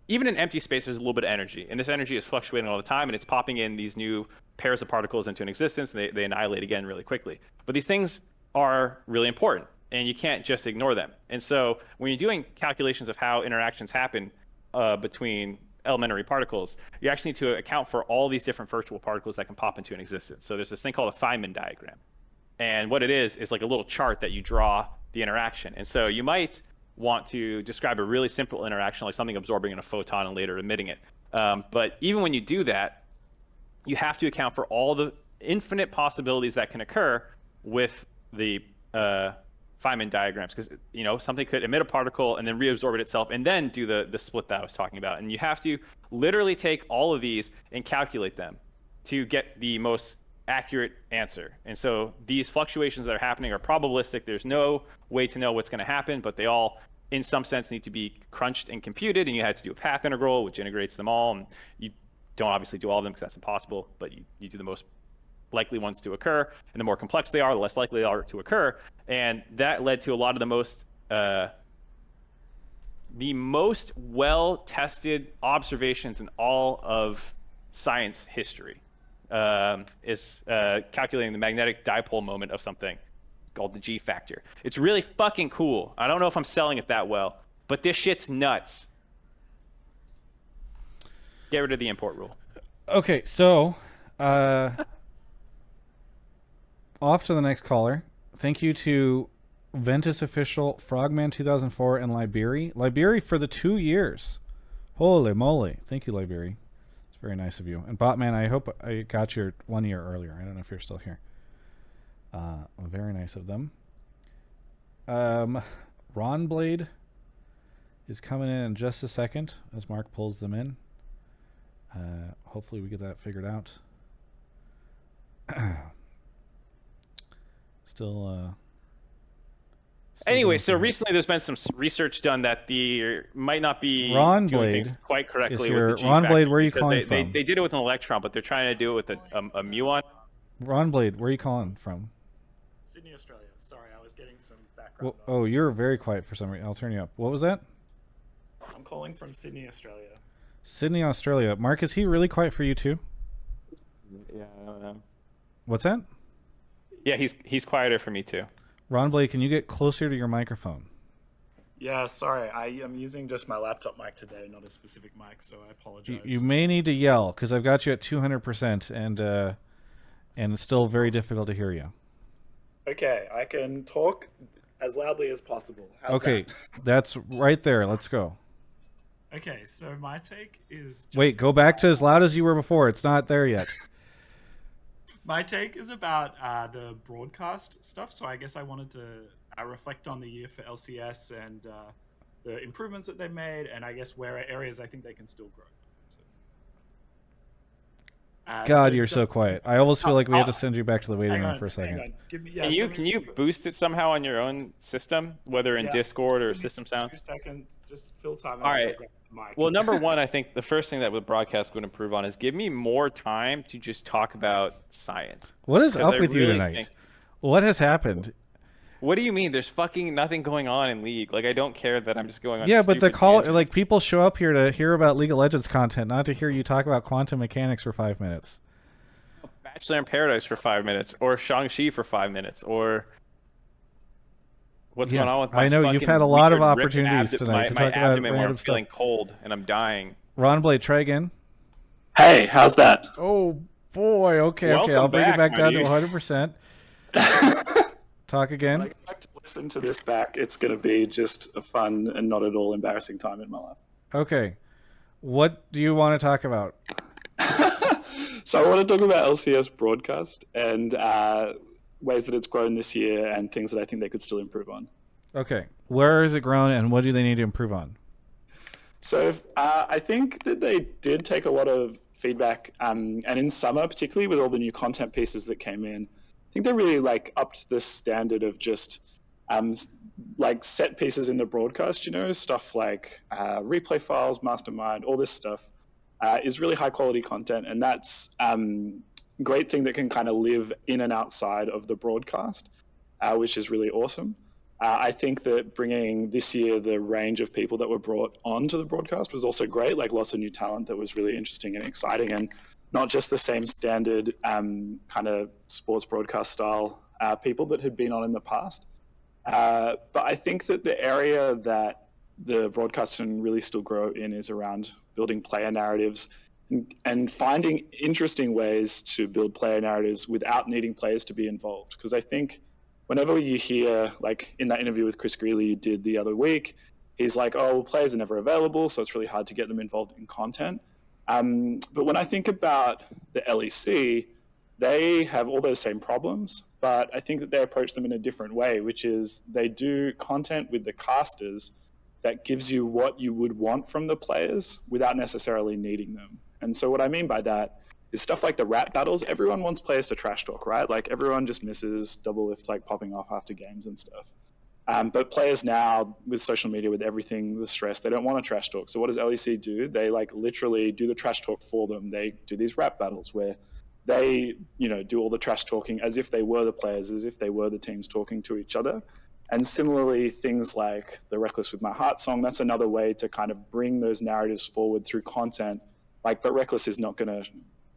even in empty space, there's a little bit of energy, and this energy is fluctuating all the time, and it's popping in these new pairs of particles into an existence, and they annihilate again really quickly. But these things are really important, and you can't just ignore them. And so when you're doing calculations of how interactions happen between elementary particles, you actually need to account for all these different virtual particles that can pop into an existence. So there's this thing called a Feynman diagram. And what it is like a little chart that you draw the interaction. And so you might want to describe a really simple interaction, like something absorbing in a photon and later emitting it. But even when you do that, you have to account for all the infinite possibilities that can occur with the Feynman diagrams, because something could emit a particle and then reabsorb it itself and then do the split that I was talking about. And you have to literally take all of these and calculate them to get the most accurate answer. And so these fluctuations that are happening are probabilistic. There's no way to know what's going to happen, but they all in some sense need to be crunched and computed, and you had to do a path integral which integrates them all. And you don't obviously do all of them because that's impossible, but you do the most likely ones to occur, and the more complex they are, the less likely they are to occur. And that led to a lot of the most well-tested observations in all of science history. Is calculating the magnetic dipole moment of something called the G factor. It's really fucking cool. I don't know if I'm selling it that well, but this shit's nuts. Get rid of the import rule. Okay, so off to the next caller. Thank you to Ventus Official, Frogman 2004, and Liberi. Liberi for the 2 years. Holy moly. Thank you, Liberi. It's very nice of you. And Botman, I hope I got your 1 year earlier. I don't know if you're still here. Very nice of them. Ron Blade is coming in just a second as Mark pulls them in. Hopefully we get that figured out. Still anyway, so recently there's been some research done that might not be Ron doing Blade things quite correctly your, with the G Ron factor, Blade, where are you because calling they from? They did it with an electron, but they're trying to do it with a muon. Ron Blade, where are you calling from? Sydney, Australia. Sorry, I was getting some background noise. Oh, you're very quiet for some reason. I'll turn you up. What was that? I'm calling from Sydney, Australia. Sydney, Australia. Mark, is he really quiet for you too? Yeah, I don't know. What's that? Yeah, he's quieter for me too. Ron Blade, can you get closer to your microphone? Yeah, sorry. I am using just my laptop mic today, not a specific mic, so I apologize. You may need to yell because I've got you at 200%, and it's still very difficult to hear you. Okay, I can talk as loudly as possible. How's Okay, that? that's right there. Let's go. Okay, so my take is... Wait, go back to as loud as you were before. It's not there yet. My take is about the broadcast stuff. So I guess I wanted to reflect on the year for LCS and the improvements that they've made, and I guess where areas I think they can still grow. So, God, you're so quiet. I almost feel like we have to send you back to the waiting room for a second. Hang on. Can you boost it somehow on your own system, whether in Discord or System Sound? 2 seconds, just fill time. All right. Well, number one, I think the first thing that the broadcast would improve on is give me more time to just talk about science. What is up with you tonight? What has happened? What do you mean? There's fucking nothing going on in League. Like, I don't care that I'm just going on. Yeah, but the call, like, people show up here to hear about League of Legends content, not to hear you talk about quantum mechanics for 5 minutes. Bachelor in Paradise for 5 minutes, or Shang-Chi for 5 minutes, or what's going on with my I know you've had a lot of opportunities tonight to talk about abdomen where I'm random feeling stuff. cold and I'm dying. Ron Blade, try again. Hey, how's that? Oh boy, okay, Welcome I'll bring it back back, down my to dude. 100%. Talk again. When I go back to listen to this back, it's going to be just a fun and not at all embarrassing time in my life. Okay. What do you want to talk about? So I want to talk about LCS broadcast and ways that it's grown this year and things that I think they could still improve on. Okay. Where has it grown and what do they need to improve on? So I think that they did take a lot of feedback, and in summer, particularly with all the new content pieces that came in, I think they really upped the standard of just set pieces in the broadcast, stuff like replay files, mastermind, all this stuff is really high quality content. And that's great thing that can kind of live in and outside of the broadcast, which is really awesome. I think that bringing this year the range of people that were brought onto the broadcast was also great, like lots of new talent that was really interesting and exciting, and not just the same standard kind of sports broadcast style people that had been on in the past. But I think that the area that the broadcast can really still grow in is around building player narratives and finding interesting ways to build player narratives without needing players to be involved. Because I think whenever you hear, like in that interview with Chris Greeley you did the other week, he's like, oh, well, players are never available, so it's really hard to get them involved in content. But when I think about the LEC, they have all those same problems, but I think that they approach them in a different way, which is they do content with the casters that gives you what you would want from the players without necessarily needing them. And so what I mean by that is stuff like the rap battles. Everyone wants players to trash talk, right? Like everyone just misses Doublelift like popping off after games and stuff. But players now with social media, with everything, the stress, they don't want to trash talk. So what does LEC do? They like literally do the trash talk for them. They do these rap battles where they, do all the trash talking as if they were the players, as if they were the teams talking to each other. And similarly, things like the Reckless with My Heart song, that's another way to kind of bring those narratives forward through content. But Reckless is not going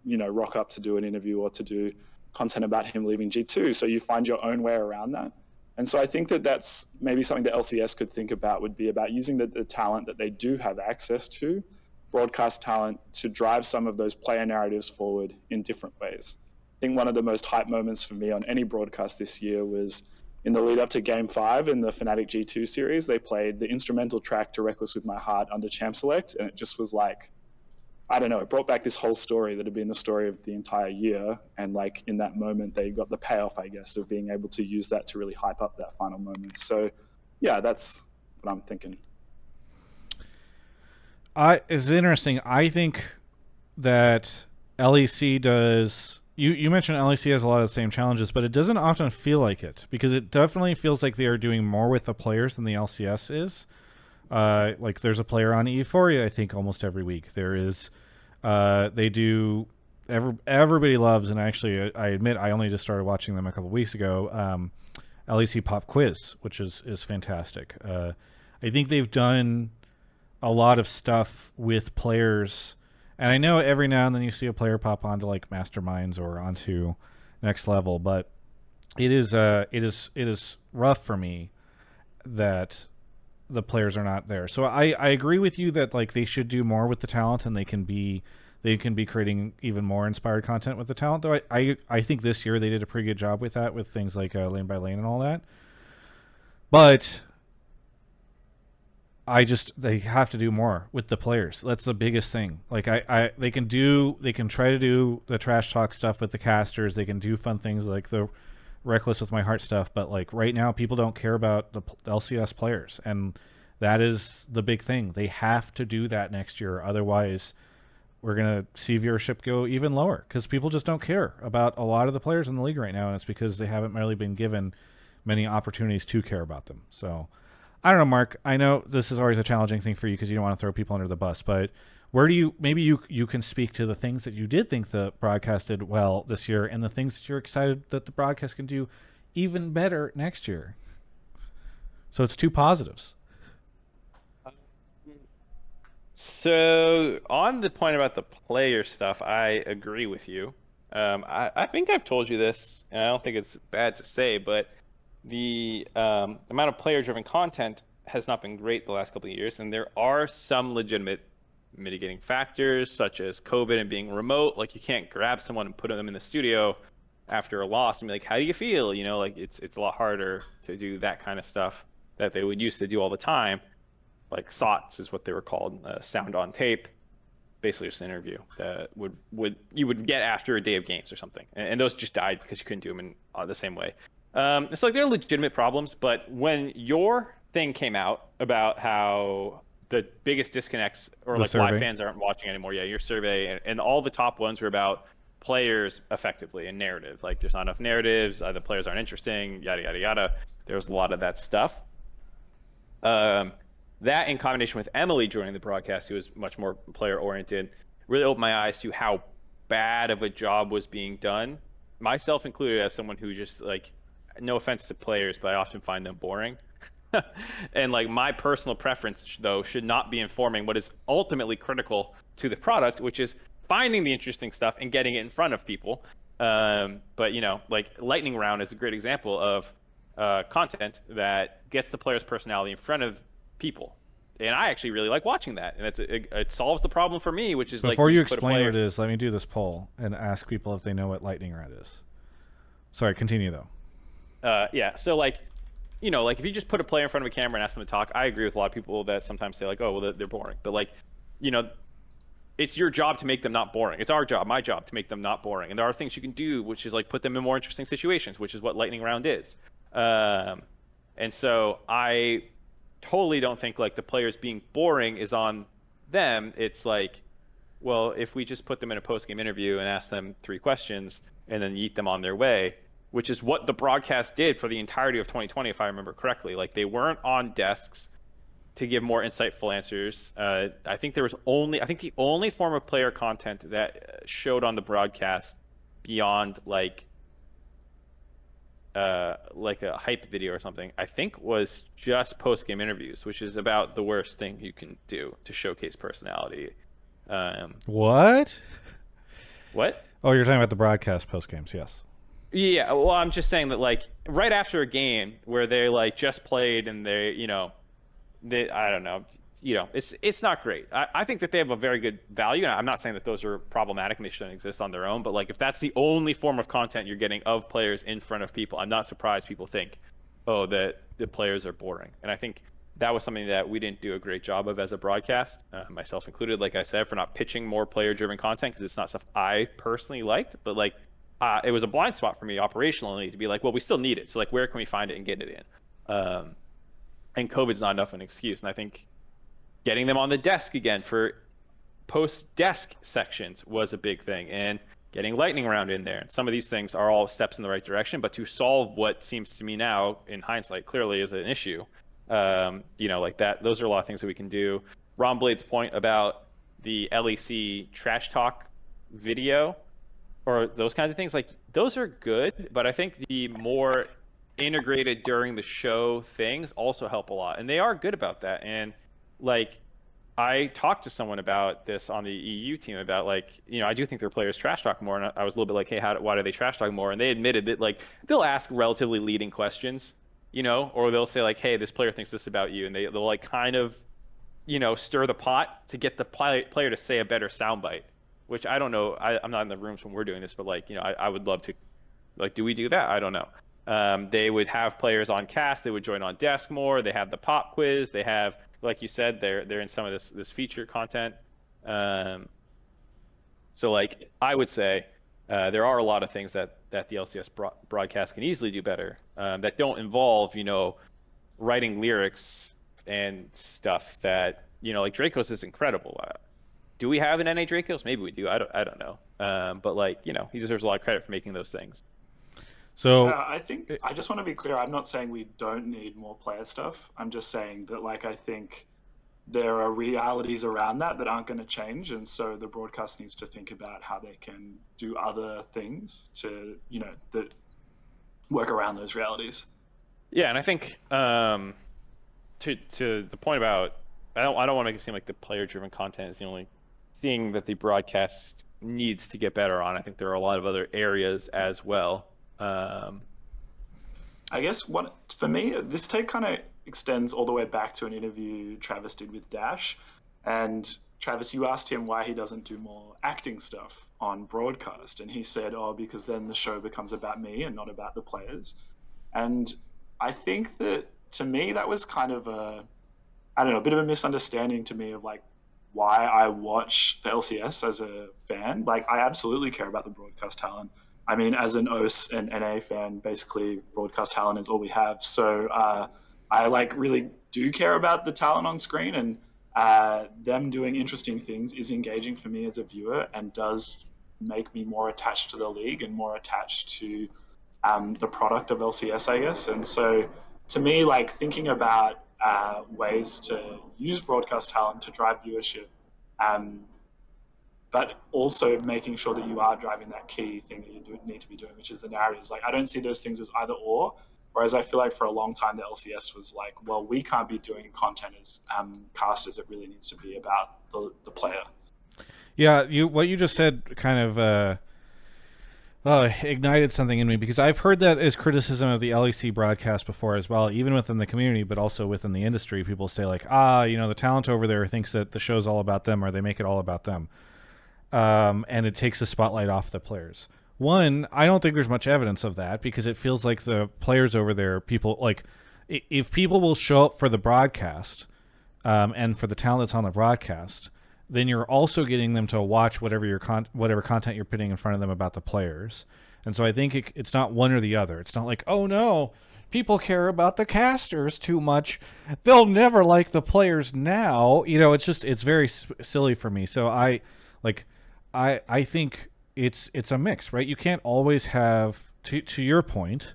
to, rock up to do an interview or to do content about him leaving G2. So you find your own way around that. And so I think that that's maybe something that LCS could think about, would be about using the talent that they do have access to, broadcast talent, to drive some of those player narratives forward in different ways. I think one of the most hype moments for me on any broadcast this year was in the lead up to Game 5 in the Fnatic G2 series. They played the instrumental track to Reckless with My Heart under Champ Select, and it just was like, I don't know, it brought back this whole story that had been the story of the entire year. And like in that moment, they got the payoff, I guess, of being able to use that to really hype up that final moment. So yeah, that's what I'm thinking. It's interesting. I think that LEC does... You mentioned LEC has a lot of the same challenges, but it doesn't often feel like it, because it definitely feels like they are doing more with the players than the LCS is. Like there's a player on Euphoria, I think, almost every week. There is... they do... Everybody loves, and actually, I admit I only just started watching them a couple weeks ago, LEC Pop Quiz, which is fantastic. I think they've done a lot of stuff with players, and I know every now and then you see a player pop onto like Masterminds or onto Next Level, but it is rough for me that the players are not there. So I agree with you that like they should do more with the talent, and they can be creating even more inspired content with the talent. Though I think this year they did a pretty good job with that, with things like Lane by Lane and all that. But they have to do more with the players. That's the biggest thing. Like they can try to do the trash talk stuff with the casters. They can do fun things like the Reckless with My Heart stuff. But like right now, people don't care about the LCS players, and that is the big thing. They have to do that next year. Otherwise, we're going to see viewership go even lower, because people just don't care about a lot of the players in the league right now, and it's because they haven't really been given many opportunities to care about them. So I don't know, Mark. I know this is always a challenging thing for you because you don't want to throw people under the bus, but where do you, maybe you can speak to the things that you did think the broadcast did well this year, and the things that you're excited that the broadcast can do even better next year. So it's two positives. So on the point about the player stuff, I agree with you. I think I've told you this, and I don't think it's bad to say, but the amount of player-driven content has not been great the last couple of years, and there are some legitimate mitigating factors, such as COVID and being remote. Like, you can't grab someone and put them in the studio after a loss and be like, how do you feel? You know, like it's a lot harder to do that kind of stuff that they would used to do all the time. Like SOTs is what they were called, sound on tape, basically just an interview that you would get after a day of games or something. And those just died because you couldn't do them in the same way. It's like, they're legitimate problems, but when your thing came out about how the biggest disconnects, or like why fans aren't watching anymore, your survey, and all the top ones were about players effectively and narrative. Like, there's not enough narratives, the players aren't interesting, yada, yada, yada. There was a lot of that stuff. That, in combination with Emily joining the broadcast, who was much more player-oriented, really opened my eyes to how bad of a job was being done, myself included, as someone who just, like, no offense to players, but I often find them boring. And, like, my personal preference, though, should not be informing what is ultimately critical to the product, which is finding the interesting stuff and getting it in front of people. But like Lightning Round is a great example of content that gets the player's personality in front of people. And I actually really like watching that, and it solves the problem for me, which is Before like you explain what it is, let me do this poll and ask people if they know what Lightning Round is. Sorry, continue though. Yeah, so like, like if you just put a player in front of a camera and ask them to talk, I agree with a lot of people that sometimes say like, oh, well, they're boring. But like, it's your job to make them not boring. It's our job, my job, to make them not boring. And there are things you can do, which is like put them in more interesting situations, which is what Lightning Round is. And so I totally don't think like the players being boring is on them. It's like, well, if we just put them in a post-game interview and ask them 3 questions and then yeet them on their way, which is what the broadcast did for the entirety of 2020, if I remember correctly. Like they weren't on desks to give more insightful answers. I think the only form of player content that showed on the broadcast beyond like a hype video or something, I think was just post-game interviews, which is about the worst thing you can do to showcase personality. What? Oh, you're talking about the broadcast post-games, yes. Yeah, well, I'm just saying that like right after a game where they like just played and they I don't know, it's not great. I think that they have a very good value, and I'm not saying that those are problematic and they shouldn't exist on their own, but like if that's the only form of content you're getting of players in front of people, I'm not surprised people think, oh, that the players are boring. And I think that was something that we didn't do a great job of as a broadcast, myself included, like I said, for not pitching more player-driven content, because it's not stuff I personally liked, but like it was a blind spot for me operationally to be like, well, we still need it, so like where can we find it and get it in? And COVID's not enough of an excuse. And I think getting them on the desk again for post-desk sections was a big thing, and getting Lightning Round in there. And some of these things are all steps in the right direction, but to solve what seems to me now, in hindsight, clearly is an issue, like that, those are a lot of things that we can do. Ron Blade's point about the LEC trash talk video or those kinds of things, like those are good, but I think the more integrated during the show things also help a lot, and they are good about that. And like I talked to someone about this on the EU team about like, I do think their players trash talk more, and I was a little bit like, hey, why do they trash talk more? And they admitted that like they'll ask relatively leading questions, or they'll say like, hey, this player thinks this about you, and they'll like kind of stir the pot to get the player to say a better soundbite, which I don't know. I'm not in the rooms when we're doing this, but like, I would love to, like, do we do that? I don't know. They would have players on cast. They would join on desk more. They have the pop quiz. They have, like you said, they're in some of this feature content. So like I would say there are a lot of things that the LCS broadcast can easily do better that don't involve writing lyrics and stuff that like Dracos is incredible. Do we have an NA Dracos? Maybe we do. I don't know. But like he deserves a lot of credit for making those things. So I think I just want to be clear. I'm not saying we don't need more player stuff. I'm just saying that like I think there are realities around that aren't going to change, and so the broadcast needs to think about how they can do other things to that work around those realities. Yeah, and I think to the point about I don't want to make it seem like the player-driven content is the only thing that the broadcast needs to get better on. I think there are a lot of other areas as well. I guess for me, this take kind of extends all the way back to an interview Travis did with Dash. And Travis, you asked him why he doesn't do more acting stuff on broadcast. And he said, because then the show becomes about me and not about the players. And I think that to me, that was kind of a bit of a misunderstanding to me of like why I watch the LCS as a fan. Like I absolutely care about the broadcast talent. I mean, as an OS and NA fan, basically broadcast talent is all we have. So I like really do care about the talent on screen, and them doing interesting things is engaging for me as a viewer and does make me more attached to the league and more attached to the product of LCS, I guess. And so to me, like thinking about ways to use broadcast talent to drive viewership, but also making sure that you are driving that key thing that you need to be doing, which is the narratives. Like, I don't see those things as either or, whereas I feel like for a long time, the LCS was like, well, we can't be doing content as casters. It really needs to be about the player. Yeah, what you just said kind of ignited something in me, because I've heard that as criticism of the LEC broadcast before as well, even within the community, but also within the industry. People say like, the talent over there thinks that the show's all about them, or they make it all about them. And it takes the spotlight off the players. One, I don't think there's much evidence of that, because it feels like the players over there, people like, if people will show up for the broadcast, and for the talent that's on the broadcast, then you're also getting them to watch whatever whatever content you're putting in front of them about the players. And so I think it's not one or the other. It's not like, oh no, people care about the casters too much, they'll never like the players now. It's very silly for me. So I think it's a mix, right? You can't always have, to your point,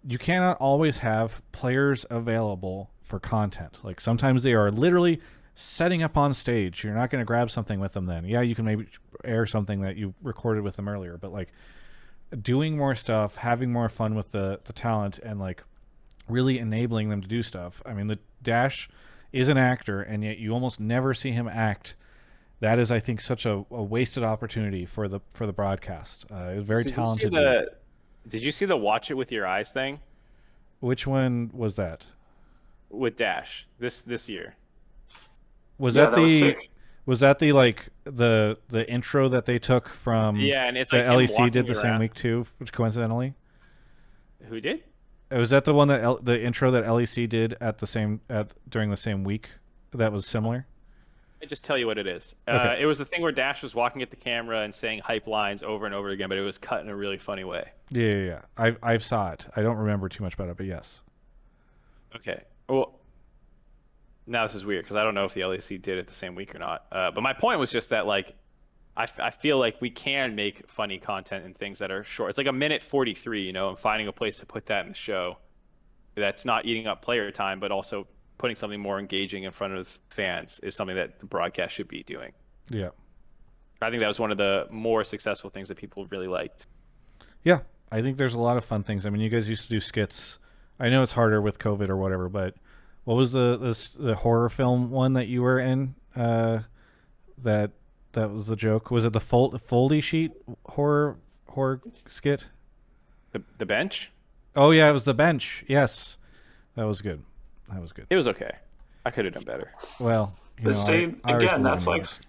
you cannot always have players available for content. Like, sometimes they are literally setting up on stage. You're not going to grab something with them then. Yeah, you can maybe air something that you recorded with them earlier, but like doing more stuff, having more fun with the talent, and like really enabling them to do stuff. I mean, the Dash is an actor, and yet you almost never see him act. That is, I think, such a wasted opportunity for the broadcast. Very talented. Did you see the watch it with your eyes thing? Which one was that? With Dash this year. Was Yeah, that that was the sick. was that the like the intro that they took from And it's the like him LEC walking did the same around. week too, which coincidentally? Who did? Was that the one that the intro that LEC did during the same week that was similar? I just tell you what it is. Okay. It was the thing where Dash was walking at the camera and saying hype lines over and over again, but it was cut in a really funny way. Yeah. I saw it. I don't remember too much about it, but yes. Okay. Well, now this is weird because I don't know if the LEC did it the same week or not. But my point was just that, like, I feel like we can make funny content and things that are short. It's like a minute 43, and finding a place to put that in the show that's not eating up player time, but also putting something more engaging in front of fans is something that the broadcast should be doing. Yeah. I think that was one of the more successful things that people really liked. Yeah. I think there's a lot of fun things. I mean, you guys used to do skits. I know it's harder with COVID or whatever, but what was the horror film one that you were in? That was the joke. Was it the foldy sheet horror skit? The bench? Oh yeah, it was the bench. Yes, that was good. It was okay. I could have done better. Well, But see, I again, respond that's to like that.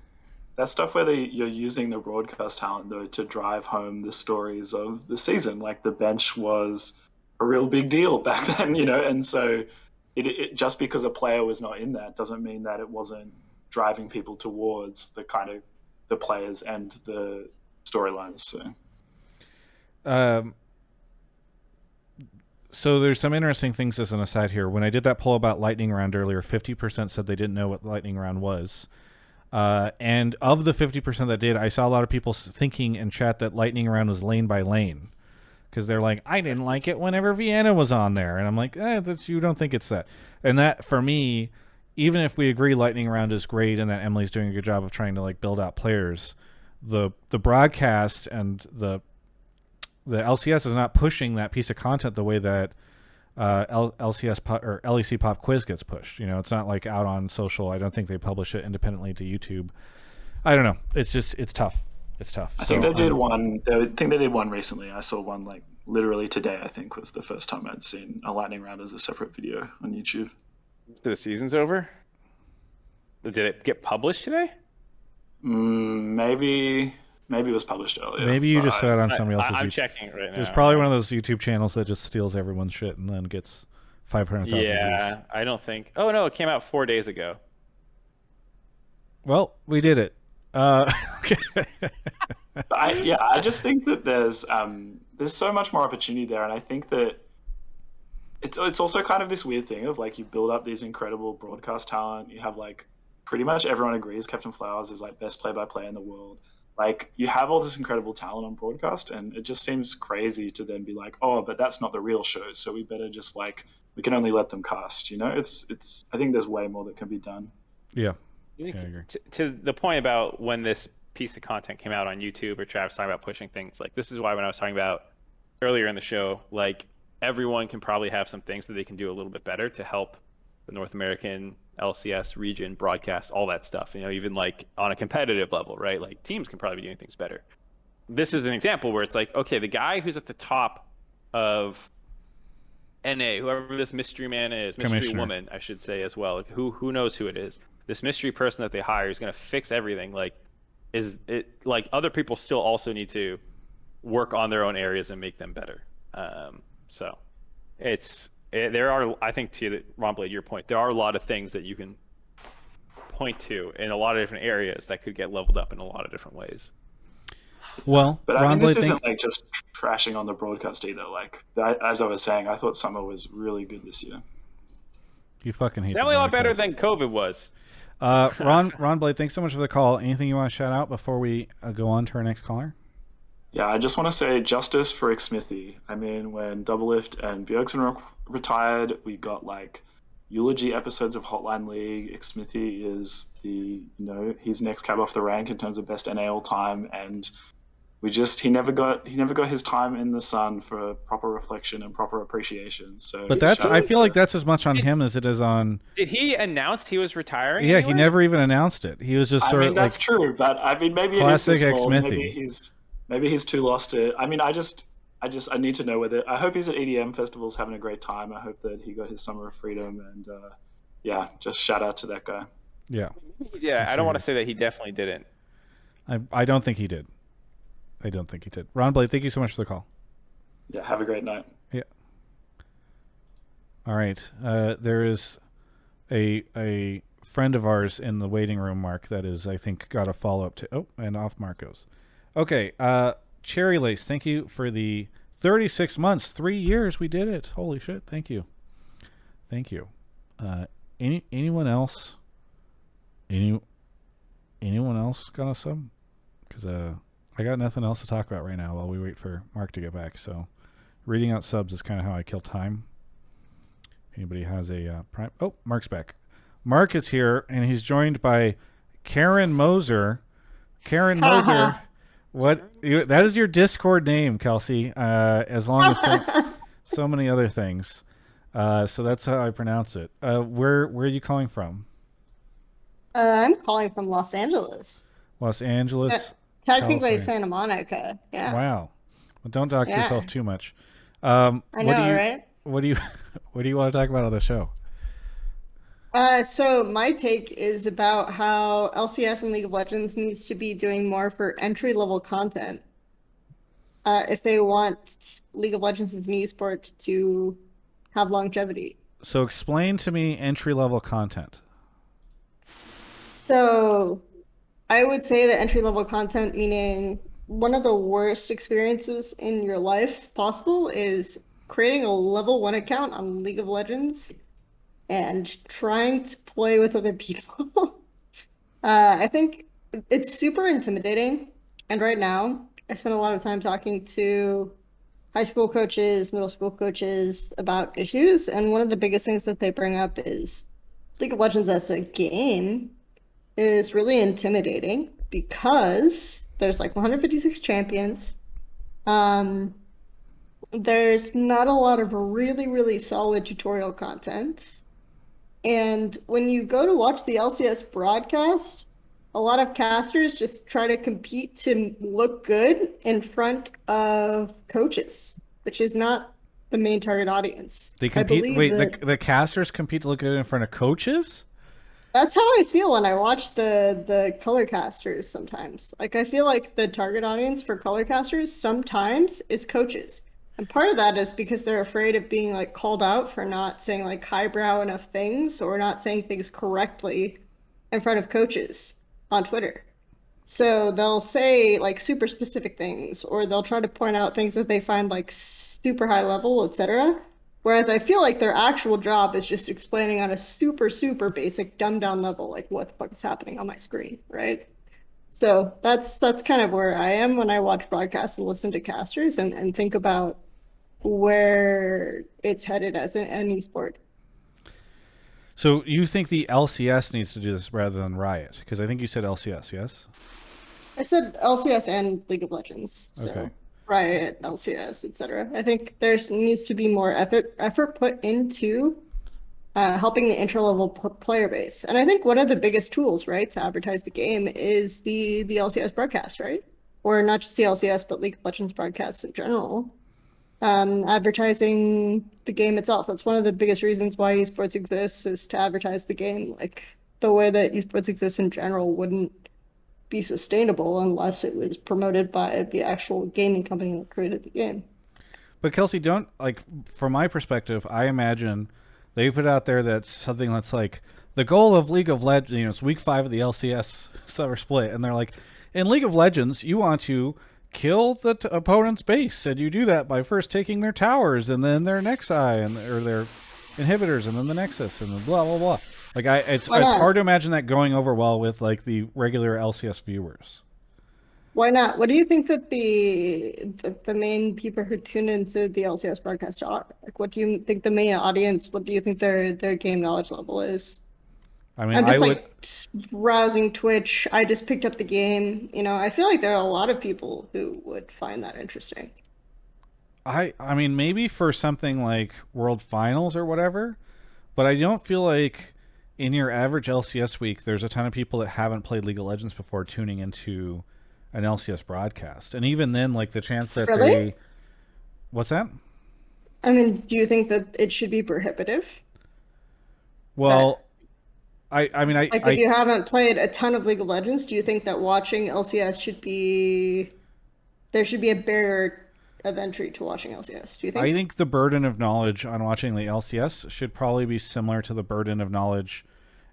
that stuff where you're using the broadcast talent though to drive home the stories of the season. Like the bench was a real big deal back then, and so it just because a player was not in that doesn't mean that it wasn't driving people towards the kind of the players and the storylines. So there's some interesting things as an aside here. When I did that poll about Lightning Round earlier, 50% said they didn't know what Lightning Round was. And of the 50% that did, I saw a lot of people thinking in chat that Lightning Round was lane by lane. Because they're like, I didn't like it whenever Vienna was on there. And I'm like, you don't think it's that. And that, for me, even if we agree Lightning Round is great and that Emily's doing a good job of trying to like build out players, the broadcast and the LCS is not pushing that piece of content the way that LCS or LEC Pop Quiz gets pushed. It's not like out on social. I don't think they publish it independently to YouTube. I don't know. It's tough. It's tough. I think they did one. I think they did one recently. I saw one like literally today. I think was the first time I'd seen a Lightning Round as a separate video on YouTube. The season's over? Did it get published today? Maybe it was published earlier. Maybe you but just saw it on somebody else's I'm YouTube. checking right now. There's probably one of those YouTube channels that just steals everyone's shit and then gets 500,000 Yeah, views. I don't think. Oh no, it came out 4 days ago. Well, we did it. Okay. But I just think that there's so much more opportunity there, and I think that it's also kind of this weird thing of like you build up these incredible broadcast talent. You have like pretty much everyone agrees Captain Flowers is like best play-by-play in the world. Like you have all this incredible talent on broadcast, and it just seems crazy to then be like, oh, but that's not the real show, so we better just like we can only let them cast. It's I think there's way more that can be done. Yeah. I think I agree. to the point about when this piece of content came out on YouTube or Travis talking about pushing things, like this is why when I was talking about earlier in the show, like everyone can probably have some things that they can do a little bit better to help the North American LCS region broadcast, all that stuff, even like on a competitive level, right? Like teams can probably be doing things better. this is an example where it's like, okay, the guy who's at the top of NA, whoever this mystery man is, mystery woman, I should say as well. Like, who knows who it is? This mystery person that they hire is going to fix everything. Like, is it like other people still also need to work on their own areas and make them better? So there are, I think, to Ron Blade, your point, there are a lot of things that you can point to in a lot of different areas that could get leveled up in a lot of different ways. Well, but Ron this Blade, isn't like just trashing on the broadcast either. Like as I was saying, I thought summer was really good this year. You fucking hate. It's definitely a lot better than COVID was. Ron Blade, thanks so much for the call. Anything you want to shout out before we go on to our next caller? Yeah, I just want to say justice for Xmithy. I mean, when Doublelift and Bjergsen retired, we got like eulogy episodes of Hotline League. Xmithy is he's next cab off the rank in terms of best NA all time, and he never got his time in the sun for proper reflection and proper appreciation. So, but I feel like that's as much on him as it is on. Did he announce he was retiring? Yeah, anyway? he never even announced it. He was just sort of that's true, but I mean, maybe classic it is his fault. Maybe he's too lost to. I mean, I need to know whether. I hope he's at EDM festivals having a great time. I hope that he got his summer of freedom, and just shout out to that guy. Yeah. Yeah, I don't want to say that he definitely didn't. I don't think he did. Ron Blade, thank you so much for the call. Yeah, have a great night. Yeah. All right. There is a friend of ours in the waiting room, Mark, that is, I think, got a follow-up to... Oh, and off Mark goes. Okay. Cherry Lace, thank you for the 36 months. 3 years, we did it. Holy shit. Thank you. Anyone else? Anyone else got a sub? Because I got nothing else to talk about right now while we wait for Mark to get back. So reading out subs is kind of how I kill time. Anybody has a prime? Oh, Mark's back. Mark is here, and he's joined by Karen Moser. Karen Moser. That is your Discord name, Kelsey, as long as so many other things. So that's how I pronounce it. Where are you calling from? I'm calling from Los Angeles. Los Angeles? Technically California. Santa Monica. Yeah. Wow. Well, don't dox yourself too much. I know, right? What do you want to talk about on the show? So my take is about how LCS and League of Legends needs to be doing more for entry-level content. If they want League of Legends as an esport to have longevity. So explain to me entry-level content. So I would say that entry-level content, meaning one of the worst experiences in your life possible, is creating a level 1 account on League of Legends and trying to play with other people. I think it's super intimidating. And right now, I spend a lot of time talking to high school coaches, middle school coaches about issues. And one of the biggest things that they bring up is League of Legends as a game is really intimidating because there's like 156 champions. There's not a lot of really, really solid tutorial content. And when you go to watch the LCS broadcast, a lot of casters just try to compete to look good in front of coaches, which is not the main target audience. They compete. Wait, the casters compete to look good in front of coaches? That's how I feel when I watch the color casters sometimes. Like, I feel like the target audience for color casters sometimes is coaches. And part of that is because they're afraid of being like called out for not saying like highbrow enough things or not saying things correctly in front of coaches on Twitter. So they'll say like super specific things, or they'll try to point out things that they find like super high level, etc. Whereas I feel like their actual job is just explaining on a super, super basic dumbed down level, like what the fuck is happening on my screen, right? So that's kind of where I am when I watch broadcasts and listen to casters and think about where it's headed as an esport. So you think the LCS needs to do this rather than Riot? Because I think you said LCS, yes? I said LCS and League of Legends. So Okay. Riot, LCS, etc. I think there needs to be more effort put into helping the intro-level player base. And I think one of the biggest tools, right, to advertise the game is the LCS broadcast, right? or not just the LCS, but League of Legends broadcasts in general. Advertising the game itself. That's one of the biggest reasons why esports exists, is to advertise the game. Like, the way that esports exists in general wouldn't be sustainable unless it was promoted by the actual gaming company that created the game. But Kelsey, don't, like, from my perspective, I imagine they put out there that's something that's like the goal of League of Legends, you know, it's week 5 of the LCS summer split, and they're like, in League of Legends, you want to kill the opponent's base, and you do that by first taking their towers, and then their Nexi, or their inhibitors, and then the Nexus, and then blah blah blah. Like, it's hard to imagine that going over well with like the regular LCS viewers. Why not? What do you think that the main people who tune into the LCS broadcast are? Like, what do you think the main audience? What do you think their game knowledge level is? I mean, I'm just like browsing Twitch. I just picked up the game. You know, I feel like there are a lot of people who would find that interesting. I mean, maybe for something like World Finals or whatever, but I don't feel like in your average LCS week, there's a ton of people that haven't played League of Legends before tuning into an LCS broadcast. And even then, like, the chance that Really? What's that? I mean, do you think that it should be prohibitive? Well, I mean, if you haven't played a ton of League of Legends, do you think that watching LCS there should be a barrier of entry to watching LCS? Do you think? I think the burden of knowledge on watching the LCS should probably be similar to the burden of knowledge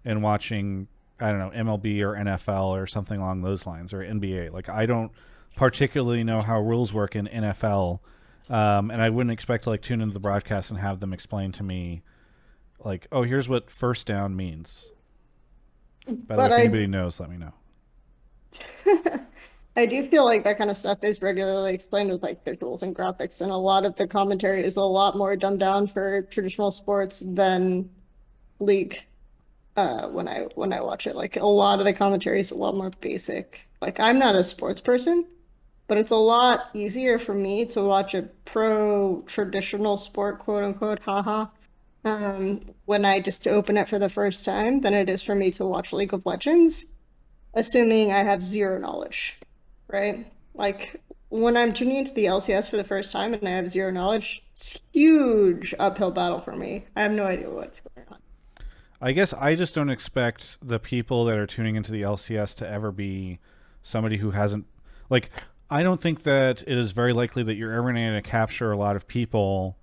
in watching, I don't know, MLB or NFL or something along those lines, or NBA. Like, I don't particularly know how rules work in NFL, and I wouldn't expect to like tune into the broadcast and have them explain to me, like, oh, here's what first down means. By the way, if anybody knows, let me know. I do feel like that kind of stuff is regularly explained with like visuals and graphics, and a lot of the commentary is a lot more dumbed down for traditional sports than League. When I watch it, like, a lot of the commentary is a lot more basic. Like, I'm not a sports person, but it's a lot easier for me to watch a pro traditional sport, quote unquote, haha, when I just open it for the first time than it is for me to watch League of Legends, assuming I have zero knowledge, right? Like, when I'm tuning into the LCS for the first time and I have zero knowledge, it's a huge uphill battle for me. I have no idea what's going on. I guess I just don't expect the people that are tuning into the LCS to ever be somebody who hasn't, like, I don't think that it is very likely that you're ever going to capture a lot of people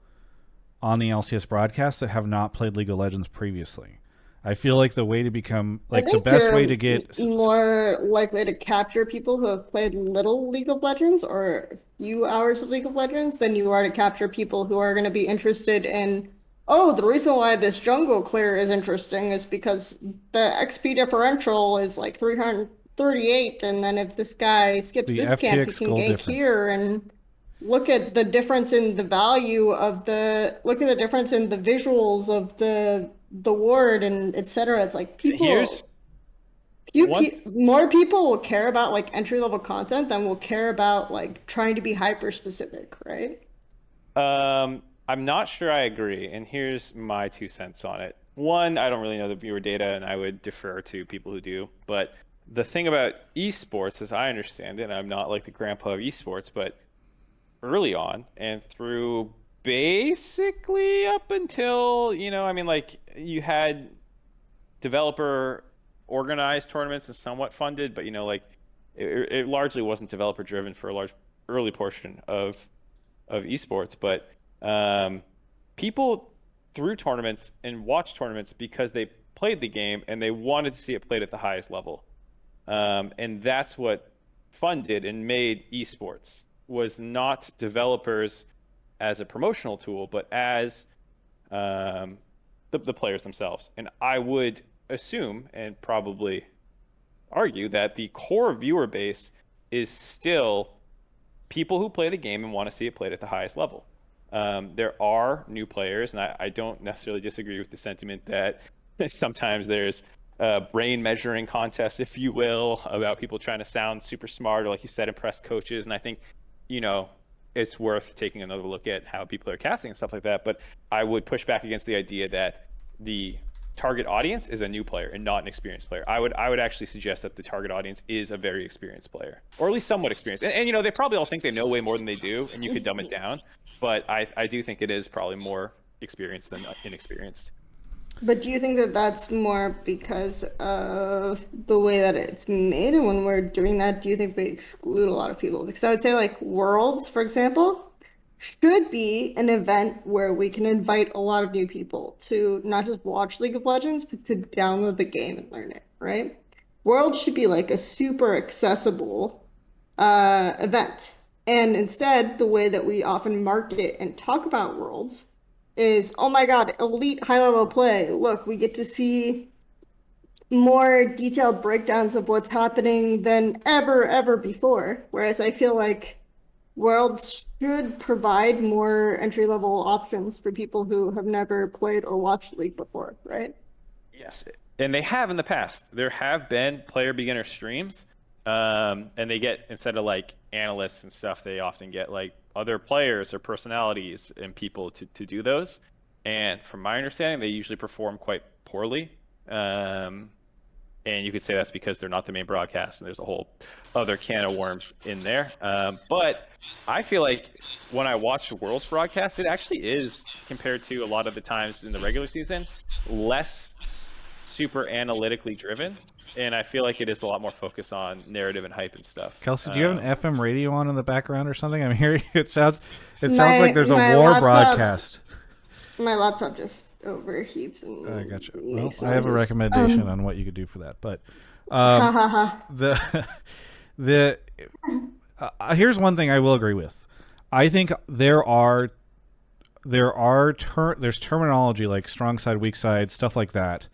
on the LCS broadcast that have not played League of Legends previously. I feel like the way to become, like, the best way to get more likely to capture people who have played little League of Legends or a few hours of League of Legends than you are to capture people who are going to be interested in, oh, the reason why this jungle clear is interesting is because the XP differential is like 338, and then if this guy skips this camp, he can gank here, and look at the difference in the value of look at the difference in the visuals of the ward, and etc. It's like more people will care about like entry level content than will care about like trying to be hyper specific, right? I'm not sure I agree, and here's my 2 cents on it. One, I don't really know the viewer data, and I would defer to people who do. But the thing about esports, as I understand it, and I'm not like the grandpa of esports, but early on and through basically up until, you know, I mean, like, you had developer organized tournaments and somewhat funded, but, you know, like, it largely wasn't developer driven for a large early portion of esports. But people threw tournaments and watched tournaments because they played the game and they wanted to see it played at the highest level. And that's what funded and made esports, was not developers as a promotional tool, but as the players themselves. And I would assume and probably argue that the core viewer base is still people who play the game and want to see it played at the highest level. There are new players, and I don't necessarily disagree with the sentiment that sometimes there's brain measuring contests, if you will, about people trying to sound super smart or, like you said, impress coaches. And I think, you know, it's worth taking another look at how people are casting and stuff like that. But I would push back against the idea that the target audience is a new player and not an experienced player. I would actually suggest that the target audience is a very experienced player, or at least somewhat experienced. And you know, they probably all think they know way more than they do, and you could dumb it down. But I do think it is probably more experienced than inexperienced. But do you think that that's more because of the way that it's made? And when we're doing that, do you think we exclude a lot of people? Because I would say, like, Worlds, for example, should be an event where we can invite a lot of new people to not just watch League of Legends, but to download the game and learn it, right? Worlds should be like a super accessible event. And instead, the way that we often market and talk about Worlds is, oh my god, elite high-level play. Look, we get to see more detailed breakdowns of what's happening than ever before. Whereas I feel like Worlds should provide more entry-level options for people who have never played or watched League before, right? Yes, and they have in the past. There have been player beginner streams, and they get, instead of like analysts and stuff, they often get like other players or personalities and people to do those. And from my understanding, they usually perform quite poorly. And you could say that's because they're not the main broadcast, and there's a whole other can of worms in there. But I feel like when I watch the Worlds broadcast, it actually is, compared to a lot of the times in the regular season, less super analytically driven. And I feel like it is a lot more focused on narrative and hype and stuff. Kelsey, do you have an FM radio on in the background or something? I'm hearing it sounds like there's a war laptop, broadcast. My laptop just overheats. And I gotcha. Well, I have a recommendation on what you could do for that, but here's one thing I will agree with. I think there's terminology like strong side, weak side, stuff like that.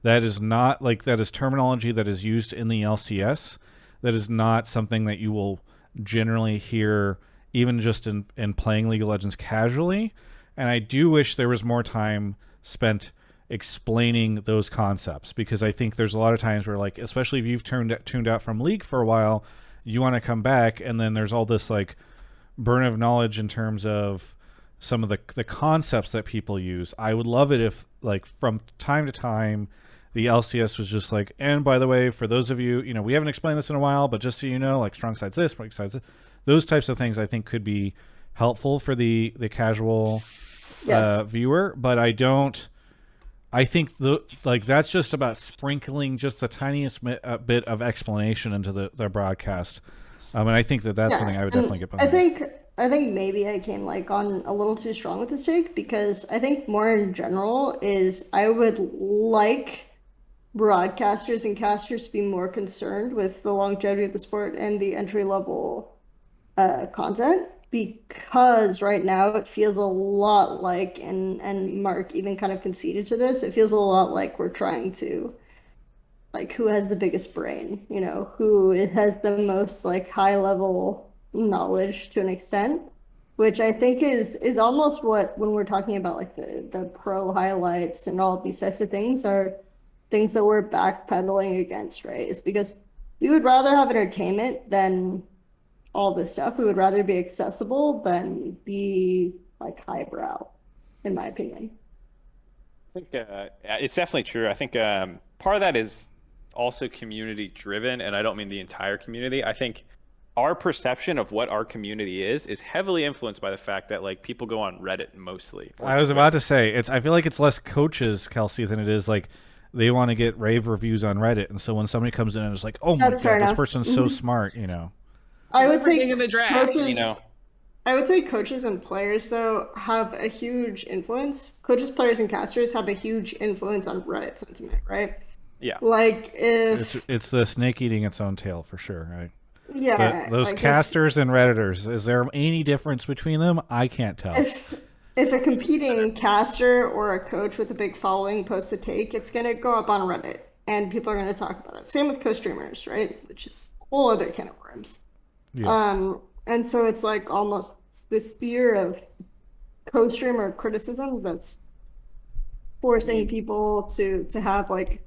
That is not like, that is terminology that is used in the LCS. That is not something that you will generally hear even just in playing League of Legends casually. And I do wish there was more time spent explaining those concepts, because I think there's a lot of times where, like, especially if you've tuned out from League for a while, you want to come back, and then there's all this like burn of knowledge in terms of some of the concepts that people use. I would love it if, like, from time to time, the LCS was just like, and by the way, for those of you, you know, we haven't explained this in a while, but just so you know, like, strong side's this, weak side's this. Those types of things I think could be helpful for the casual viewer, but I think that's just about sprinkling just the tiniest bit of explanation into the broadcast, and I think that's something I would definitely get behind. I think maybe I came like on a little too strong with this take, because I think more in general is I would like broadcasters and casters to be more concerned with the longevity of the sport and the entry level content, because right now it feels a lot like, and Mark even kind of conceded to this, it feels a lot like we're trying to, like, who has the biggest brain, you know, who has the most like high level knowledge to an extent, which I think is almost what, when we're talking about like the pro highlights and all of these types of things, are things that we're backpedaling against, right? Is because we would rather have entertainment than all this stuff. We would rather be accessible than be like highbrow, in my opinion. I think it's definitely true. I think part of that is also community driven, and I don't mean the entire community. I think our perception of what our community is heavily influenced by the fact that, like, people go on Reddit mostly. I was about to say, I feel like it's less coaches, Kelsey, than it is like they want to get rave reviews on Reddit, and so when somebody comes in and is like, oh my god, this person's so smart, you know. I would say in the draft, coaches, you know. I would say coaches and players, though, have a huge influence. Coaches, players, and casters have a huge influence on Reddit sentiment, right? Yeah. Like, if it's the snake eating its own tail for sure, right? Yeah. Those like casters and Redditors, is there any difference between them? I can't tell. If a competing caster or a coach with a big following posts a take, it's going to go up on Reddit, and people are going to talk about it. Same with co-streamers, right? Which is a whole other can of worms. Yeah. And so it's like almost this fear of co-streamer criticism that's forcing people to have like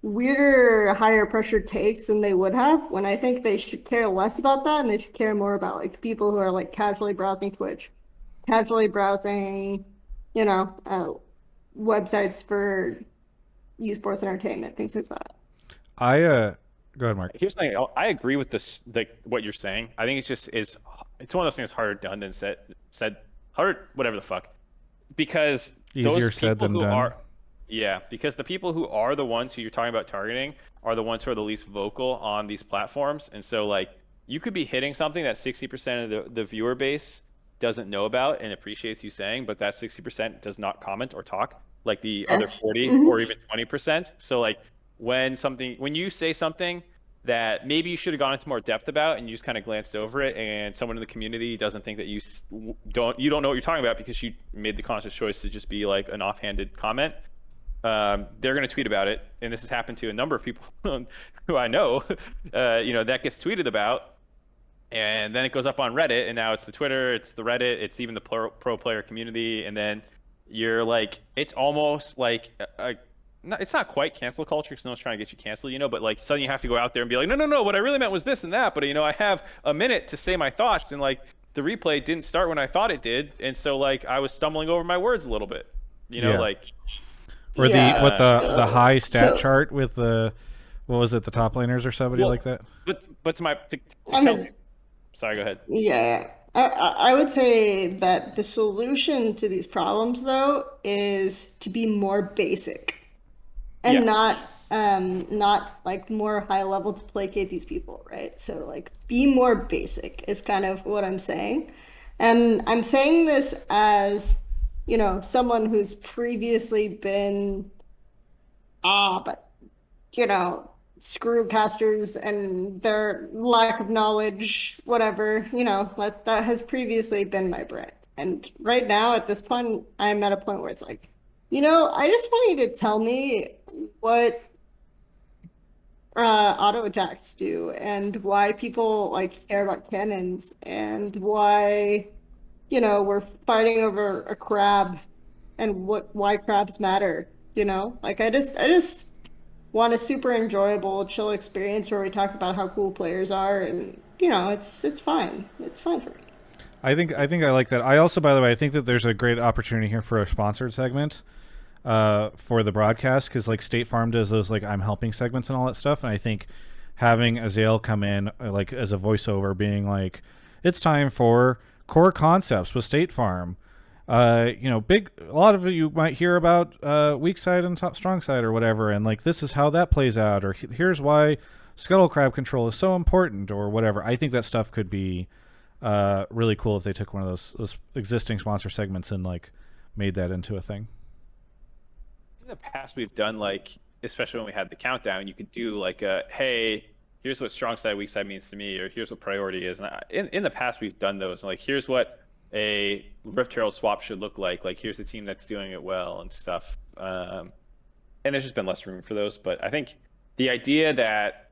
weirder, higher pressure takes than they would have, when I think they should care less about that, and they should care more about like people who are like casually browsing Twitch, casually browsing, you know, websites for esports entertainment, things like that. Go ahead, Mark. Here's the thing. I agree with this, like what you're saying. I think it's one of those things harder done than said harder, whatever the fuck. Because Easier those said people than who done. are, yeah, because the people who are the ones who you're talking about targeting are the ones who are the least vocal on these platforms. And so like you could be hitting something that 60% of the viewer base doesn't know about and appreciates you saying, but that 60% does not comment or talk like the other 40 or even 20%. So like when you say something that maybe you should have gone into more depth about and you just kind of glanced over it, and someone in the community doesn't think that you don't know what you're talking about because you made the conscious choice to just be like an offhanded comment, they're going to tweet about it. And this has happened to a number of people who I know, that gets tweeted about, and then it goes up on Reddit, and now it's the Twitter, it's the Reddit, it's even the pro player community, and then you're like, it's almost like it's not quite cancel culture because no one's trying to get you canceled, but like suddenly you have to go out there and be like, no, what I really meant was this and that, but I have a minute to say my thoughts, and like the replay didn't start when I thought it did, and so like I was stumbling over my words a little bit, like. Or the high stat So- chart with the, what was it, the top laners or somebody like that? But to I mean- Kelsey, sorry, go ahead. Yeah, I would say that the solution to these problems, though, is to be more basic, and Yeah. not like more high level to placate these people, right? So like, be more basic is kind of what I'm saying, and I'm saying this as someone who's previously been but screw casters and their lack of knowledge, whatever, that has previously been my brand. And right now, at this point, I'm at a point where it's like, I just want you to tell me what auto attacks do, and why people like care about cannons, and why we're fighting over a crab, and why crabs matter. Like I just want a super enjoyable, chill experience where we talk about how cool players are, and it's fine. It's fine for me. I think I like that. I also, by the way, I think that there's a great opportunity here for a sponsored segment for the broadcast, because like State Farm does those like I'm helping segments and all that stuff, and I think having Azael come in like as a voiceover, being like, it's time for core concepts with State Farm. A lot of you might hear about weak side and strong side or whatever, and like this is how that plays out, or here's why scuttle crab control is so important, or whatever. I think that stuff could be really cool if they took one of those existing sponsor segments and like made that into a thing. In the past, we've done like, especially when we had the countdown, you could do like hey, here's what strong side, weak side means to me, or here's what priority is. And in the past, we've done those, and like here's what a Rift Herald swap should look like. Like here's the team that's doing it well and stuff. And there's just been less room for those. But I think the idea that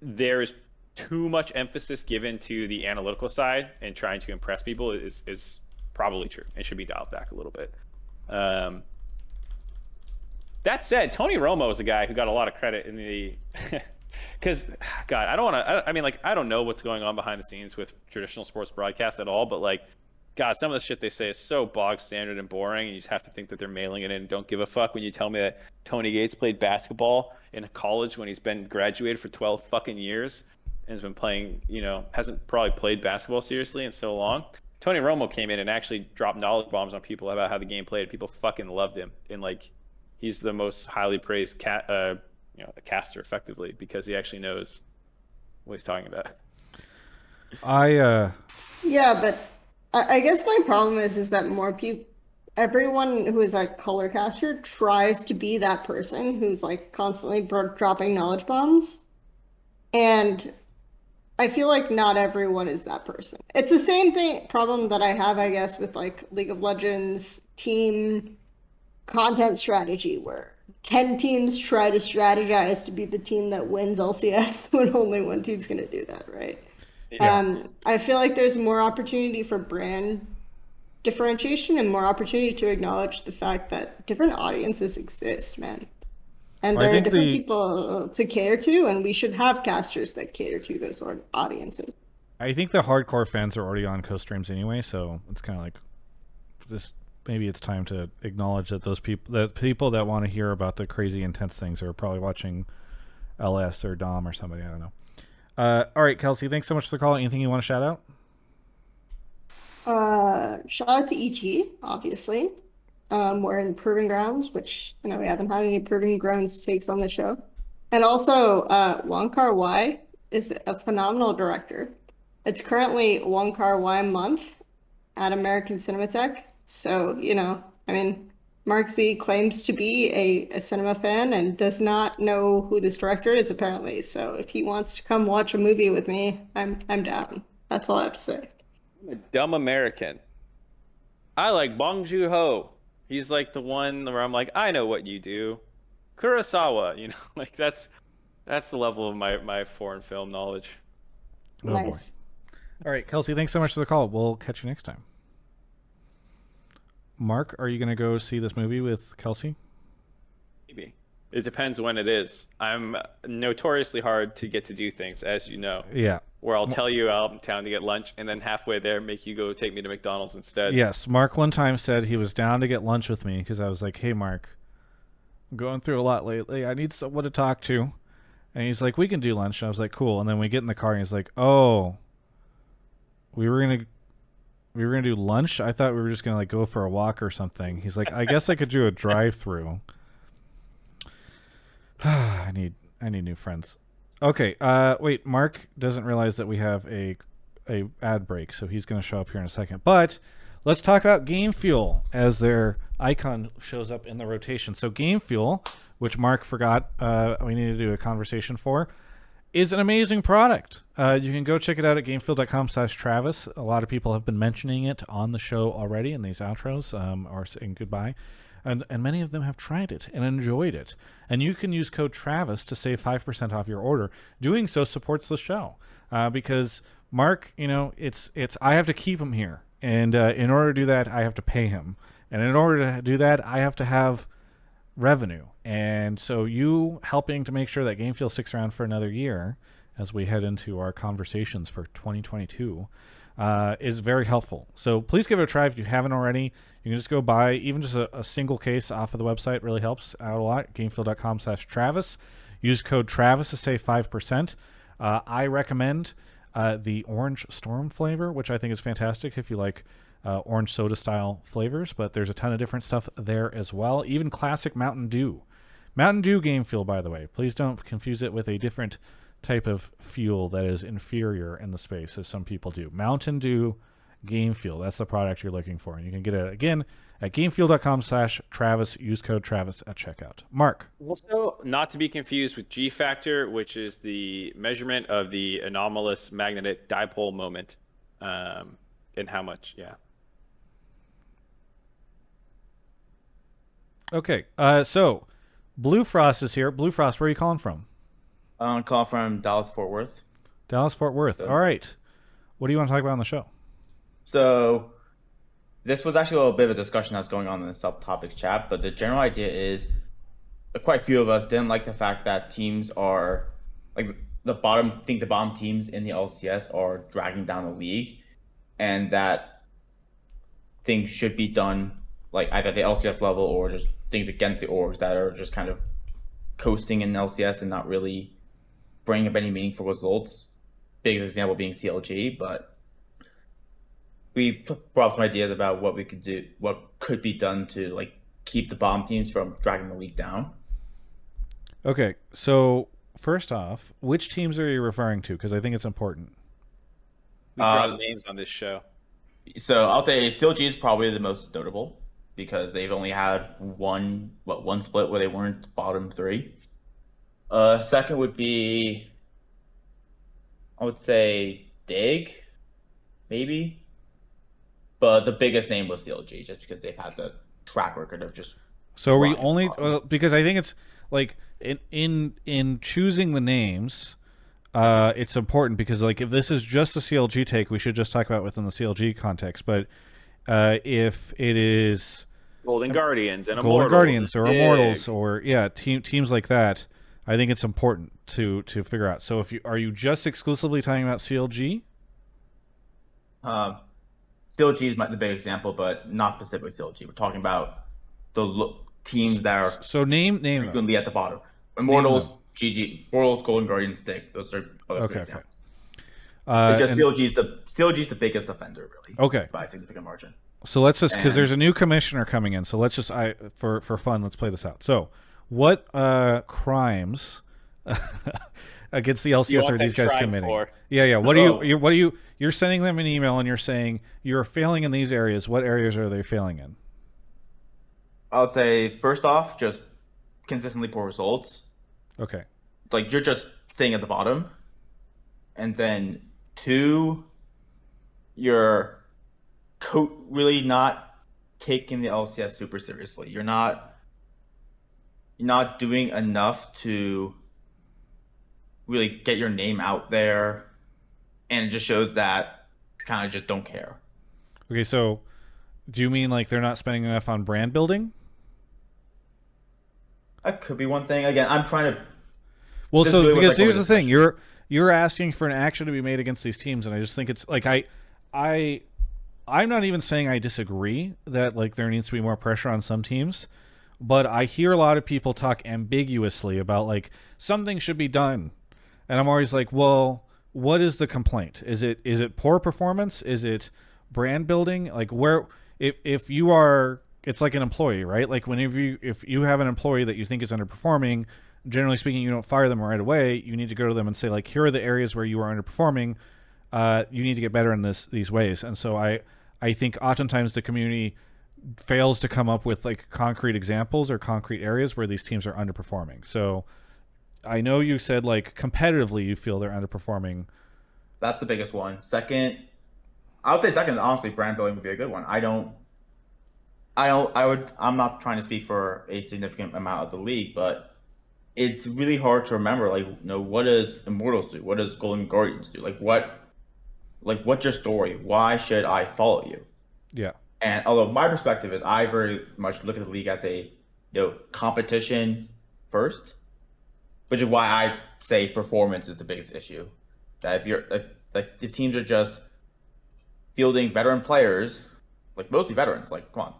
there's too much emphasis given to the analytical side and trying to impress people is probably true. It should be dialed back a little bit. That said, Tony Romo is a guy who got a lot of credit in the because God, I don't know what's going on behind the scenes with traditional sports broadcast at all, but like, God, some of the shit they say is so bog standard and boring, and you just have to think that they're mailing it in and don't give a fuck when you tell me that Tony Gates played basketball in college when he's been graduated for 12 fucking years and has been playing, hasn't probably played basketball seriously in so long. Tony Romo came in and actually dropped knowledge bombs on people about how the game played. People fucking loved him, and like, he's the most highly praised a caster effectively because he actually knows what he's talking about. Yeah, but I guess my problem is that more people, everyone who is a color caster tries to be that person who's like constantly dropping knowledge bombs, and I feel like not everyone is that person. It's the same problem that I have, I guess, with like League of Legends team content strategy, where 10 teams try to strategize to be the team that wins LCS when only one team's going to do that, right? Yeah. I feel like there's more opportunity for brand differentiation and more opportunity to acknowledge the fact that different audiences exist, man. And there are different people to cater to, and we should have casters that cater to those audiences. I think the hardcore fans are already on co-streams anyway, so it's kind of like just maybe it's time to acknowledge that those people that want to hear about the crazy intense things are probably watching LS or Dom or somebody. I don't know. All right, Kelsey, thanks so much for the call. Anything you want to shout out? Shout out to EG, obviously. We're in Proving Grounds, which we haven't had any Proving Grounds takes on the show. And also, Wong Kar-wai is a phenomenal director. It's currently Wong Kar-wai month at American Cinematheque. So, Mark Z claims to be a cinema fan and does not know who this director is, apparently. So if he wants to come watch a movie with me, I'm down. That's all I have to say. I'm a dumb American. I like Bong Joon-ho. He's like the one where I'm like, I know what you do. Kurosawa, like that's the level of my foreign film knowledge. Oh, nice. Boy. All right, Kelsey, thanks so much for the call. We'll catch you next time. Mark, are you going to go see this movie with Kelsey? Maybe. It depends when it is. I'm notoriously hard to get to do things, as you know. Yeah. Where I'll tell you out in town to get lunch, and then halfway there make you go take me to McDonald's instead. Yes, Mark one time said he was down to get lunch with me because I was like, hey, Mark, I'm going through a lot lately. I need someone to talk to. And he's like, we can do lunch. And I was like, cool. And then we get in the car, and he's like, oh, we were gonna do lunch? I thought we were just gonna go for a walk or something. He's like, I guess I could do a drive-through. I need new friends. Okay, wait, Mark doesn't realize that we have a ad break, so he's gonna show up here in a second. But let's talk about Game Fuel as their icon shows up in the rotation. So Game Fuel, which Mark forgot we needed to do a conversation for, is an amazing product. You can go check it out at gamefuel.com/Travis. A lot of people have been mentioning it on the show already in these outros, or saying goodbye. And many of them have tried it and enjoyed it. And you can use code Travis to save 5% off your order. Doing so supports the show. Because Mark, it's I have to keep him here. And in order to do that, I have to pay him. And in order to do that, I have to have revenue. And so you helping to make sure that Game Fuel sticks around for another year as we head into our conversations for 2022 is very helpful. So please give it a try if you haven't already. You can just go buy even just a single case off of the website. Really helps out a lot. Gamefuel.com/Travis. Use code Travis to save 5%. I recommend the Orange Storm flavor, which I think is fantastic if you like orange soda style flavors, but there's a ton of different stuff there as well. Even classic Mountain Dew. Mountain Dew Game Fuel, by the way. Please don't confuse it with a different type of fuel that is inferior in the space, as some people do. Mountain Dew Game Fuel. That's the product you're looking for. And you can get it, again, at gamefuel.com/Travis. Use code Travis at checkout. Mark. Also, not to be confused with G factor, which is the measurement of the anomalous magnetic dipole moment. And how much, yeah. Okay, so Blue Frost is here. Blue Frost, where are you calling from? I'm calling from Dallas-Fort Worth. Dallas-Fort Worth. All right. What do you want to talk about on the show? So this was actually a little bit of a discussion that's going on in the subtopics chat, but the general idea is quite a few of us didn't like the fact that teams are like the bottom teams in the LCS are dragging down the league, and that things should be done like either at the LCS level or just things against the orgs that are just kind of coasting in LCS and not really bringing up any meaningful results. Biggest example being CLG, but we brought up some ideas about what we could do, what could be done to like keep the bottom teams from dragging the league down. Okay, so first off, which teams are you referring to? Because I think it's important. We drop names on this show. So I'll say CLG is probably the most notable because they've only had one split where they weren't bottom three. Second would be, I would say Dig, maybe. But the biggest name was CLG just because they've had the track record of just. So are we only because I think it's like in choosing the names, it's important because like if this is just a CLG take, we should just talk about it within the CLG context. But if it is Golden Guardians and Golden Immortals Guardians or Dig. Immortals or teams like that, I think it's important to figure out. So are you just exclusively talking about CLG? CLG is the big example, but not specifically CLG. We're talking about the teams that are So name them. frequently at the bottom. Immortals, GG, Immortals, Golden Guardian, Stick. Those are other good examples. Because CLG is the biggest offender, really. Okay. By a significant margin. So let's just, because there's a new commissioner coming in. So let's just, for fun, let's play this out. So, what crimes against the LCS are these guys committing? Yeah. What are you? You're sending them an email and you're saying you're failing in these areas. What areas are they failing in? I would say first off, just consistently poor results. Okay. Like you're just staying at the bottom, and then 2, you're really not taking the LCS super seriously. You're not doing enough to really get your name out there, and it just shows that you kind of just don't care. Okay, so do you mean like they're not spending enough on brand building? That could be one thing. Again, I'm trying to. Well, so really because here's the thing, you're asking for an action to be made against these teams, and I just think it's like I'm not even saying I disagree that like there needs to be more pressure on some teams, but I hear a lot of people talk ambiguously about like something should be done, and I'm always like, well, what is the complaint? Is it poor performance? Is it brand building? Like where if you are, it's like an employee, right? Like if you have an employee that you think is underperforming, generally speaking, you don't fire them right away. You need to go to them and say like, here are the areas where you are underperforming. You need to get better in these ways. And so I think oftentimes the community fails to come up with like concrete examples or concrete areas where these teams are underperforming. So I know you said like competitively you feel they're underperforming. That's the biggest one. Second, I would say second, honestly, brand building would be a good one. I'm not trying to speak for a significant amount of the league, but it's really hard to remember, like, what does Immortals do? What does Golden Guardians do? What's your story? Why should I follow you? Yeah. And although my perspective is I very much look at the league as a competition first, which is why I say performance is the biggest issue. That if you're if teams are just fielding veteran players, like mostly veterans, like come on.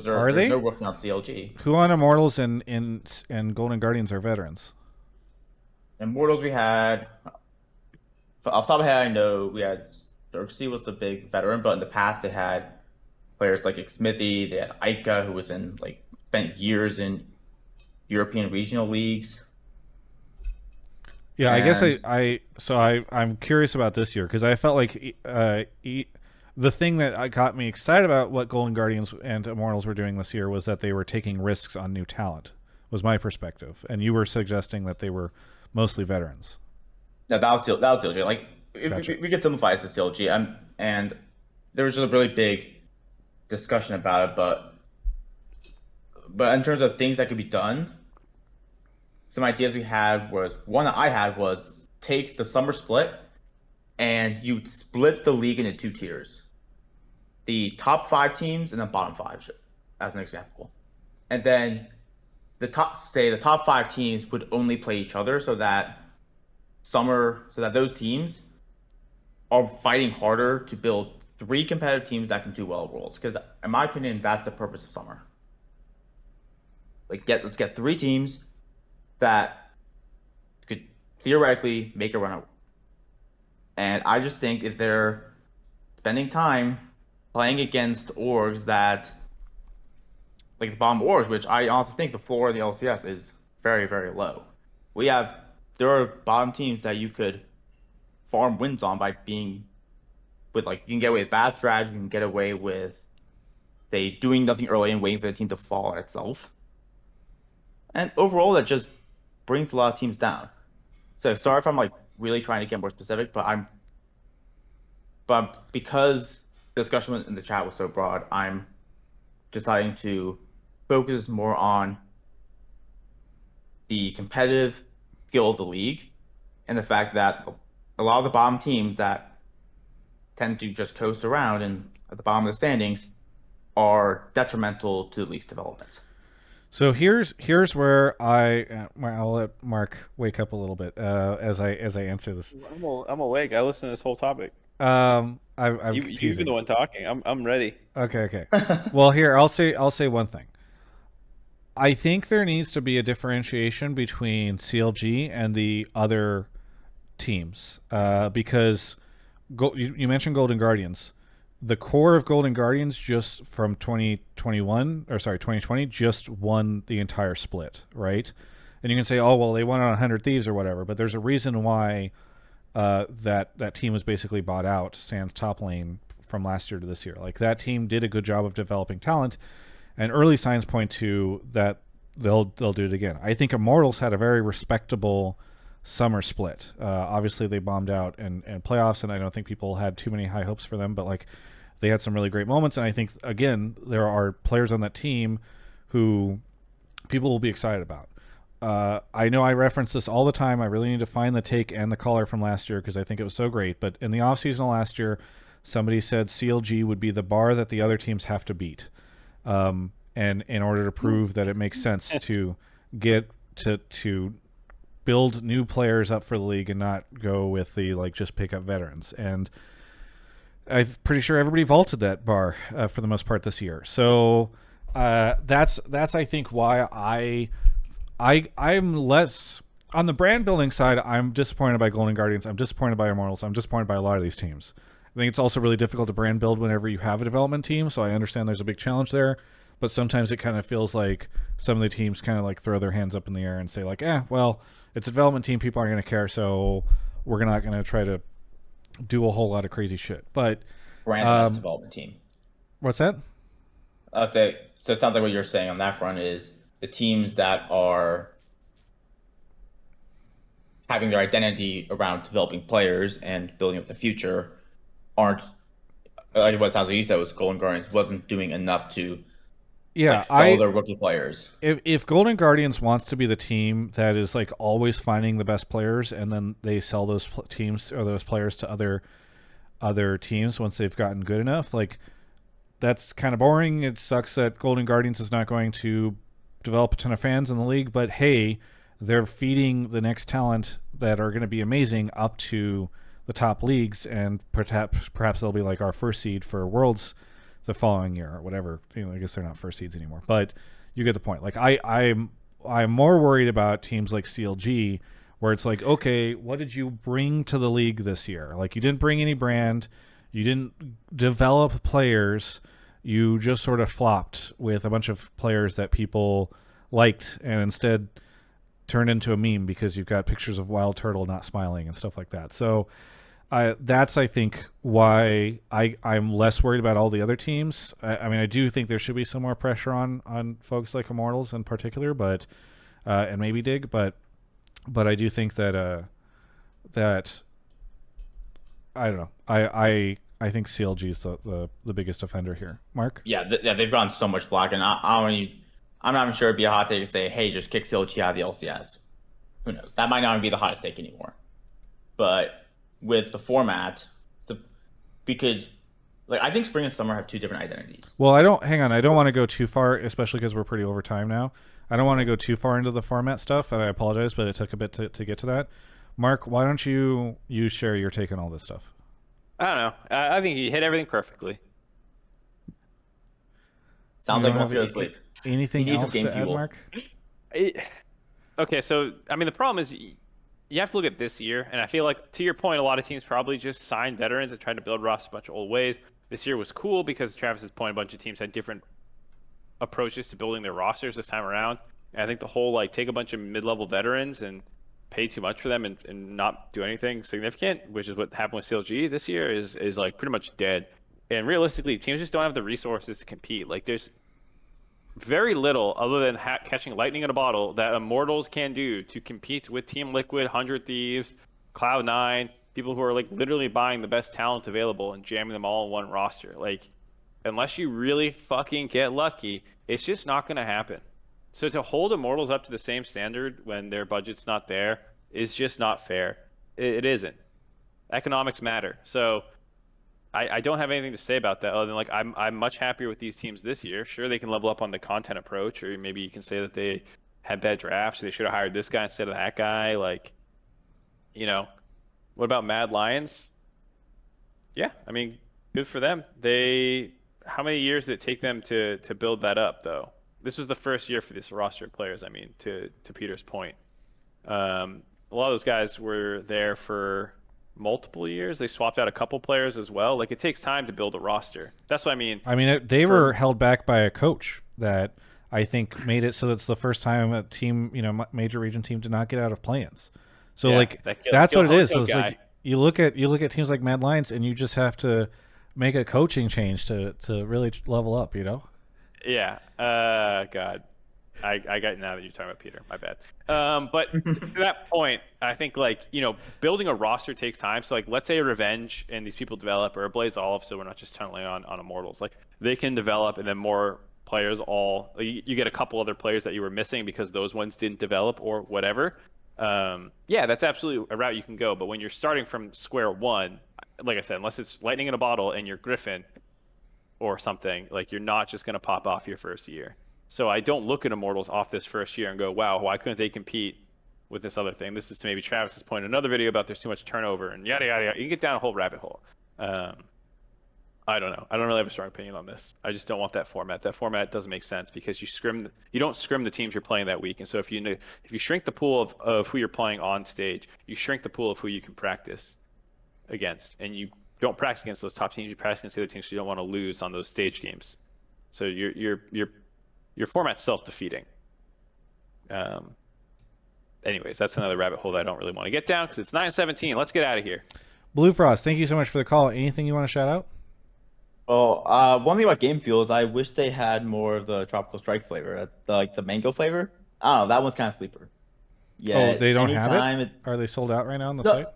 Are they? No working on CLG. Who on Immortals and Golden Guardians are veterans? Immortals we had, off the top of my head, I know we had Xerxes was the big veteran, but in the past they had players like Xmithy, they had Ica, who was spent years in European regional leagues. Yeah, and I guess I'm curious about this year because I felt like the thing that got me excited about what Golden Guardians and Immortals were doing this year was that they were taking risks on new talent, was my perspective. And you were suggesting that they were mostly veterans. No, that was CLG. Like, Gotcha. we could simplify it to CLG. And there was just a really big discussion about it. But in terms of things that could be done, some ideas we had was, one that I had was take the summer split and you split the league into 2 tiers. The top 5 teams and the bottom 5, as an example. And then the top 5 teams would only play each other so that those teams are fighting harder to build 3 competitive teams that can do well at Worlds. Because in my opinion, that's the purpose of summer. Let's get 3 teams that could theoretically make a run at. And I just think if they're spending time playing against orgs that, like the bottom orgs, which I honestly think the floor of the LCS is very, very low. There are bottom teams that you could farm wins on by being with, you can get away with bad strategy, you can get away with doing nothing early and waiting for the team to fall on itself. And overall, that just brings a lot of teams down. So sorry if I'm really trying to get more specific, but because the discussion in the chat was so broad, I'm deciding to focus more on the competitive skill of the league and the fact that a lot of the bottom teams that tend to just coast around and at the bottom of the standings are detrimental to the league's development. So here's where I'll let Mark wake up a little bit as I answer this. I'm awake. I listened to this whole topic. I'm You've been teasing. the one talking. I'm ready. Okay. Well, here I'll say one thing. I think there needs to be a differentiation between CLG and the other teams because you mentioned Golden Guardians. The core of Golden Guardians just from 2020 just won the entire split, right? And you can say, oh well, they won on 100 Thieves or whatever, but there's a reason why that team was basically bought out, sans top lane, from last year to this year. Like that team did a good job of developing talent, and early signs point to that they'll do it again. I think Immortals had a very respectable summer split. Obviously, they bombed out in playoffs, and I don't think people had too many high hopes for them. But like, they had some really great moments, and I think again there are players on that team who people will be excited about. I know I reference this all the time. I really need to find the take and the caller from last year because I think it was so great. But in the offseason last year, somebody said CLG would be the bar that the other teams have to beat. And in order to prove that it makes sense to get to build new players up for the league and not go with the like just pick up veterans. And I'm pretty sure everybody vaulted that bar for the most part this year. So that's I think why I'm less on the brand building side. I'm disappointed by Golden Guardians. I'm disappointed by Immortals. I'm disappointed by a lot of these teams. I think it's also really difficult to brand build whenever you have a development team. So I understand there's a big challenge there, but sometimes it kind of feels like some of the teams kind of like throw their hands up in the air and say like, well, it's a development team. People aren't going to care. So we're not going to try to do a whole lot of crazy shit. But brand development team. What's that? I'll say, so it sounds like what you're saying on that front is the teams that are having their identity around developing players and building up the future aren't, like what sounds like you said was Golden Guardians wasn't doing enough to sell their rookie players. If Golden Guardians wants to be the team that is like always finding the best players and then they sell those teams or those players to other teams once they've gotten good enough, like that's kind of boring. It sucks that Golden Guardians is not going to develop a ton of fans in the league, but hey, they're feeding the next talent that are going to be amazing up to the top leagues, and perhaps they'll be like our first seed for Worlds the following year or whatever. I guess they're not first seeds anymore, but you get the point. Like I'm more worried about teams like CLG where it's like, okay, what did you bring to the league this year? Like you didn't bring any brand, you didn't develop players, you just sort of flopped with a bunch of players that people liked and instead turned into a meme because you've got pictures of Wild Turtle not smiling and stuff like that. So that's, I think, why I'm less worried about all the other teams. I mean, I do think there should be some more pressure on folks like Immortals in particular, but and maybe Dig, but I do think that that I don't know. I think CLG is the biggest offender here. Mark? Yeah, they've gotten so much flack, and I'm not even sure it'd be a hot take to say, hey, just kick CLG out of the LCS. Who knows? That might not even be the hottest take anymore. But with the format, we could, like, I think spring and summer have two different identities. Well, I don't want to go too far, especially because we're pretty over time now. I don't want to go too far into the format stuff, and I apologize, but it took a bit to get to that. Mark, why don't you share your take on all this stuff? I don't know. I think you hit everything perfectly. Sounds like he wants to go to sleep. Anything else to add, Mark? Okay, so I mean the problem is you have to look at this year, and I feel like to your point, a lot of teams probably just signed veterans and tried to build rosters a bunch of old ways. This year was cool because Travis's point, a bunch of teams had different approaches to building their rosters this time around. And I think the whole like take a bunch of mid-level veterans and pay too much for them and not do anything significant, which is what happened with CLG this year, is like pretty much dead. And realistically, teams just don't have the resources to compete. Like there's very little other than catching lightning in a bottle that Immortals can do to compete with Team Liquid, 100 Thieves, Cloud9, people who are like literally buying the best talent available and jamming them all in one roster. Like, unless you really fucking get lucky, it's just not going to happen. So to hold Immortals up to the same standard when their budget's not there is just not fair. It isn't. Economics matter. So I don't have anything to say about that other than like I'm much happier with these teams this year. Sure, they can level up on the content approach, or maybe you can say that they had bad drafts, or they should have hired this guy instead of that guy. Like, what about Mad Lions? Yeah, I mean, good for them. How many years did it take them to build that up, though? This was the first year for this roster of players. I mean, to Peter's point, a lot of those guys were there for multiple years. They swapped out a couple players as well. Like, it takes time to build a roster. That's what I mean. I mean, they were held back by a coach that I think made it so it's the first time a team, major region team, did not get out of play-ins. So that's what it is. So it's like you look at teams like Mad Lions, and you just have to make a coaching change to really level up. Yeah. God. I got now that you're talking about Peter. My bad. But to that point, I think building a roster takes time. So let's say a Revenge and these people develop, or a Blaze Olive, so we're not just tunneling on Immortals. Like, they can develop, and then more players you get a couple other players that you were missing because those ones didn't develop or whatever. Yeah, that's absolutely a route you can go. But when you're starting from square one, like I said, unless it's lightning in a bottle and you're Griffin or something, you're not just going to pop off your first year. So I don't look at Immortals off this first year and go, wow, why couldn't they compete with this other thing? This is to maybe Travis's point in another video about there's too much turnover and yada, yada, yada. You can get down a whole rabbit hole. I don't know. I don't really have a strong opinion on this. I just don't want that format. That format doesn't make sense because you don't scrim the teams you're playing that week. And so if you shrink the pool of who you're playing on stage, you shrink the pool of who you can practice against. And you don't practice against those top teams. You practice against the other teams, so you don't want to lose on those stage games. So your format's self-defeating. Anyways, that's another rabbit hole that I don't really want to get down because it's 9:17. Let's get out of here. Blue Frost, thank you so much for the call. Anything you want to shout out? Well, one thing about Game Fuel is I wish they had more of the Tropical Strike flavor, the mango flavor. I don't know, that one's kind of sleeper. Yeah, they don't have it? Are they sold out right now on the site?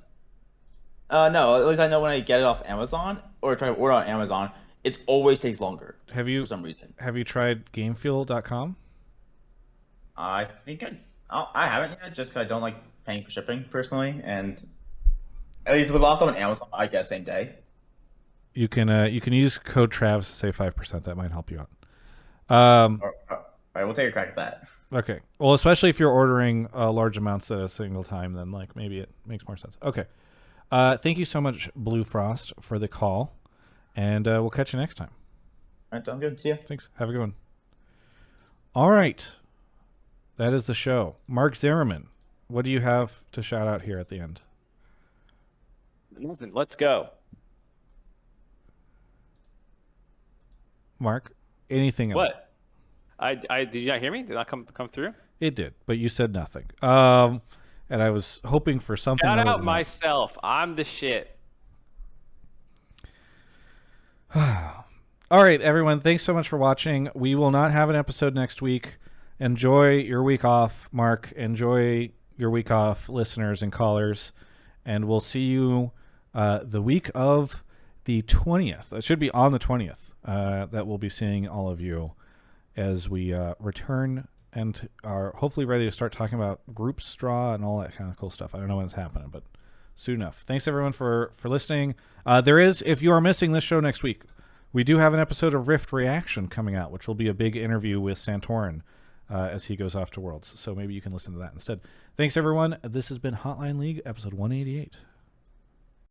No, at least I know when I get it off Amazon or try to order on Amazon, it always takes longer. For some reason. Have you tried GameFuel.com? I think I haven't yet, just because I don't like paying for shipping personally, and at least with also on Amazon, I get same day. You can use code Travs to save 5%. That might help you out. All right, we'll take a crack at that. Okay. Well, especially if you're ordering large amounts at a single time, then maybe it makes more sense. Okay. Thank you so much, Blue Frost, for the call, and we'll catch you next time. All right, sounds good. See ya. Thanks. Have a good one. All right. That is the show. Mark Zimmerman, what do you have to shout out here at the end? Nothing. Let's go. Mark, anything else? What? Did you not hear me? Did that come through? It did, but you said nothing. And I was hoping for something. Shout out myself. I'm the shit. All right, everyone. Thanks so much for watching. We will not have an episode next week. Enjoy your week off, Mark. Enjoy your week off, listeners and callers. And we'll see you the week of the 20th. It should be on the 20th. That we'll be seeing all of you as we return and are hopefully ready to start talking about group straw and all that kind of cool stuff. I don't know when it's happening, but soon enough. Thanks everyone for listening. If you are missing this show next week, we do have an episode of Rift Reaction coming out, which will be a big interview with Santorin as he goes off to Worlds. So maybe you can listen to that instead. Thanks everyone. This has been Hotline League episode 188.